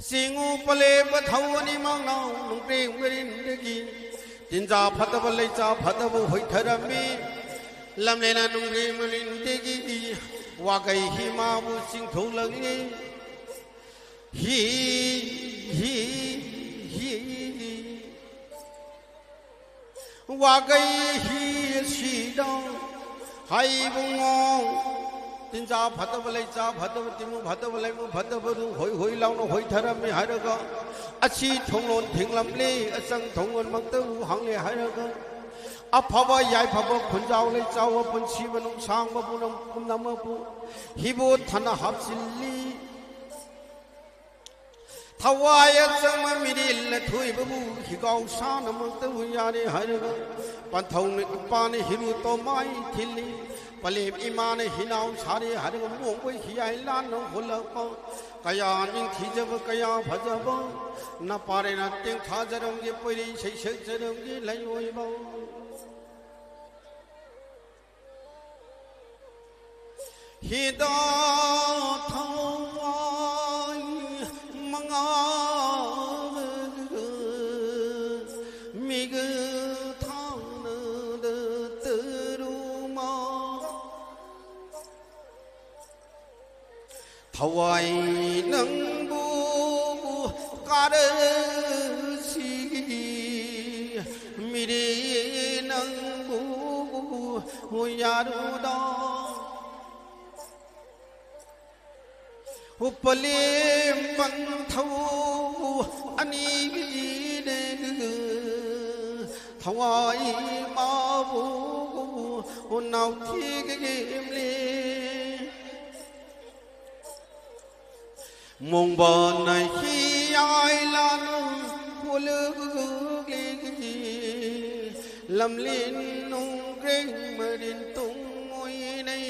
Singu pale ba thawani mangna nung pre ngrin degi tinja phatab lai cha phatab hoi tharami lamle na nung re mulin degi wa gai hi ma bu sing thau lagi hi wa gai hi si dong hai bung ngong tin cha phatab lai cha phatab timu phatab lai mu phatab ru hoi hoi lao no hoi tharam mi hai ra ga achi thong lon thing lam le asang thong on mang tu hang le hai ra ga aphaba yai phaba khun jaw lai chaw pun si banung sang ba bu nam kum nam bu hi bo thana hap silli Thawaya chama miril thui babu hi gau sa nam tu ya re har pan thong pan hiru to mai thili pale iman hinau sare har mo koi hi ai lan no hol pa kaya ning thi jab kaya bhajab na pare na teng tha jaram ge pori sei sei jaram ge lai oi ba hi da thawai manga mig thang de teru ma thawai nang bu kar si mire nang bu yaru da upale man thau ani de thawai ma bu nau thi ge le mong bon nai khi ai lan pul le lam lin nung reng marin tung ngoi nei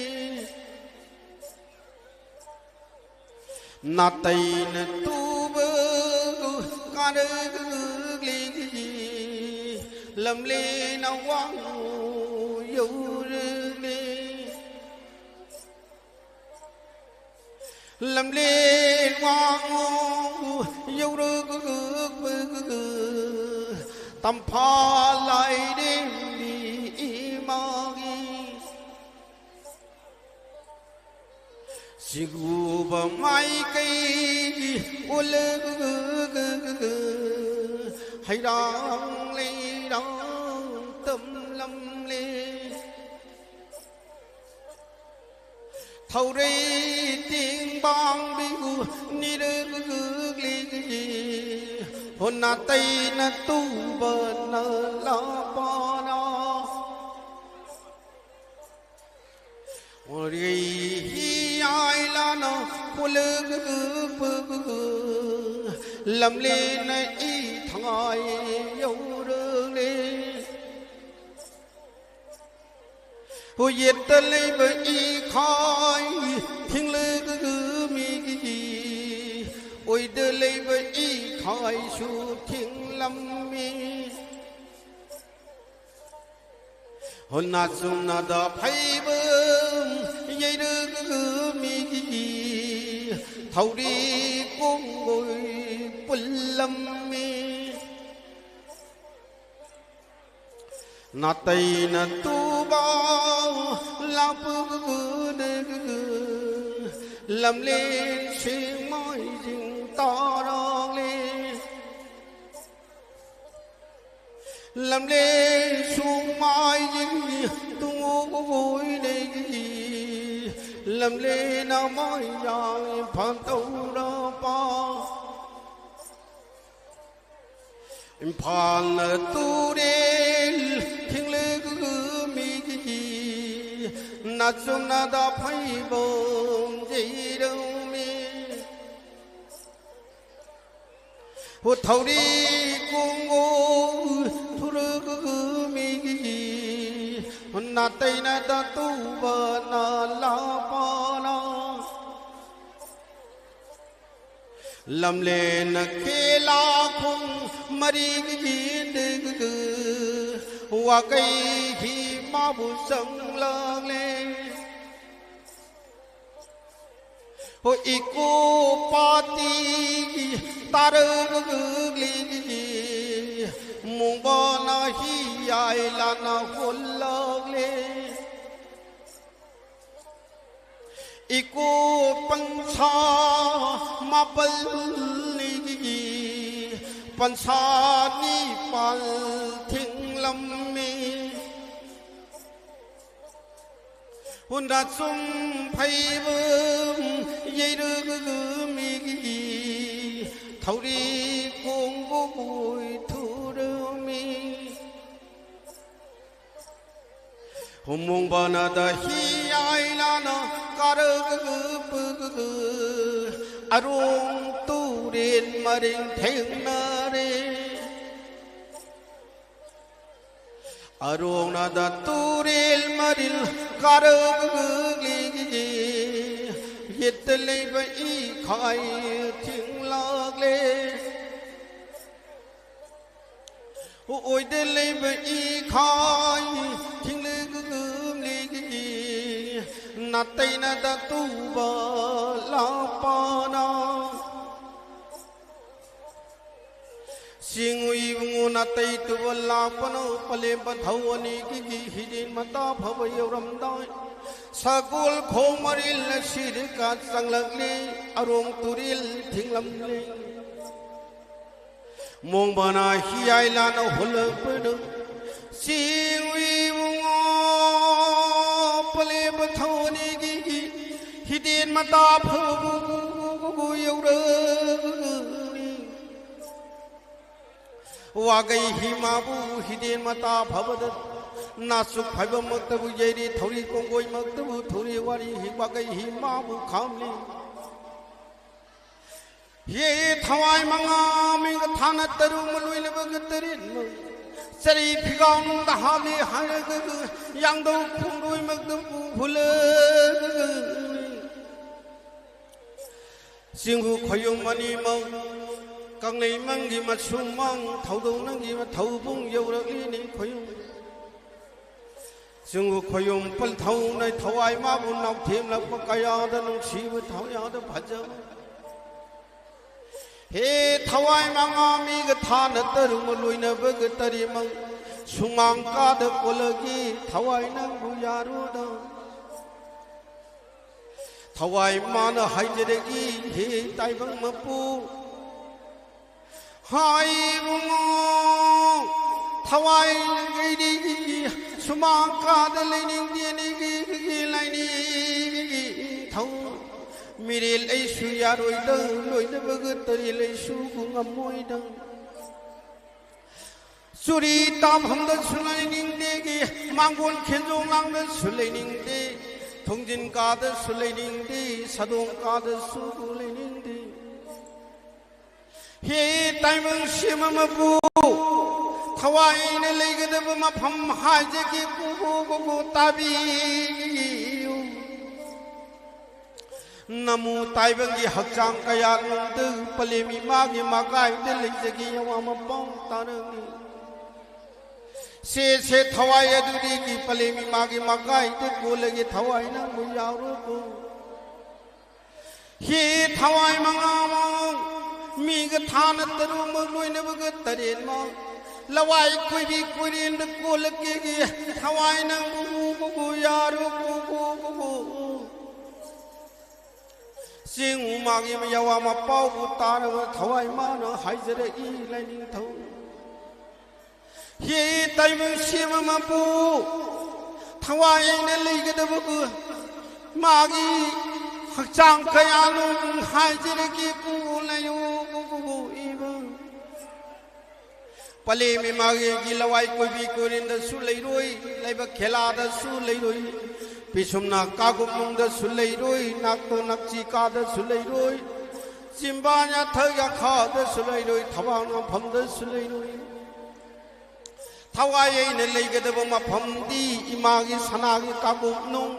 na tay na tu bơ ca đơ li lam lê na wang yêu lê lam lê wang yêu tam pha lại đêm đi ma Sigu mai cây ul hay đang lê đang tâm lâm lê thâu rê tiếng bang biu ni đơ lê hồn na tây na tu bờ na la ba na ôi ai la nó khul lâm lên này thằng yêu đương lên ôi yết lên với khói thiên lư mi ôi đưa lên với khói su thiên lâm mi hôn nát sum nát đập hay bơm dây đưa mi thâu đi cũng ngồi bùn lâm mi nát tay nát tu bao lao bư làm lên xuyên môi rừng to đong lên làm lên xuống môi rừng tung vui này làm lên nào môi dài phan tàu đó bao phan tu đến thiên lư mi na chung na da phai bom gì đâu mi hốt thâu đi cung ngô thu rư mi na tây na da tu ba na la pa na lâm lên kê la khung mari hoa cây khi ma bu sông lăng lên ôi cô party tar gli mong ba na hi ai la na khol lăng lên cô pancha ma bal pancha ni pal thing lam mi hôn đã chung phai bơm dây đưa mi thâu đi cùng vô bụi thu đưa mi hôm mong ba na da hi ai la na ca rơ arung tu đến mà đến thiên na re arung na da tu đến mà đến ca rơ yết lấy vậy khai thiên lạc lê ôi đến lấy vậy khai thiên lê na tây na da tu ba la pa na sing ui ngu na tây tu ba la pa na pale ba thau ani ki hidin mata bhav yoram dai sagul khomaril sir ka sanglang le arong turil thinglam le mong bana hi ai la na hol pdu sing ui ngu pale ba thau ani ki hidin mata bhav yoram वागई ही माबू हिदेन मता भवद नासुक फाइब मक्तबु जैरी थोरी कोंगोई मक्तबु थोरी वारी ही वागई ही माबू खामली ये थवाई मंगा मिंग थान तरु मलुइल बगतरिन सरी फिगाउन दहाली हरग यांगदौ खुंगुई मक्तबु भुल सिंगु खयुम मनी मं càng này mang gì mà sung mang thâu đâu năng gì mà thâu bung dầu được đi nên khuyên sung khuyên phân thâu này thâu ai mà buồn nào thêm là có cái ao đó nông sĩ với thâu ao đó phải chưa he thâu ai mà ngami cái than ở tơ mà lùi nè với cái tơ đi mang sung mang cá được có lợi gì thâu ai năng bùi già rồi đâu thawai mana haijiregi he taibang mapu hai bungo thawai gidi sumaka dalining diani gi laini thau miril ai su ya roi da bagatari lai su ngamoi da suri tam hamda sulaining de gi mangon khenjong lang da sulaining de thongjin ka da sulaining de sadong ka da sulaining de he taimang shimama bu thawai ne leigada ma pham haje ki ku tabi namu taibang gi hakchang kaya nungdu palemi magi magai de leijagi yawa ma pong tarani se thawai adudi gi palemi magi magai de kolagi thawai na mu yaru ko he thawai mangama mi ga thana taru mo loine bag taren ma lawai koi bi korin de kolagi gi thawai na mu yaru ko sing umagi ma yawa ma pau bu tar thawai ma na haijere i laining thau he taimang shima ma pu thawai ne leigada bu magi hakchang kaya nu haijere ki ku layu bu iba pale mi magi gi lawai koi bi korin da su leiroi laiba khela da su leiroi pisumna kagum nung da sulai roi nak to nak chi ka da sulai roi simba nya thaga kha da sulai roi thawang na pham da sulai roi thawai ne leiga da ma pham di ima gi sana gi kagum nung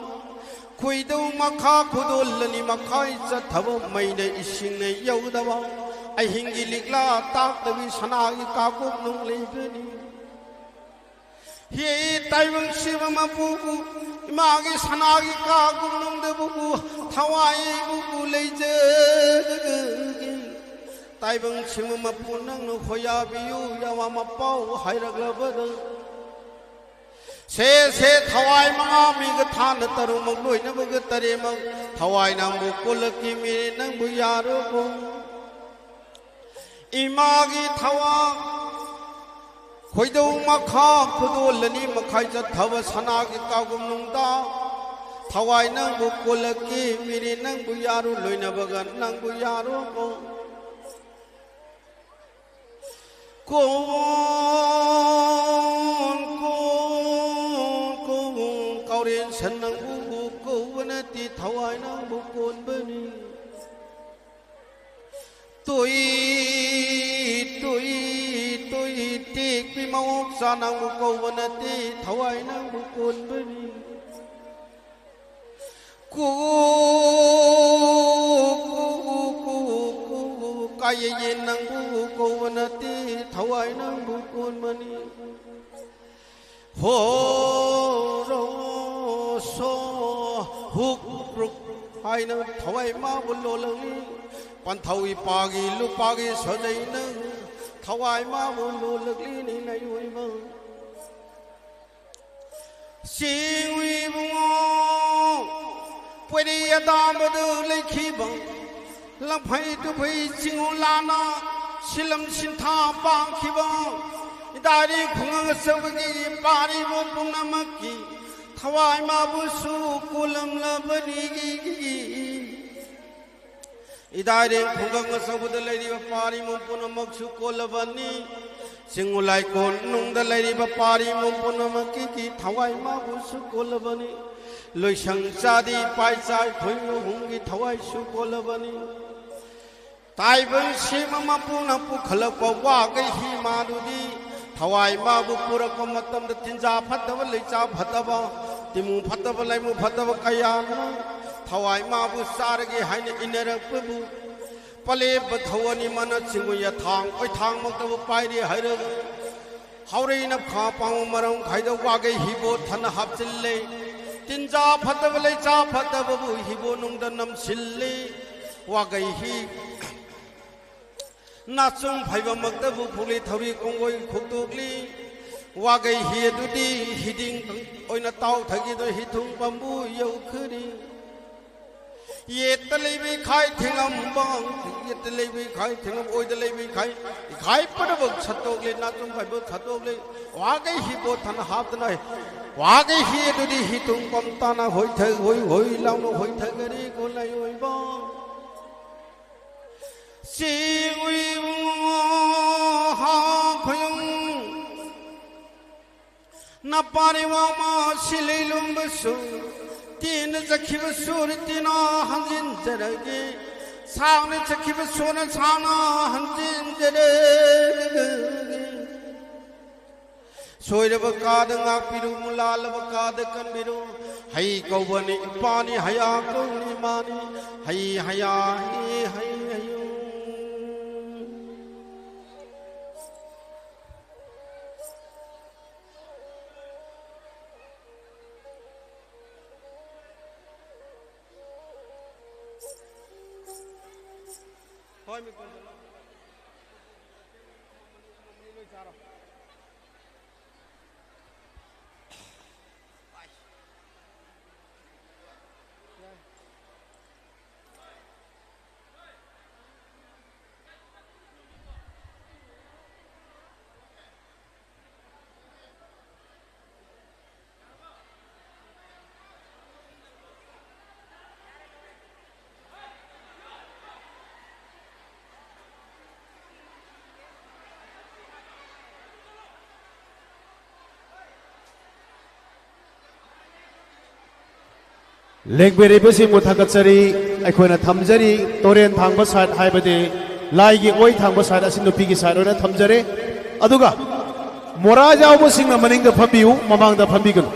khui do ma kha khudol ni ma khai cha thab mai ne ising ne yau da ba ai hingi likla tak da bi sana gi kagum nung leiga ni he taibang shiva ma pu magi sanagi ka gunung de bu thawai bu leije taibang shiva ma pu nang no khoya biu yawa ma pau hairak la ba se thawai ma mi ga than taru ma loi na ba ga tare ma thawai nang bu kul ki mi nang bu yaru ko imagi thawa khoi do ma kha khudol lani ma khai cha thava sana ki kagum nung da thawai nang bu kul ki miri nang bu yaru loina bagan nang bu yaru ko kaurin san nang bu ko na ti thawai nang bu kon bani tui tik pi mau sa nang bu ko na ti thawai nang bu kon bani ku kai yin nang bu ko na ti thawai nang bu kon mani ho ro so huk ruk hai nang thawai ma bu lo lang pan thawi pa gi lu pa gi sa dai nang thawai ma bu lo lag li ni nai oi ma sing wi bu pwe ri ya da ba du lai khi ba lang phai tu phai sing la na silam sin tha pa khi ba da ri khung sa ba gi pa ri mo pu na ma ki thawai ma bu su kulam la ba ni gi idare khungang sabud lairi ba pari mum puna maksu kolabani singulai kon nung da lairi ba pari mum puna makki ki thawai ma bu su kolabani loi sang chadi pai chai khoi nu hungi thawai su kolabani tai ban sima ma puna pu khala ko wa ga hi ma du di thawai ma bu pura ko matam da tinja phataba lai cha phataba timu phataba lai mu phataba kaya thawai ma bu sar gi hain inerak bu pale bathawani mana chingu ya thang oi thang mak ta bu pai ri hair haure na kha pang marang khai da wa ge hi bo than hap chil le tinja phatab le cha phatab bu hi bo nung da nam sil le wa ge hi na chung phaiba mak ta bu phuli thori kongoi khuktukli wa ge hi du di hiding oi na tau thagi do hi thung bambu yau khri ये तले भी खाई थिंगम बांग ये तले भी खाई थिंगम ओय तले भी खाई पर वो छतोगले ना तुम भाई वो छतोगले वागे ही वो थन हाथ ना है वागे ही दुदी ही तुम पमता ना होई लाउनो होई थे गरी को लाई होई बांग सिंगुई हा खुयम न पारिवा मा सिलेलुम बसु तीन जखिब सूर तीना हंजिन जरगे सावने जखिब सोन साना हंजिन जरगे सोयरब काद ngapiru mulalab काद कनबिरु हई कौबनी पानी हया कौनी मानी हई हया हई हयो लेंबेरी बसिंग मुथागचरी अखोना थमजरी तोरेन थांगबा साइड हाइबदे लाइगी ओइ थांगबा साइड असिन नुपीगी साइड ओना थमजरे अदुगा मोरा जावबो सिंगना मनिंग द फबियु ममांग द फबिगन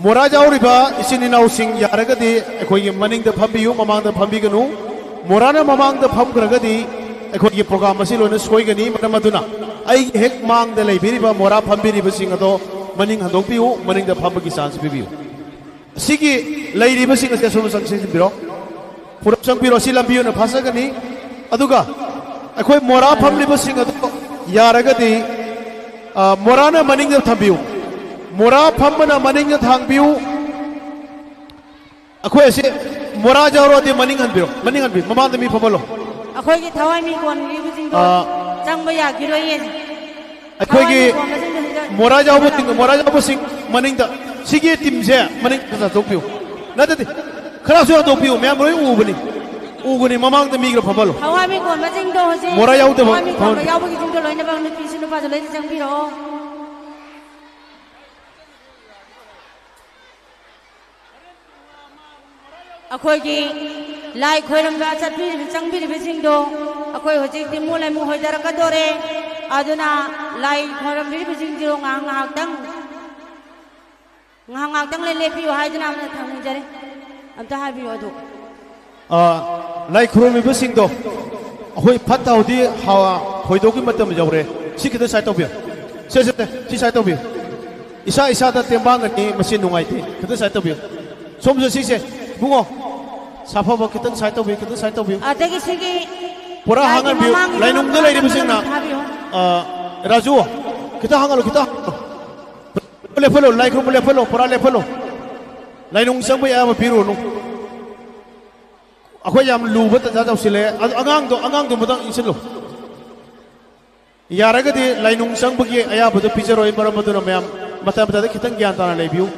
मोरा जावरिबा इसिनि नाउ सिंग यारगदि अखोगी मनिंग द फबियु ममांग द फबिगनु मोराना ममांग द फमग्रगदि अखोगी प्रोग्राम असि लोना सोइगनि मदमदुना आई हेक मांग द लेबिरिबा मोरा फबिरिबा सिंग अदो मनिंग हदोपियु मनिंग द फबगी चांस पिबियु सिगी लैरिबा सिंग असे सोम संग सिंग बिरो पुरब संग बिरो सि लंबियु न फासगनि अदुगा अखोय मोरा फमलिबा सिंग अदो यारगदि मोराना मनिंग द थबियु मोरा फमना मनिंग द थांबियु अखोय से मोरा जारो दे मनिंग हनबिरो मनिंग हनबि ममा द मी फमलो अखोय की थवाई मी कोन लिबु सिंग दो चंगबा या गिरोये अखोय की मोरा जावबो सिंग मनिंग द सिगी टीमसे मनिंग द तोपियु नदि खरासो तोपियु मैम रोय उगनि ममांग द मीग्र फमलो थवाई मी कोन सिंग दो होसे मोरा यावदे यावबो की सिंग दो लोइना बांग पिसु नु बाजो लेते चंगबिरो अखोई की लाई खोरम गा चपी चंगबी बिसिंग दो अखोई होजे ति मुलाई मु होइदर का दोरे अदुना लाई खोरम बिसिंग दो ngang tang le lepi haidna amna thang jare amta habi odu lai khurumi bising do hoi phatau di hawa hoido ki matam jawre sikita sai tobia se si sai tobia isa da tembang ni masin nungai ti kita sai tobia somso si se bungo safa ba kita sai tobia adagi sigi pura hangan bi lainung de lai bising na raju kita hangal kita le follow like le follow pura le follow lai nung sang ba ya ma piru nu akhoi yam lu ba ta jaw sile angang do madang insin lo yaraga di lai nung sang ba gi aya ba do picture oi maram maduna mayam mata mata de khitang gyan ta na le biu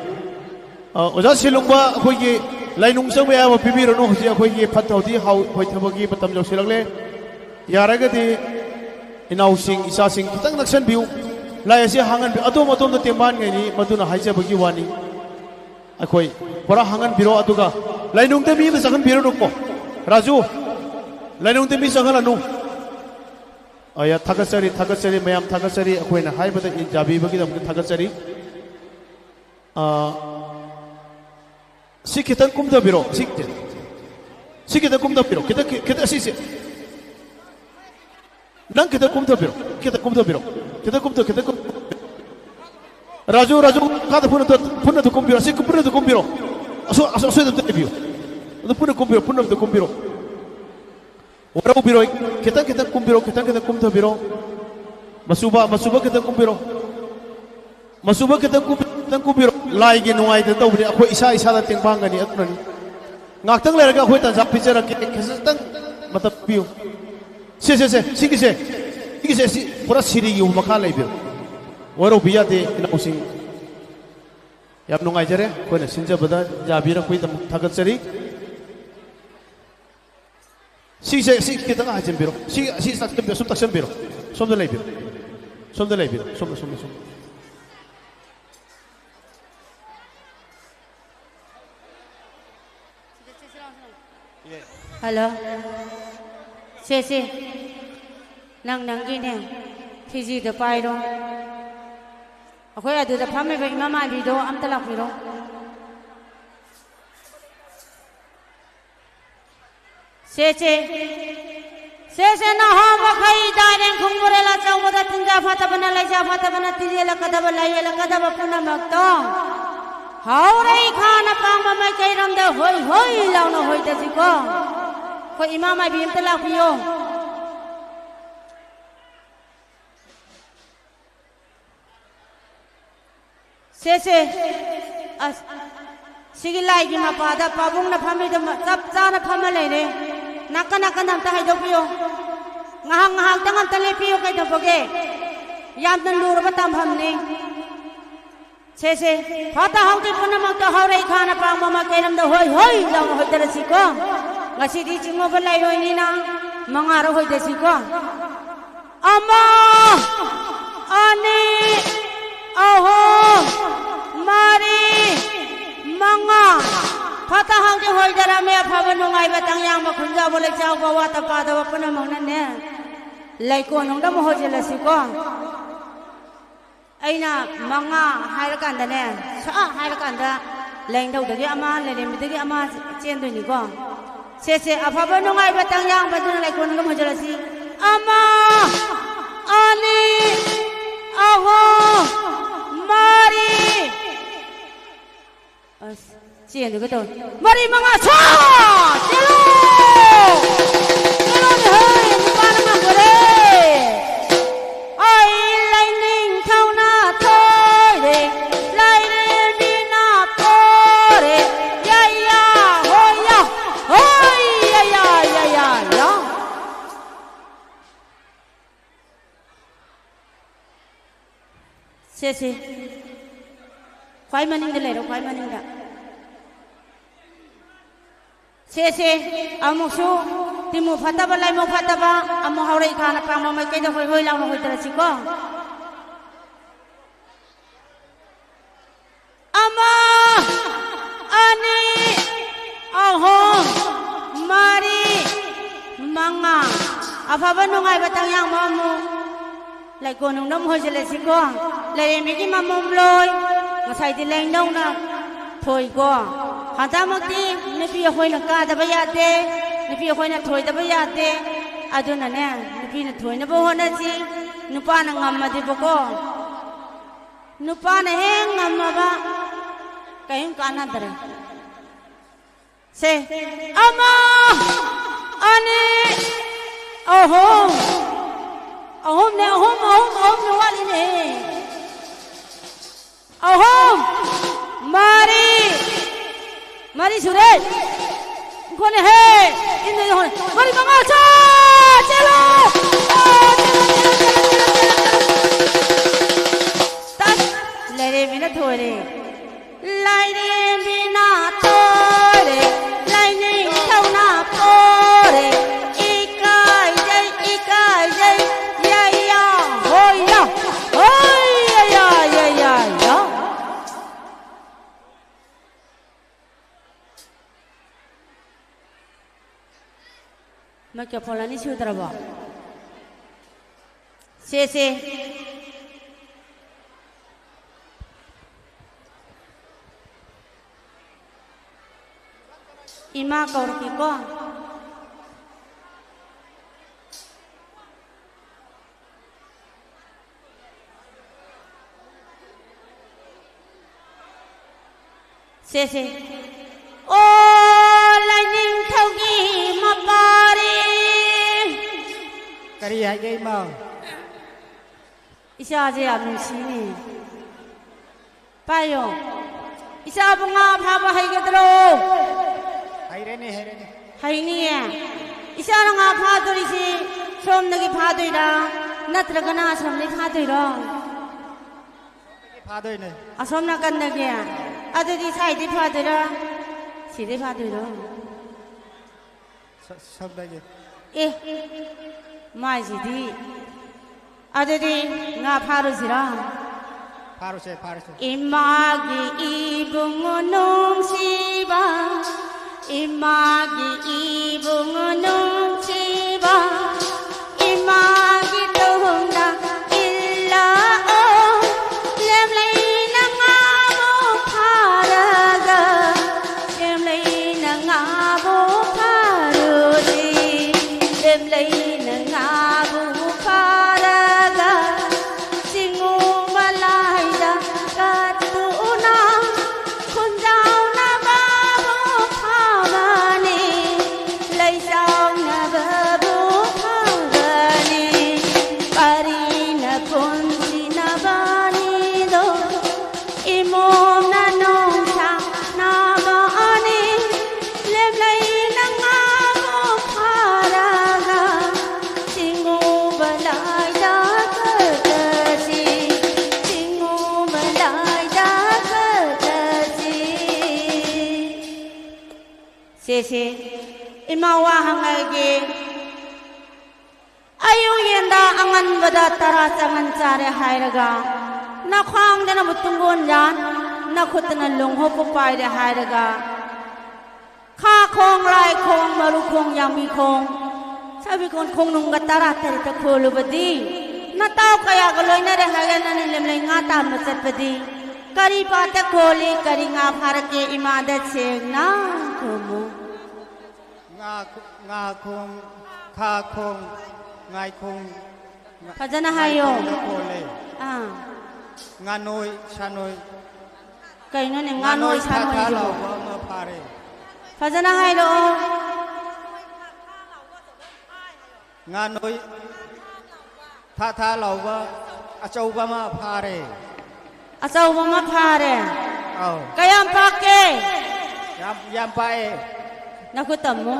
oja silung ba akhoi gi lai nung sang ba ya ma pibiru nu hoji akhoi gi phathau di hau hoi thaba gi batam jaw silang le yaraga di inau sing isa sing khitang naksan biu lai ase hangan bi adom da temban ngai ni maduna haija bagi wani akhoi pura hangan biro aduga lainung te mi da sakan biro ko raju lainung te mi sakan anu aya thakasari mayam thakasari akhoi na hai bada in jabi bagi dam thakasari sikitan kum da biro sikitan kum da biro kita sisi nang kita kum da biro kita kum Raju kada puna tu kumbiro si kupuna tu kumbiro aso tu tebio tu puna tu kumbiro orang biro kita kumbiro kita kumta biro masuba kita kumbiro lai gi nuai ta tawri ako isa da tengbang gani atnani ngakhtang lerga khoi tan jap picture ke khasatang matab piu se si pura siri gi makha leibir waro biya de ina using yap nungai jare khoi na sinja bada jabira khoi tam thagat chari si kitang ha jembiro si sak te sum tak sembiro som de leibir som Hello. Se. Nang gini. Fiji de pai do. Aku ada dah paham apa imam abi do am talak biro. Se na ha wakai dareng khumurela chau boda tinja fata bana lai ja fata bana tijela kadaba lai la kadaba puna makto. Haurai khana pang mamai kai ram da hoi lau na hoi da siko. Ko imam abi am talak biro. Se sigi lai gi ma pada pabung na phami da chap cha na phama lai ne nakka nam ta hai do piyo ngahang tangam ta le piyo kai do boge yam tan lur ba tam pham ni se phata hau ti puna ma ta haurai khana pa ma kai ram da hoi lau hoi da si ko ngasi di chingo ba lai roi ni na mangaro hoi da si ko ama ani aho mari manga phata hang de hoi dara me phaba nungai ba tang yang ma khunja bole chau ba wa ta pa da ba puna mang na ne lai ko nong da mo ho je la si ko aina manga hai ra kan da ne sa hai ra kan da leng dau da gi ama le le mi de gi ama chen do ni ko se a phaba nungai ba tang yang ba dun lai ko nong mo je la si ama ani aho mari Cian juga tu. Mari mengasa. Celo ni hai, bukan nama gore. Ai lightning kau na toy de, lightning di na pore. Ya, hoi ya. Se. Khoi maning de le ro, khoi maning da. Se amusu timu fata ba amu haurai khana pang ma mai kai da hoi lau na hoi tara si ko ama ani aho mari manga afa ba nungai batang yang mamu lai ko nung nam hoi jele si ko lai mi ki mamum loi ngasai di leng nong na thoi ko Hantamati napi ahoy na ka daba yate napi ahoy na thoy daba yate aduna ne napi na thoy na bo hona si nupa na ngamma di boko nupa na he ngamma ba kayong kana dare se ama ani ahom ne wali ne ahom Mari surat, kau ni hey, ini kau ni. Mari mengasa, celo. Tas, lari mina thore, kau na pore. Ikai jai, ya, hoi ya. Macam pola ni sudah berapa? Se. Ima kau kiko. Se. Oh, lightning thogi mapari. Kariya gay mau. Isa aja amin sini. Payo. Isa bunga apa hai gedro. hayre니 하이니에 이사랑아 파도리시 솜나기 파도이라 나트라가나 솜니 파도이라 파도이네 아 솜나 간나기야 아들이 사이디 파도이라 시디 파도이라 섬나기 에 마이지디 아들이 나 파르시라 파르세 이마기 이붕어 농시바 이마기 이붕어 농시바 이마기 또홍다 일라오 렘레이나 nga보 파라가 렘레이나 nga보 파르디 렘레이나 nga보 파라가 징우말라이다 까투나 혼자오나 바보 파바니 레이사오나 바보 파바니 파리나 폰시나 바니도 이몸나 농사 나바니 렘레이나 nga보 파라가 징우발라이다 끝까지 징우발라이다 끝까지 세세 이마와 항아에게 아유엔다 앙안보다 따라 짱한 짜레 하이르가 나 광대나 무뚱곤잔 나 코트나 롱호포 파이레 하이르가 카콩 라이콩 마루콩 양미콩 사비콘 콩농가 따라 따르다 콜루버디 나 따오카야 걸로이나레 하게나니 렘레잉아 따무set버디 까리바타 콜리 까리nga 파르케 이마다 쳔나 고모 ngakhong khakhong ngaikhong 파자나 하요 kole 아 nganoi chanoi kainoने nganoi sanoi lo jibo ma phare 파자나 하이로 nganoi tha lo wa achau ba ma phare 아싸우바마 파레 au 까얌 파케 yam pae 나쿠tammo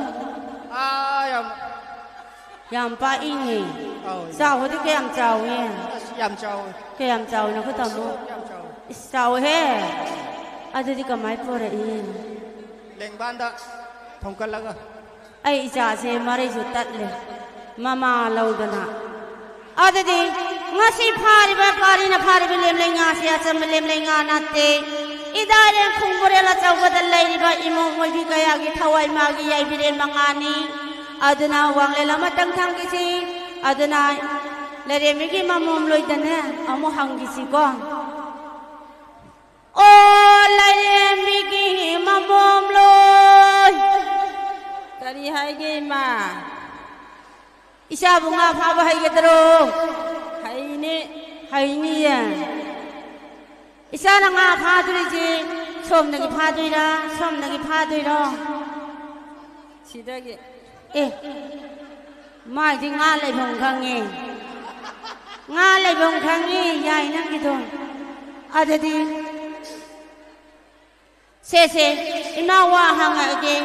yam 얌파 잉이 au 싸우디 까얌 짜우예 yam chau 까얌 짜우 나쿠tammo yam chau 싸우해 아들이 까마이 포레 이 leng ban da thong kan laga ai ijaase mareju tatle mama laudana adadi ngasi phariba parina phariba lemlenga sia samlemlenga natte idare khungborela chawbada leiriba imo moibi kaya gi thawai magi yai bire mangani aduna wanglela matang thangisi aduna leremi gi mamom loidane amo hangisi ko o leremi gi mamom loi kari haige ma isa bunga phaba haige daro haini ya isa na nga phaduri ji somnagi phaduira somnagi phaduira sidagi mai ji nga lai bong khangi nga lai bong khangi yai nang gi don adadi se ina wa hanga ge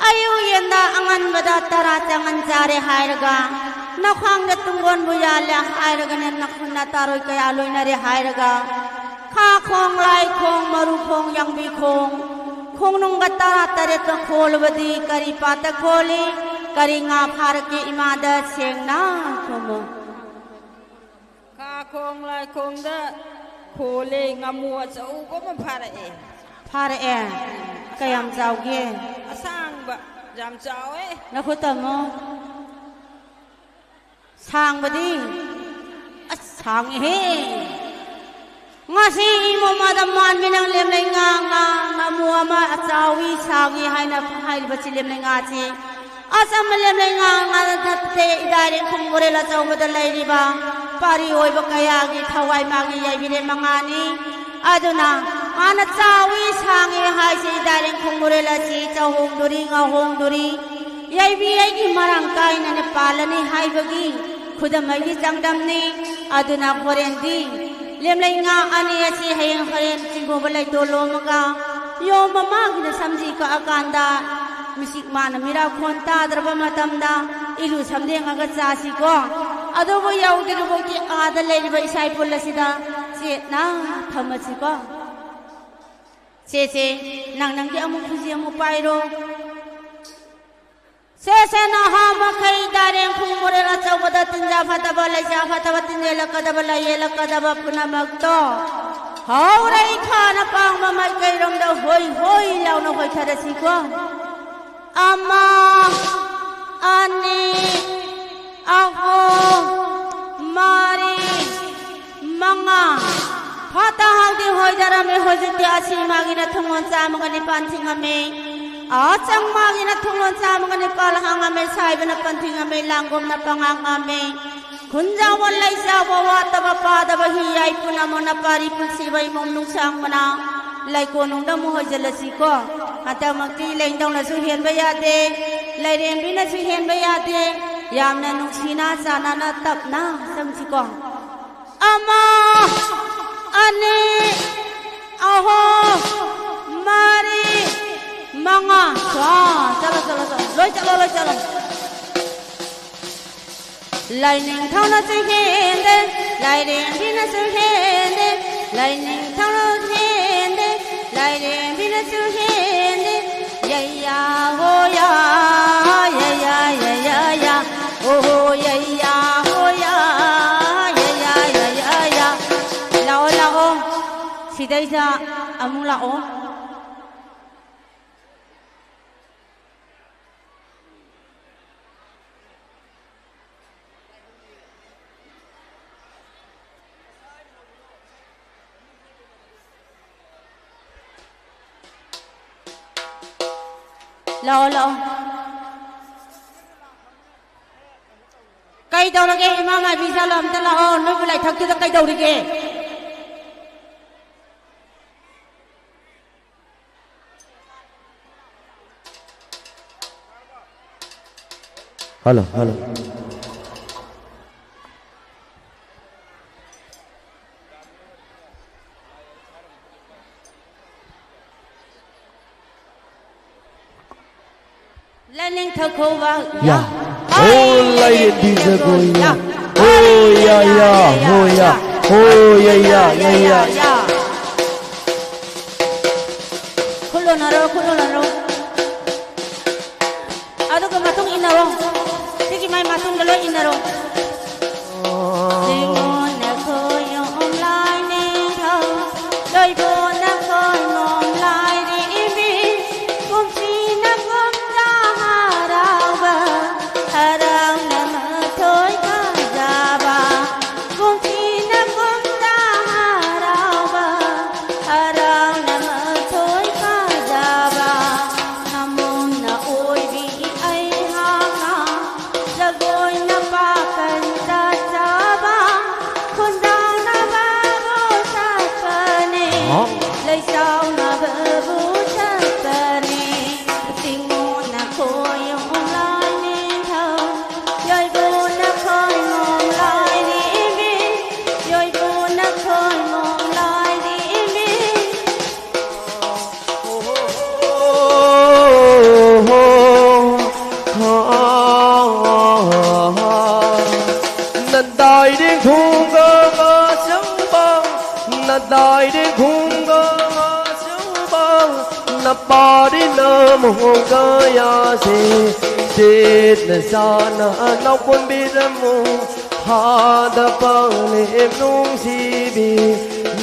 ayu yenda angan bada tara jangan jare hairaga na khang da tunggon buyale hairaga ne nakhna taroi kaya loina re hairaga kha khong lai khong maru khong yang bi khong khong nong ga tara tare to kholbadi kari pata kholi kari nga phar ke imada sengna khomo kha khong lai khong da khole ngamua chau ko ma phar e kayam jaw ge asang ba jam chau na khutamo sang badi asang he ngasi imo madam man minang lemlai nga ngamua ma achawi sagi haina hai bachi lemlai nga chi asam lemlai nga te idare khungore la chaw bada lairi ba pari oi ba kaya gi thawai ma gi yai bire mangani aduna ana chawi sangi hai si idare khungore la chi chahong duri nga hong duri yai bi ai gi marang kai na ne palani hai bagi khudamai gi changdam ni aduna khorendi lemlai nga ani asi hayang kharen chingbo balai tolo maga yo mama gi samji ka akanda misik mana mira khonta draba matamda ilu samdenga chasi ko adobo yaudiro ki ada leiba isai pulasida se na thamasi ko se nang di amu khuji amu pairo se na ha makai dareng khumore ra chawada tinja fataba laisa fataba tinjela kadaba layela kadaba puna magto haurai khana pang ma mai kai rom da hoi lau na hoi thara si ko ama ani aho mari manga phata hangdi hoi dara me hojiti asi magina thumon cha mangani pansinga me achang magina thumon cha mangani palhanga me saibana pansinga me langom na panganga me kunja walai sa bawa taba pada bahi ai puna mona pari pulsi bai mom nung sang mana lai ko nung da mo jalasi ko ata makti lai dong na su hian ba ya de lai ren bi na su hian ba ya de yam na nung sina sana na tap na sam si ko ama ane aho mari manga chala loi chala lai ning thao na su hian de lai ren bi na su hian de lai ning thao na hian de lai ren bi na su hian de ya ya ho ya oh ya ho ya lao sidai sa amung lao lao cây đầu là cái imam ai bisa làm ta lao nó lại thằng kia ta cây đầu đi kìa hello lên thơ khô vào yeah oh lai đi ra coi ya oh ya kholo naro ado ka matung inaro tiki mai matung dalo inaro singon na koyo lai ne thau doi bo na koy ngom lai ri bi kum chi na ngom ra harau ba harau na ma thoi ka ja ba kum chi na ngom ra harau ba harau na ma thoi ka ja ba namon na oi bi ai ha ha jagoi na pa kan ta cha ba khun da na ba bo sa kane lai sao na ba bo sa kane tingo na koyo lai ne thau yoi bo na khoi ngom lai ni bi yoi bo na khoi ngom lai ni bi đại đến khung cơ ngơ sướng băng na đại đến khung cơ ngơ sướng băng na ba đi nơ mồ cơ ya se chết na sa na nau quân bi ra mồ ha da băng lem nung si bi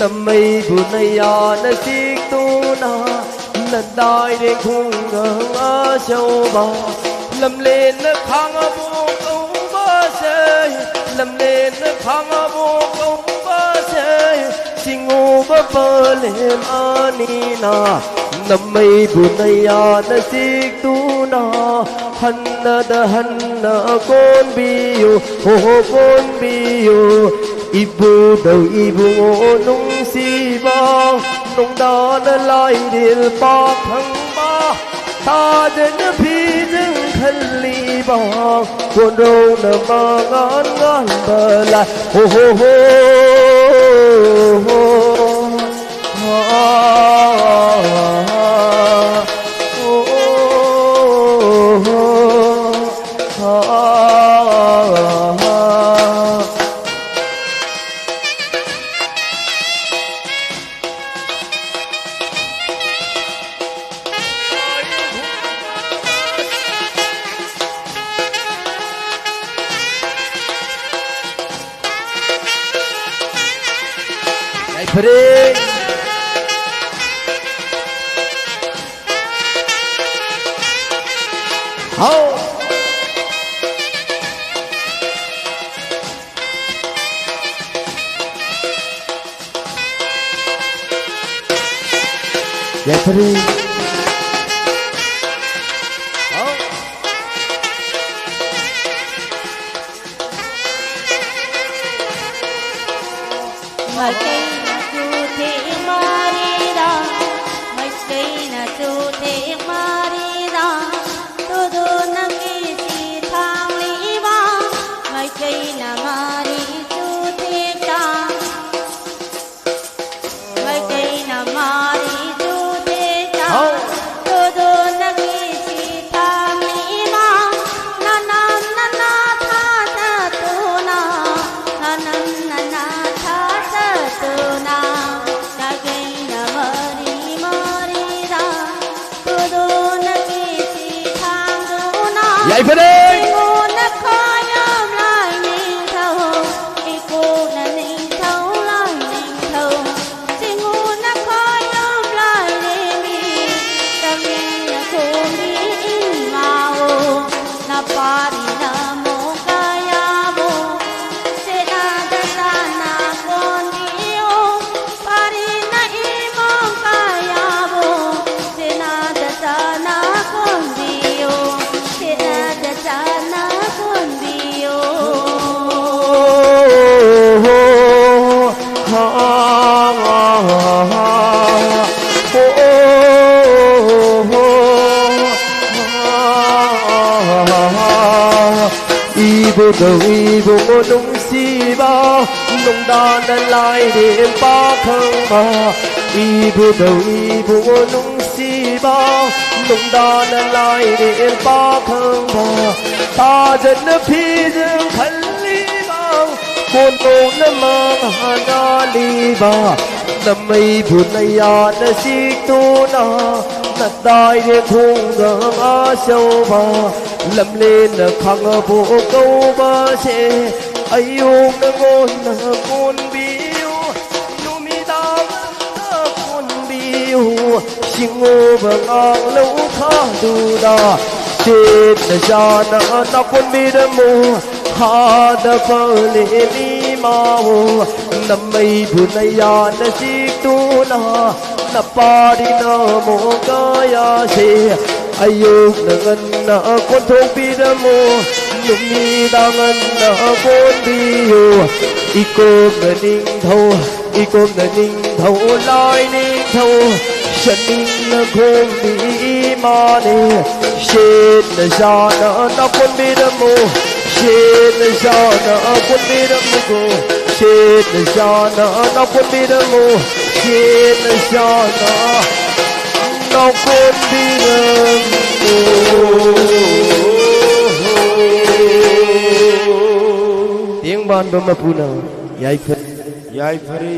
na mây bu na ya na sik tu na đại đến khung cơ ngơ sâu băng lâm lên na khang bu câu ba se lâm lên khang vô công ba se sinh ngô ba bơ lên anina nằm mây buồn nay na sik tu na han na con biu ho con biu ibu đầu ibu ngô nung si ba nung da na lai dil pa thang ba ta đến phi dưng thân ly ba cuốn râu nở mà ngán bờ lại ho Yaifare How Yaifare Mai cây na chu thế Marida, mai cây na chu thế Marida, tu du na ki si thang li ba, mai cây na Mari chu thế cha, mai cây na Mari chu thế cha, tu du na ki si thang li ba, na na na na tha tha tu na, na na na na. Tuna, Nagina Mari Mari Ra, Tudo Nagisi Tanguna, Singuna Kayam Lai Ning Tau, Ikuna Ning Tau Lai Ning Tau, Singuna Kayam Lai Ning, Tamina Kumi Imao, Napari Namo Kayamo, Sena Dasana Kondi. Ibu đầu ibu nung si ba nung đan lại đêm ba khăng ba ibu đầu ibu nung si ba nung đan lại đêm ba khăng ba ta dân phi dương khẩn li ba côn cô nam mang hà li ba nam mây buồn nay na si tu na na đại để khung găng a sâu ba lâm lên là khang bộ câu ba sẽ ai ôm nó ngôn là con biu nu mi ta là con biu xin ngô và ngang lâu khá đủ đà chết là cha na con bi đã mù ha đã phơi lệ mi mau năm mây buồn nay na si tu na pa đi na mô ca ya se ayo nangan na kon thong pi da mo lumi dangan na kon biu ikom na ning thau lai ning thau shaning na khom bi ma ne shet na ja na kon bi da mo shet na ja na kon bi da mo go shet na ja na kon bi da mo shet na ja na kon bi da tiếng ban bama puna yai phari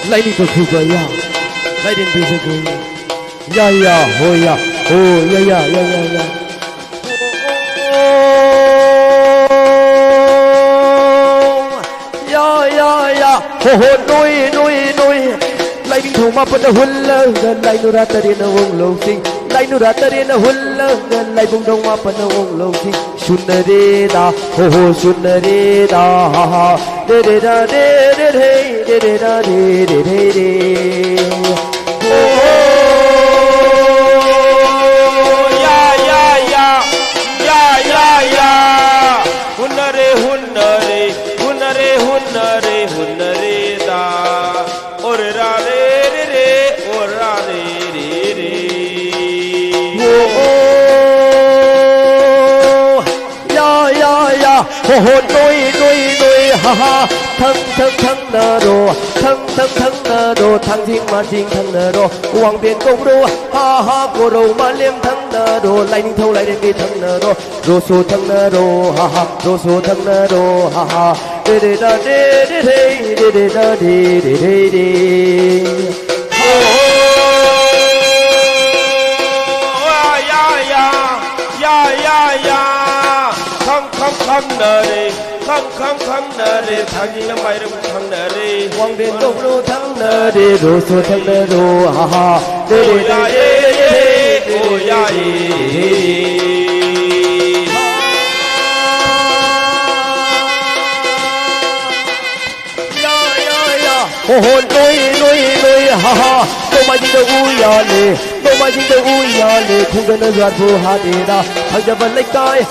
lại đi có khu vậy ya lại đến bây giờ cô ya hồi ya nuôi lại đi thùng mà vẫn huân lơ gần lại nu ra tari na wong lâu sinh lại nu ra tari na huân lơ gần lại bung đông mà vẫn wong lâu sinh sunare da ho sunare da de de da de de de da de de Hunare da ore ra re ore ra re ya ho nuôi ha thăng nơ đồ thăng nơ đồ thăng chính thăng nơ đồ hoàng biển công đô ha cô đồ mà liêm thăng nơ đồ lại ninh thâu lại đến đi thăng nơ đồ rô số thăng nơ đồ ha rô số thăng nơ đồ ha de de da de da de ya khăng nơ đi thằng gì nó mày đừng khăng nơ đi hoàng biển công đô thăng nơ đi rô số thăng nơ đồ ha de da de ô ya hồn nuôi ha đâu mà chỉ đâu u ya lệ không cần nói giọt vô ha đi ra thằng giờ vẫn lấy cái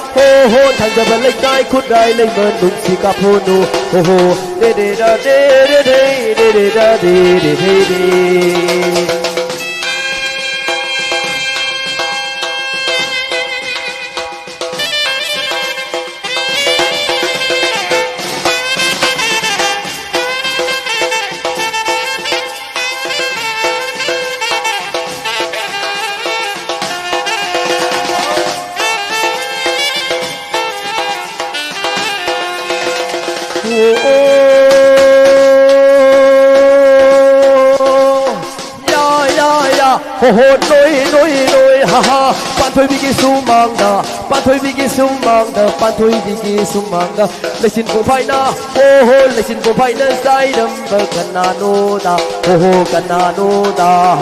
hồn thằng giờ vẫn lấy cái cút đại lấy mơn đúng si cặp hồn nu de da de da de hồn nuôi ha bạn thôi vì cái sum mang da bạn thôi vì cái sum mang da lấy xin cũng phải na lấy xin cũng phải na sai đâm bờ canano da canano da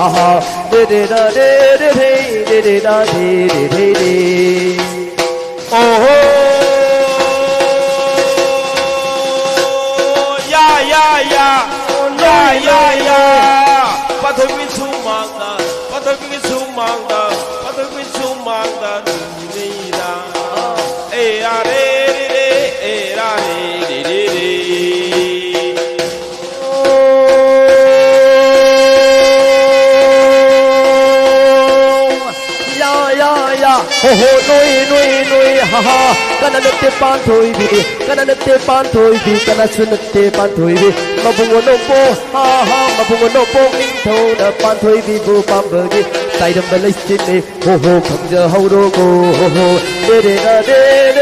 de da de da de ya bạn thôi vì sum mang da Patay sumangda nida ra re ya nuôi ha kana nette pan thôi vì kana sunette pan thôi vì mà bungo no po ha mà bungo no po ning thâu na pan thôi vì bu pam bờ đi tay đâm bờ lấy chín đi không giờ hậu đô cô de da de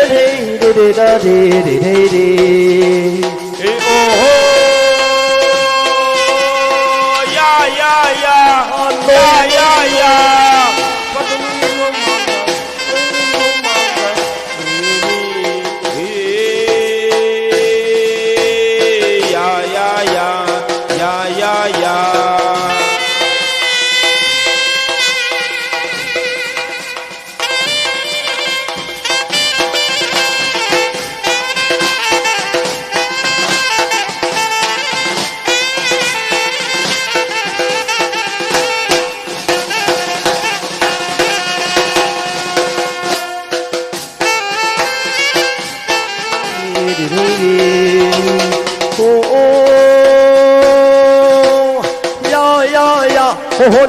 hồn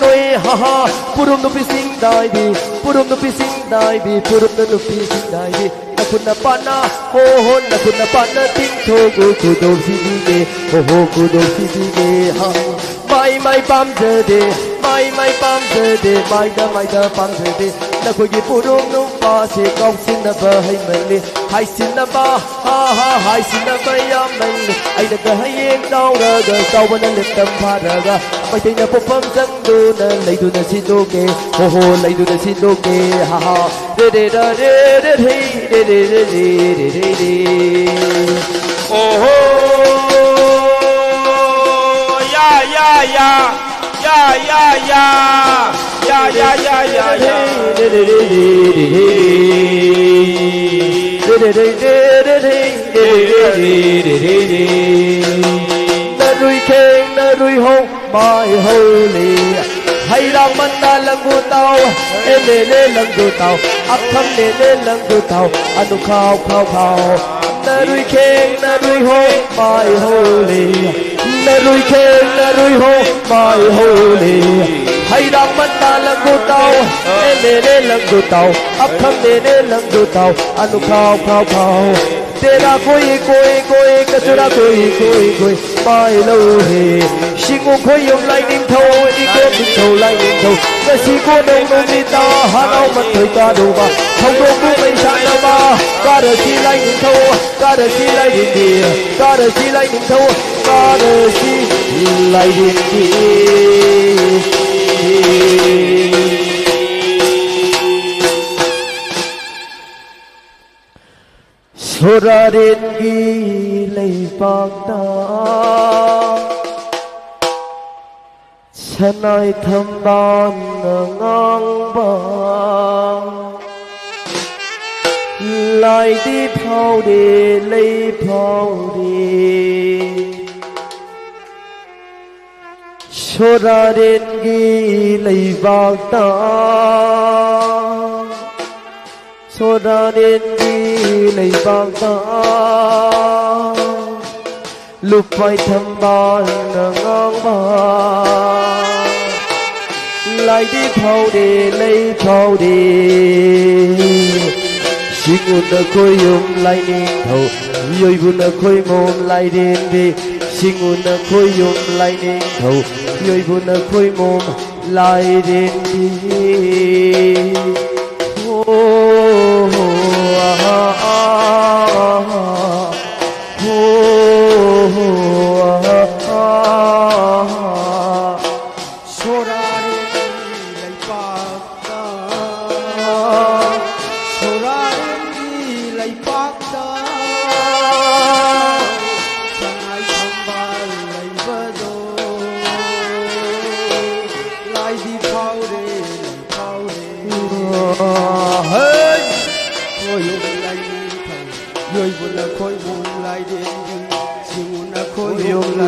nuôi ha purum no pising dai bi nakuna pana nakuna pana ting tho go kudo si ge ha mai pam je de mai pam giờ để mai đã pam giờ để là khôi cái phụ đông nông ba sẽ cao xin na ba hay mình hay xin na ba ha hay xin na ba ya mình ai đã hay em đau ra rồi sau bên lên tâm pha ra mai thấy na phom dân đu na lấy đu na xin đu kê ho lấy đu na xin đu kê ha để oh na rui hông mai holy hay đang mân na lần của tao em lên lần của tao ấp thăm lên lần của tao anh đâu khao na rui khen na rui hông mai holy na rui khen na rui hông mai holy hay đang mân na lần của tao em lên lần của tao ấp thăm lên lần của tao anh đâu khao तेरा कोई कचरा कोई mai lâu hè xin ngô khôi yếm lại niềm thâu đi cô bình thâu lại niềm thâu cái gì cô đông đi ta hà đâu mất thời ta đâu mà không đâu cô mình sang đâu mà ca đời chi lại niềm thâu ca đời chi lại niềm đi ca đời chi lại niềm thâu ca đời chi lại niềm đi Sora đến ghi lấy bạc ta chân ai thầm ban ngang băng lại đi phao đi lấy phao đi Sora đến ghi lấy bạc ta Sora đến ghi lấy bạc ta lúc phải thầm ban ngang băng lại đi phao đi lấy phao đi xin ngôn đã khôi yếm lại niềm thâu yoi buồn đã khôi mồm lại đến đi xin ngôn đã khôi yếm lại niềm thâu yoi buồn đã khôi mồm lại đến đi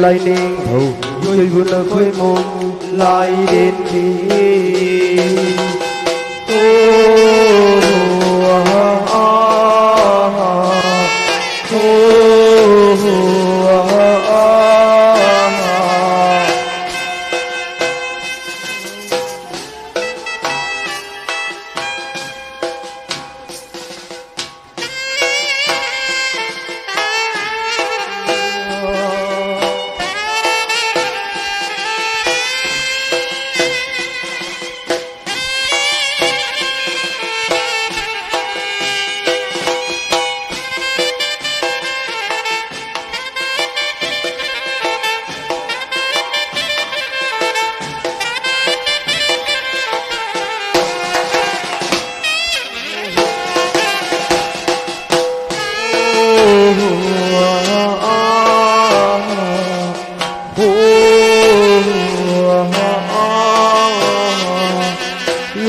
lại niềm thâu vui buồn là khôi môn lại đến khi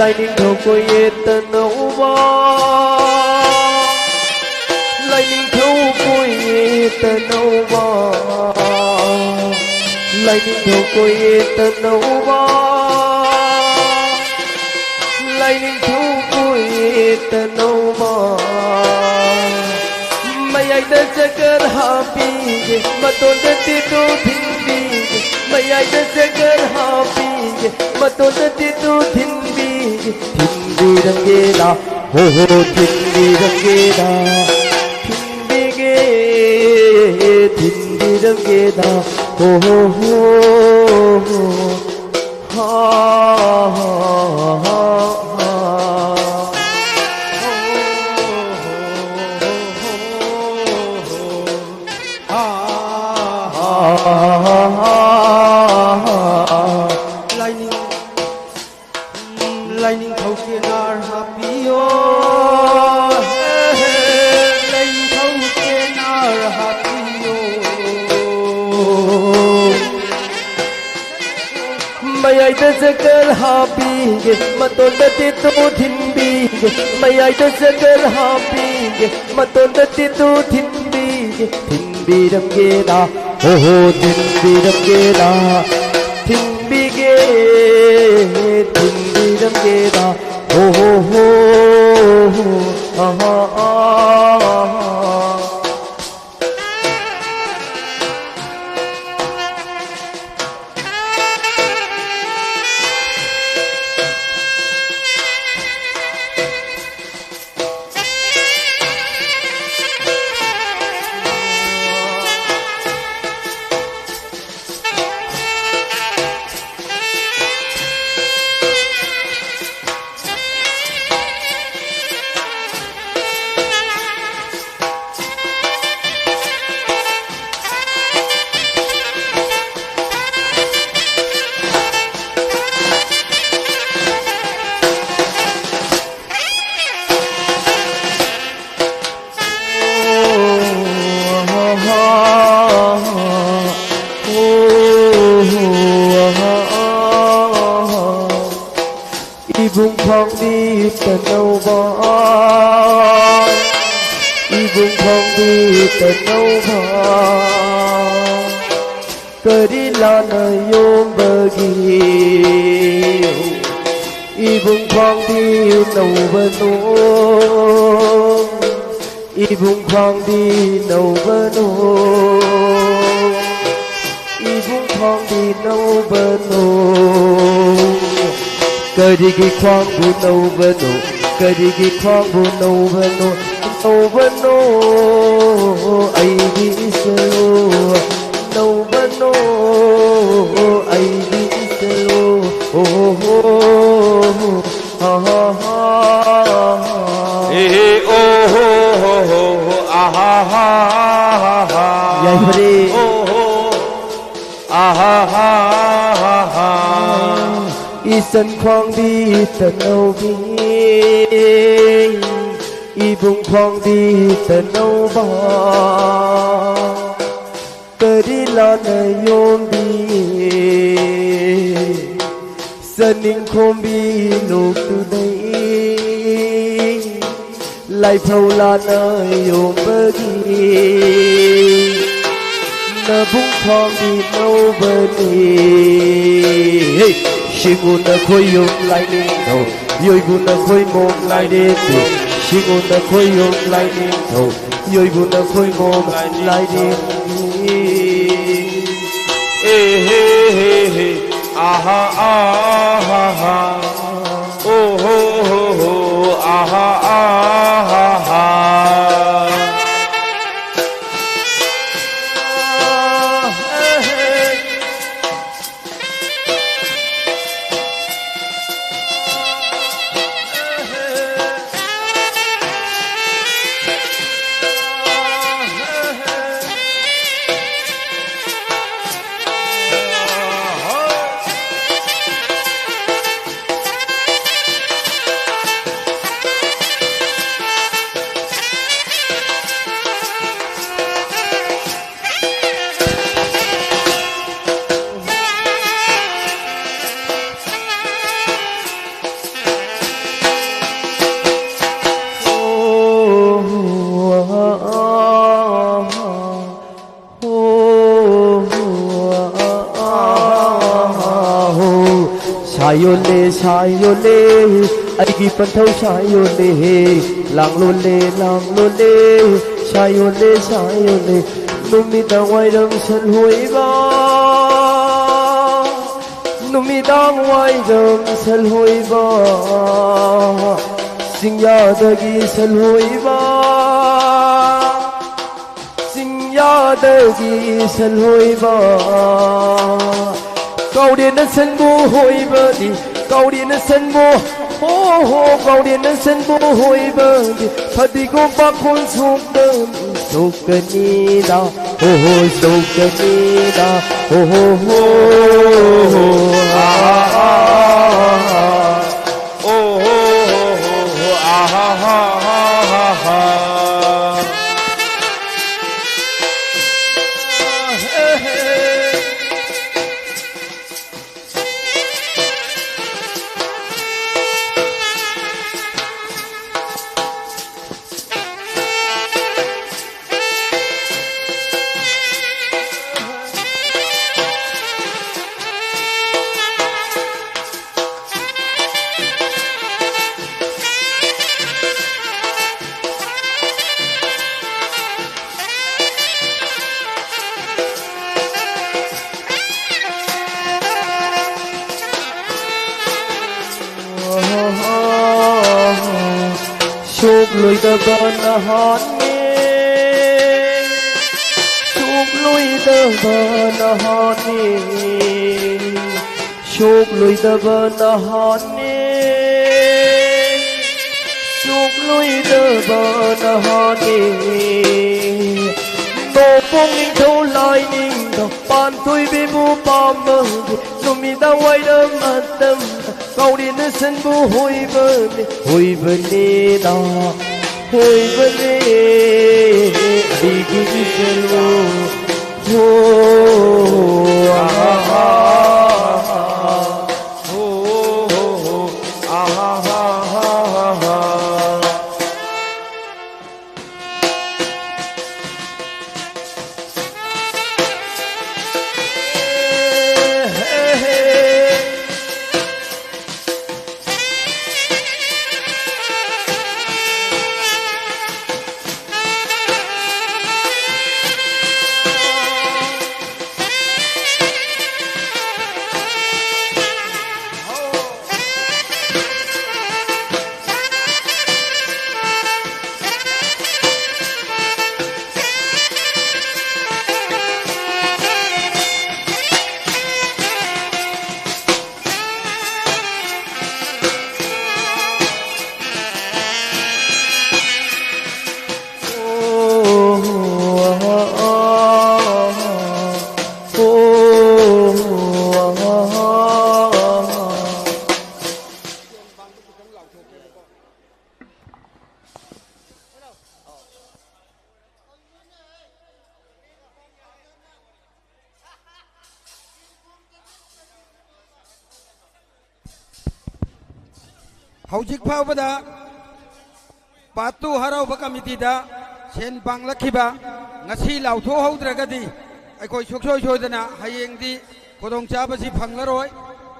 lại niềm thâu coi tân nấu bó lại niềm thâu coi tân nấu bó lại niềm thâu coi tân nấu bó lại niềm thâu coi tân nấu bó mày ai đã sẽ cơn happy mà tôi đã tiếc đôi thinh đi mày ai đã sẽ cơn happy mà tôi đã tiếc đôi thinh Thindi range da, ho thindi range da, thindi range da, ho Lightning thâu kia nar happy oh Lightning thâu kia nar happy oh Mày ai ta sẽ kêu happy mà tôn ta ti tu thiên bi Mày ai ta sẽ kêu happy mà tôn ta ti tu thiên bi đam ghê da ho ho thiên bi đam ghê da thiên bi ghê đam ghê da ho ho ho ha ha ha Ibung phong đi tận đâu bó Ibung phong đi tận đâu bó Cờ đi là nơi yôm bờ ghi Ibung phong đi nâu bờ nô Ibung phong đi nâu bờ nô Ibung phong đi nâu bờ nô Kadi ki kwang bu no vano, kadi ki kwang bu no vano, no vano, ay di selo, no vano, ay di selo, oh oh ha ha ha, eh oh oh ah ha ha ha, yai pare, oh ah ha ha ha. Isan khoang đi tận đâu bi Ibung khoang đi tận đâu ba Cờ đi là nơi yôm bi Sơn ninh khôm bi lục từ đây Lại phâu là nơi yôm bơ ghi Nà bung khoang đi nâu bơ đi Shinguna khôi yom lại đi đầu, yoi guna khôi mồm lại đi từ. Shinguna khôi yom lại đi đầu, yoi guna khôi mồm lại đi. Eh he he he, ah ha ah ha ha, oh ho ho ho, ah ha ah ha ha. Sayole, aigi panthau sayole, lang lole, sayole, numi dang wai dang san hui ba, numi dang wai dang san hui ba, sing ya dagi san hui ba, sing ya dagi san hui ba. Gaudina Senbu Hoibadi, Gaudina Senbu, oh, Gaudina Senbu Hoibadi, Padigo Bakun Sukanida, oh, Sukanida, oh, Chúc lùi tờ bờ nà hòn nê Chúc lùi tờ bờ nà hòn nê Chúc lùi tờ bờ nà hòn nê Chúc lùi tờ bờ nà hòn nê Tô phong ninh thâu lại ninh thâu Bàn tôi bê bù bà mơ Nô mi ta quay đơ mà tâm Câu đi nơi sân bù hồi vơ nê đà Hồi vơ nê Đi kì kì sân bù Hojik Pavada Patu Harau Bakamitida, Sen Banglakiba, Nasi Lauto Hodragadi, I call Shokso Jodana, Hayeng di, Kodong Chabasi Panglaroi,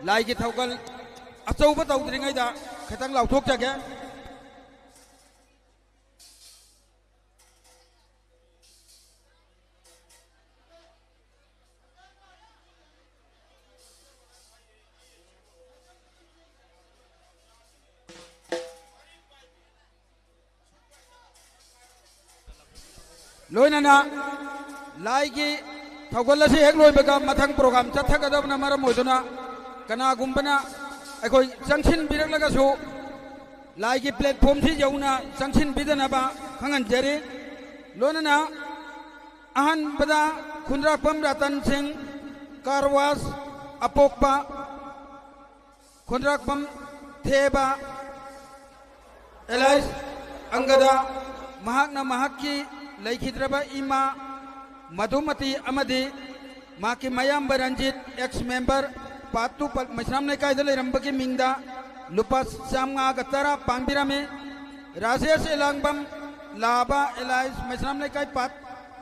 like it Hogal, Asoba Tauringa, Katang Lautok again. Loinana Laigi Taugalasi Egloy Become Matang program, Chatakadam Namara Moduna, Kana Gumbana, Eko Junction Biragasu, Laigi platform Jona, Junction Bidanaba, Hangan Jerry, Lonana, Ahan Bada, Kundrapam Ratan Singh, Karwas, Apokpa, Kundrakpam, Theba, Elias, Angada, Mahakna Mahaki, Laikidraba Ima, Madhumati Amadi, Maki Mayam Baranjit, ex-member, Patu Masram Nekaidale Rambaki Minda, Lupas Samga Gatara, Pambirame, Razias Elangbam, Laba, Elias, Masram Nekai Pat,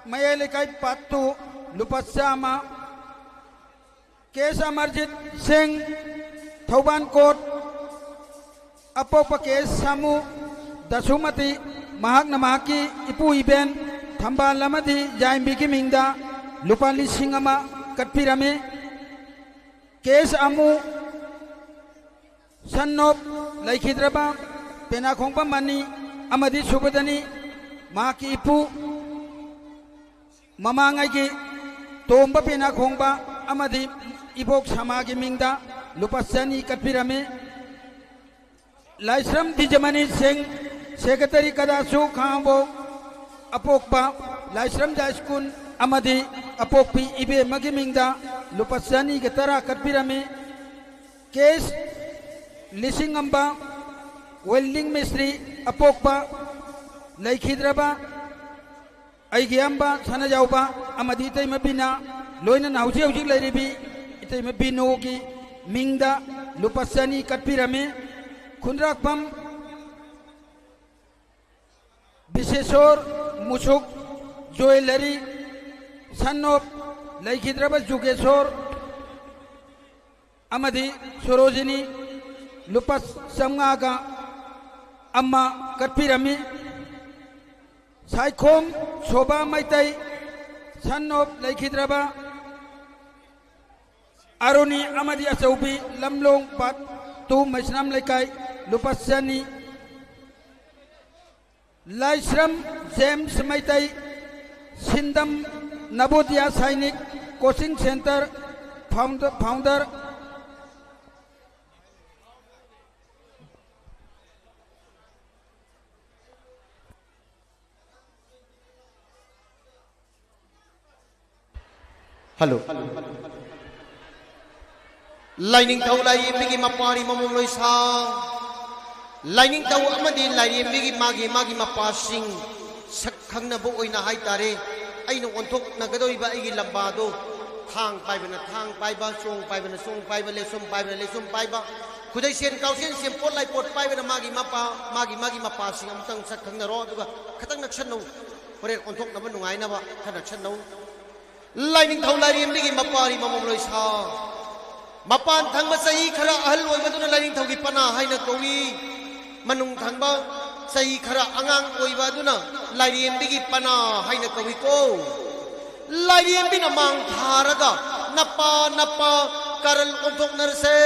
Mayalekai Patu, Lupas Sama, Kesa Marjit Singh, Thoban Court, Apopa Kes Samu, Dasumati, Mahakna Mahaki, Ipu Iben, Thamba Lamadi, Jaimbiki Minda, Lupali Singama, Katpirame, Kes Amu, Sanop, Laikidraba, Penakongpa Mani, Amadi Subadani, Maki Ipu, Mamangaki, Tomba Penakongpa, Amadi, इबोक समा की मिंगदा लुपा चनी कटपिरमे लाइश्रम दिजमनी सिंह सेक्रेटरी कदासु खांबो अपोकपा लाइश्रम जास्कुन अमदी अपोकपी इबे मगी मिंगदा लुपा चनी के तरा कटपिरमे केस लिसिंग अम्बा वेल्डिंग मिस्त्री अपोकपा लैखिद्रबा अइगियम्बा सनजाउबा अमदी तैमबिना लोइना नाउजी हौजी लैरिबी इतैमबिनो की मिंगदा लुपा चनी कटपिरमे खुनराकपम विशेषोर मुसुक ज्वेलरी सन्नोप लैखिद्रबा जुगेश्वर अमदी सरोजिनी लुपा चमगागा अम्मा कटपिरमी साइखोम शोभा मैतई सन्नोप लैखिद्रबा अरुणी अमदी अचौबी लमलोंग पात तू मैस्नाम लेकाई लुपा चनी लाइश्रम जेम्स मैतई सिंदम नवोदया सैनिक coaching centre founder hello lining थाउ लाइयेंबिगी मपारी ममुंग लोइसा लाइनिंग थाउ अमदी लाइयेंबिगी मागी मपासिंग सखंगनबो ओइना हाइतारे अइना ओंथोकनगदोइबा अइगी लंबादो थांग पाइबना थांग पाइबा सोंग पाइबना सोंग पाइबा लेसुम पाइबा खुदै सेन काउसेन सेम पोट लाई पोट पाइबना मागी मपासिंग अमतंग सखंगनरो अदुगा खतंग नक्सनौ होरेन ओंथोकनबा नुंगाइनबा खना छनौ लाइनिंग थाउ लाइयेंबिगी मपारी ममुंग लोइसा मपान थंग सही खरा अहल ओइबदुना लाइनिंग थाउगी पना हाइना कौई मनुंग थंगबा सही खरा अंगांग ओइबदुना लाइयेंबिगी पना हाइना कौई को लाइयेंबिना मांग थारगा नपा करल ओंथोकनरसे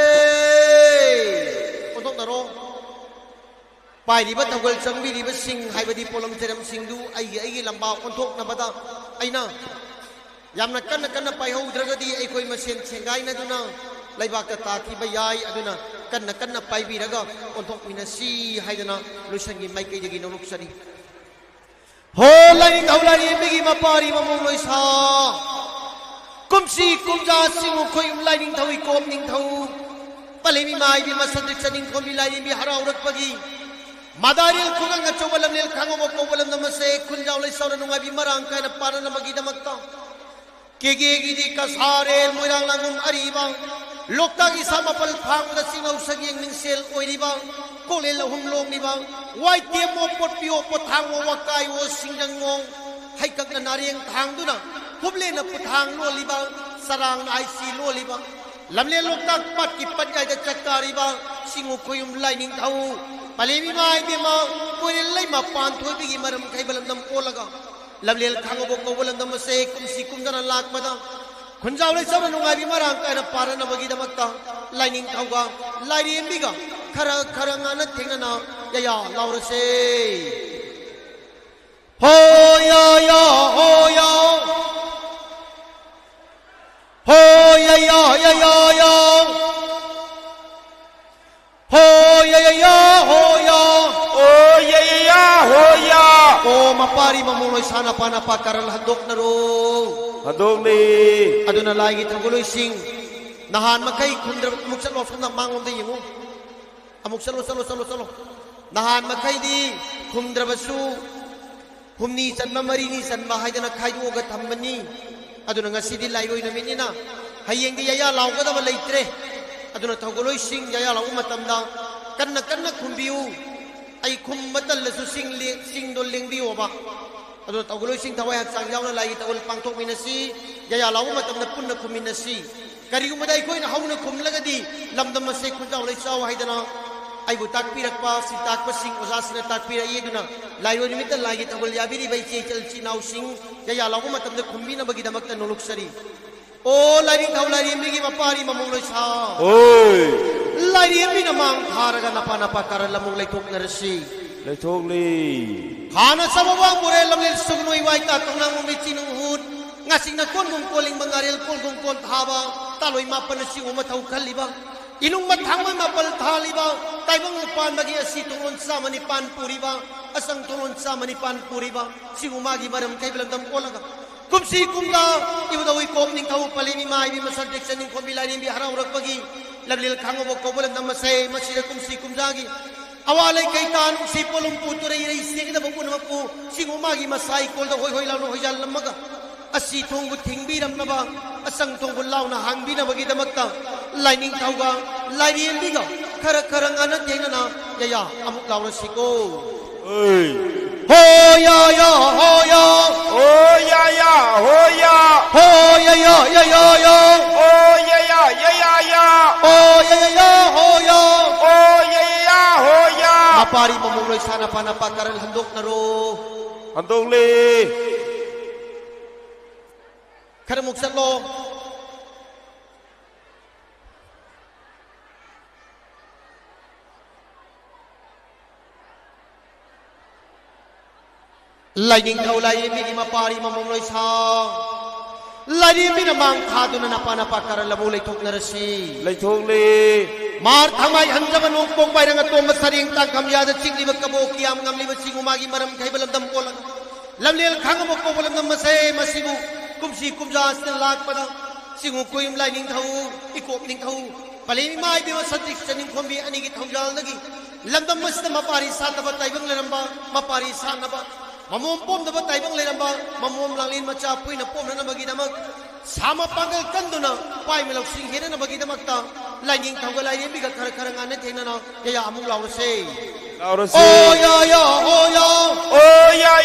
ओंथोकनरो पाइरिबा थगल चंगबिरिबा सिंग हाइबदी पोलम थेरम सिंगदु अइगी लंबा ओंथोकनबदा अइना यामना कन्ना पाइहौद्रगदी अइखोइ मसेन छेंगाइनदुना लैबाकता ताखिबा याय अदुना कन्ना पाइबिरगा ओंथोकमिनसी हाइदना लुसनगी माइकैदगी नौलुकसरी हो लाइनिंग थाउ लाइयेंबिगी मपारी ममुंग लोइसा कुमसी कुमजा सिंगु खोयुम लाइनिंग थाउ इकोम निंग थाउ पलेमी माइबी मसद्रिक सनिंग खोमि लाइयेंबी हराउरकपगी मादारिल खुगंग चौबलमनेल खांगोबो कोबलम नमसे खुनजाउ लैसौर नुंगाबी मरांग कायना पारनमगी दमक्ता केगेगिदी कसारेल मोइरांग लागुम अरिबा लोकतागी सामपल फांगदा सिंगौ सगियंग मिंसेल ओइरिबा कोलेल हुम लोंनिबा वाइटे मो पोटपियो पोथांगो वकाइओ सिंगंगो हाइकक नारियंग थांगदुना हुबलेन पुथांग लोलिबा सरांग आइसी लोलिबा लमले लोकताक पट की पटगाइदा चक्कारिबा सिंगु खोयुम लाइनिंग थाउ पलेमी माइ बेमा कोरेल लैमा पान थोइबिगी मरम खैबलम नम ओलगा लमलेल खांगोबो कोबलम नम से कुमसी कुमदना लाकमदा खुंजाव लैसब नुंगाबी मरांग कायना पारनबगीदमक्ता लाइनिंग थाउगा लाइयेंबिगा खरा ngana थेंगना या लाउरसे हो या हो या हो या हो या हो या ओ मपारी ममुलोय साना पाना पाकारल हदोकनरो हदोकनी अदुना लाइगी थगुलोय सिंग नहान मखै खुंद्र मुक्सलो सोना मांगोमदे यंगु अमुक चलो नहान मखैदी खुंद्रबसु हुमनी चन्मा मरीनी चन्मा हाइदना खाइदोगा थम्बनी अदुना ngasiदी लाइरोय नमिनिना हयेंगी यया लाउगदब लैत्रे अदुना थगुलोय सिंग यया लाउ मतमदा कन्ना खुंबियु आई खुम्बतलसु सिंग दो लेंबियोबा अदुना थगुलोय सिंग थवाय हक्सांग यावना लाइगी तगुल पांथोकमिनसी यया लाउ मतमदा पुन्ना खुमिनसी करिगुमदा अखोइना हौना खुमलगदी लमदम से खुंजाव लैसाव हाइदना आइबु ताकपिरकपा सि ताकपा सिंग ओजासिना ताकपिरयेदुना लाइरो निमित्त लाइगी तगुल याबिरी बैचे चलची नाउ सिंग यया लाउ मतमदा खुम्बिनबगी दमक्ता नोलुकसरी ओ लाइरिंग थाउ लाइरिंबिगी मपारी ममुंग लैसा ओय लाइरिंबिना मांग थारगा नपा कर लमुंग लैथोकनरसी लैथोकली हाना सबवांग मोरे लमलेल सुगनोय वाइता तंगनांग मिचिनु हुद ngasing na kon gong koling bangarel kon gong kon thaba taloi mapan si umatau kaliba inung mathang mapal thaliba taibang pan bagi asi tulon sa manipan puriba asang tulon sa manipan puriba si umagi maram kay belam olaga kumsi kumda ibu dawi kom ning tau palimi mai bi masadik saning kombilai ni bi harau rak bagi laglil khango bo ko belam masai masira kumsi kumjagi awalai kaitan si polum puture iri sing da bukun mapu si umagi masai kol da hoi hoi law hoi jal lamaga asi thongbu thingbiram naba asang thongbu launa hangbi na bagi damakta lining thauga laini biga khara khara ngana thenana ya amuk lawra siko oi ho ya ho ya ho ya ho ya ho ya ho ya ho ya ho ya ho ya mapari mamuloi sana pana pakaran handok naro handok le khara muk sat lo Lightning thau lai mi ki mapari mamong loi sa lightning mi na mang thadu na napana pakara lamu lai thok na rasi lai thok le mar thamai hanjaban ong pong bai rang atom masaring tang kam ya da chingli ba kabo kiam ngam li ba singuma gi maram khai balam dam kolang lamlel khang mo ko balam dam masai masibu kumsi kumja sel lak pada singu kuim lightning thau ikop ning thau pali mai bi masatik chaning khombi ani gi thaujal nagi lamdam masna mapari sa ta ba taibang leramba mapari sa na ba mamom pom da batay bang leramba mamom langlin macha pui na pom na bagi damak sama pangal kanduna pai melok sing hena na bagi damak ta lining thanggal lai bi ga khar khar ngane thena na ya amung law se oh ya oh ya oh ya oh ya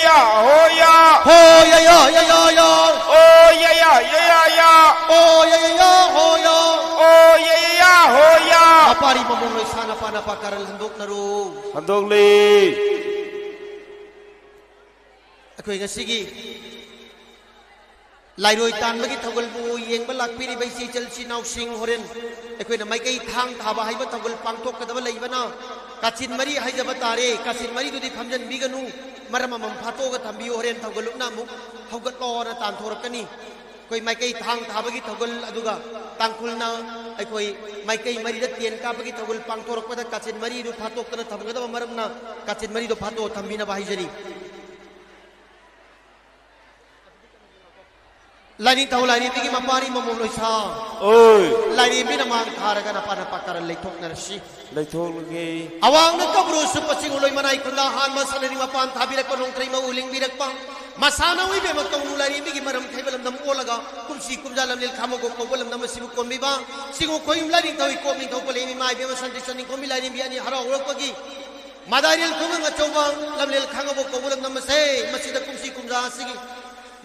oh ya oh ya oh ya oh ya oh ya oh ya apari mamom loi sana pana pakaral handok naru handok le Koi ngasigi lairoi tan bagi thogol bu yeng balak piri bai si chal si nau sing horen ekoi na mai kai thang thaba hai ba thogol pangthok kadaba leibana kachin mari hai jaba tare kachin mari du di phamjan biganu maram mam phato ga thambi horen thogol na mu hogat lo na tan thorakani koi mai kai thang thaba gi thogol aduga tangkul na ekoi mai kai mari da tien ka bagi thogol pangthok pada kachin mari du phatok na thamga da maram na kachin mari du phato thambi na bai jari Lining tahu lining tinggi mapari mamuloi sa. Oi. Lining bina mang thara kana pana pakar leitok narsi. Leitok lagi. Awang nak kabru sepasing uloi manai kunda han masana ni mapan thabira konong terima uling birak pang. Masana wi be makau lining tinggi maram thai balam dam olaga. Kumsi kumjalam lil khamo go balam dam sibu kombi ba. Singo koim lining tahu ko ning tahu pole mi mai be masanti saning kombi lining biani hara urok pagi. Madaril kumang achobang lam lil khamo go balam dam se masida kumsi kumja sigi.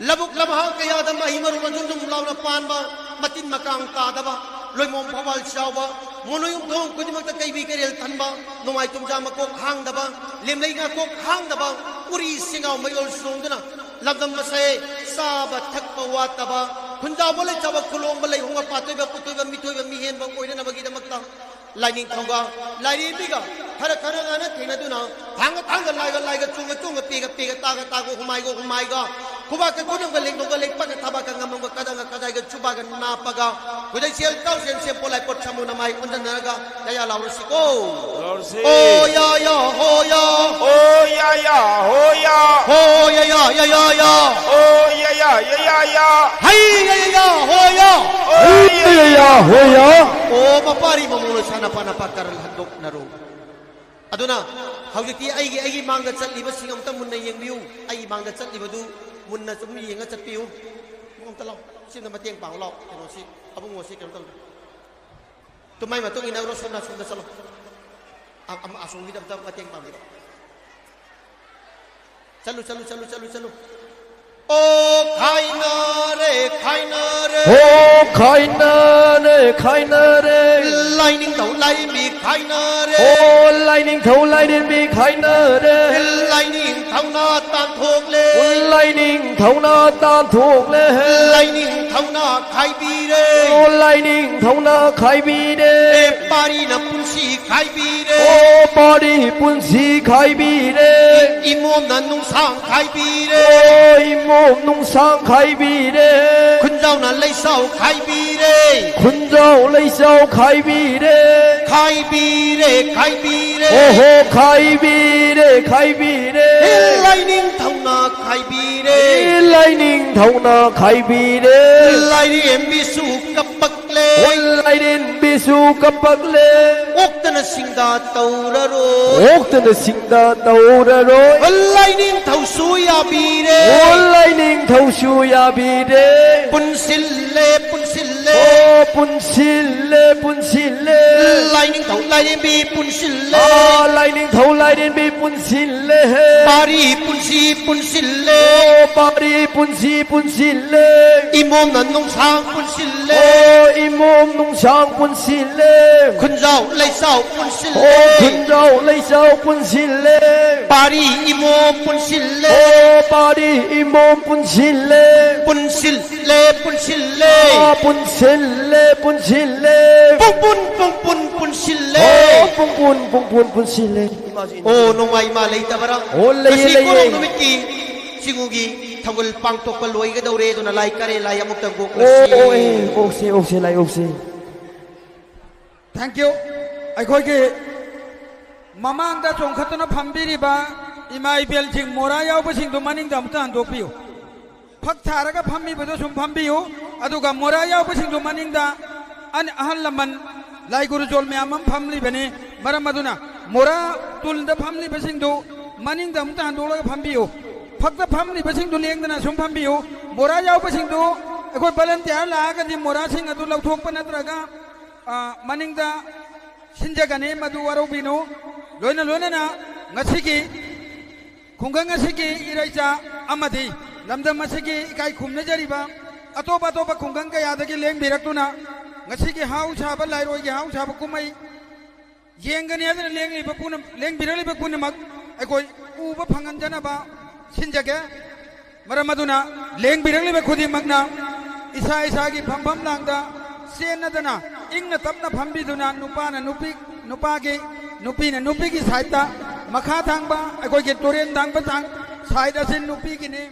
Labuk lamah kaya ada mahimaru manjung law na panba matin makang tadaba loy mom phawal chawba monoyum thong kuni makta kai bi kerel thanba nomai tumja makok hang daba lemlei nga kok hang daba uri singaw mayol songduna labdam masai saba thakpa wataba khunja bole chawa khulong balai hunga patoi ba putoi ba mitoi ba mihen ba koina na bagi damakta lining thonga lining biga khara khara ngana thena duna thanga laiga chunga pega taga humai ga kuba ka kunong galing pag taba ka ngamong kadang kaday ga chuba ga napaga kudai siel tau sen polai pot samu na mai undan naga kaya lawrsi ko oh ya ho ya oh ya ho ya oh ya oh ya hai ya ho ya oh ya ho ya oh mapari mamulo sana pana pakar handok naro aduna hawjiki aigi mangga chatliba singam ta munna yengbiu ai mangga chatliba du munna sum yenga chatpiu mong talaw sin na matiang panglaw kano si abung mo si kan tal tumay matong inawro sum na salo am asung bidam ta matiang panglaw chalu oh khaina re oh khaina re lining thau lai mi khaina re oh lining thau lai din mi khaina re lining thau na tan thok le lining thau na tan thok le lining thau na khai bi re oh lining thau na khai bi re pari na punsi khai bi re oh pari punsi khai bi re 이몸나 농상 가이비레 이몸 농상 가이비레 군자우나 레이사우 가이비레 군자우 레이사우 가이비레 가이비레 가이비레 오호 가이비레 가이비레 라이닝 타우나 가이비레 라이닝 타우나 가이비레 라이닝 엠비수 깝박레 라이닝 비수 깝박레 옥다나 싱다 떠우라로 옥다나 싱다 떠우라로 라이닝 타우수야 비레 라이닝 타우수야 비레 분실레 분실레 분실레 분실레 라이닝 타우 라이닝 비 분실레 라이닝 타우 라이닝 비 분실레 파리 분시 분실레 파리 분시 분실레 이몸나 농상 분실레 이몸 농상 분실레 군자우 레이사우 분실레 군자우 레이사우 분실레 파리 이몸 분실레 파리 이몸 분실레 분실레 분실레 분실레 분실레 뿡뿡 뿡뿡 분실레 뿡뿡 뿡뿡 분실레 오 농마 이마 레이타바랑 오 레이 고롱 누미키 지구기 탕글 빵톡발 로이가 다우레도나 라이카레 라이 아묵당 고 옥세 옥세 라이 옥세 Thank you. ꯑꯩꯈꯣꯏꯒꯤ ꯃꯃꯥꯡꯗ ꯆꯣꯡꯈꯠꯇꯨꯅ ꯐꯝꯕꯤꯔꯤꯕ ꯏꯃꯥ ꯏꯕꯦꯜꯁꯤꯡ ꯃꯣꯔꯥ ꯌꯥꯎꯕꯁꯤꯡꯗꯨ ꯃꯅꯤꯡꯗ ꯑꯃꯨꯛꯇ ꯍꯟꯗꯣꯛꯄꯤꯌꯨ ꯐꯛ ꯊꯥꯔꯒ ꯐꯝꯃꯤꯕꯗꯨ ꯁꯨꯝ ꯐꯝꯕꯤꯌꯨ ꯑꯗꯨꯒ ꯃꯣꯔꯥ ꯌꯥꯎꯕꯁꯤꯡꯗꯨ ꯃꯅꯤꯡꯗ ꯑꯍꯜ ꯂꯃꯟ ꯂꯥꯏ ꯒꯨꯔꯨꯖꯣꯜ ꯃꯌꯥꯝ ꯑꯃ ꯐꯝꯂꯤꯕꯅꯤ ꯃꯔꯝ ꯑꯗꯨꯅ ꯃꯣꯔꯥ ꯇꯨꯜꯗ ꯐꯝꯂꯤꯕꯁꯤꯡꯗꯨ ꯃꯅꯤꯡꯗ ꯑꯃꯨꯛꯇ ꯍꯟꯗꯣꯛꯂꯒ ꯐꯝꯕꯤꯌꯨ ꯐꯛꯇ ꯐꯝꯂꯤꯕꯁꯤꯡꯗꯨ ꯂꯦꯡꯗꯅ ꯁꯨꯝ ꯐꯝꯕꯤꯌꯨ ꯃꯣꯔꯥ ꯌꯥꯎꯕꯁꯤꯡꯗꯨ ꯑꯩꯈꯣꯏ ꯚꯣꯂꯟꯇꯤꯌꯔ ꯂꯥꯛꯑꯒꯗꯤ ꯃꯣꯔꯥꯁꯤꯡ ꯑꯗꯨ ꯂꯧꯊꯣꯛꯄ ꯅꯠꯇ꯭ꯔꯒ ꯃꯅꯤꯡꯗ 신자간에 마두 와로비노 로이나 로이나나 nga시기 공강 nga시기 이라이자 아마디 남담 마시기 이카이 쿰네자리바 아토바 아토바 공강 가야다기 랭비락투나 nga시기 하우차바 라이로이기 하우차바 꾸마이 옌가니 하드나 랭리바 꾸나 랭비락리바 꾸나 막 아이코이 우바 방한자나바 신자게 마라마두나 랭비락리바 코디 막나 이사 이사기 팜팜랑다 सेनदना इंग तपना फंबीदुना नुपाना नुपागे नुपीना नुपीगी साइडता मखा थांगबा अखोइगे तोरेन थांगबा थांग साइड असिन नुपीगी ने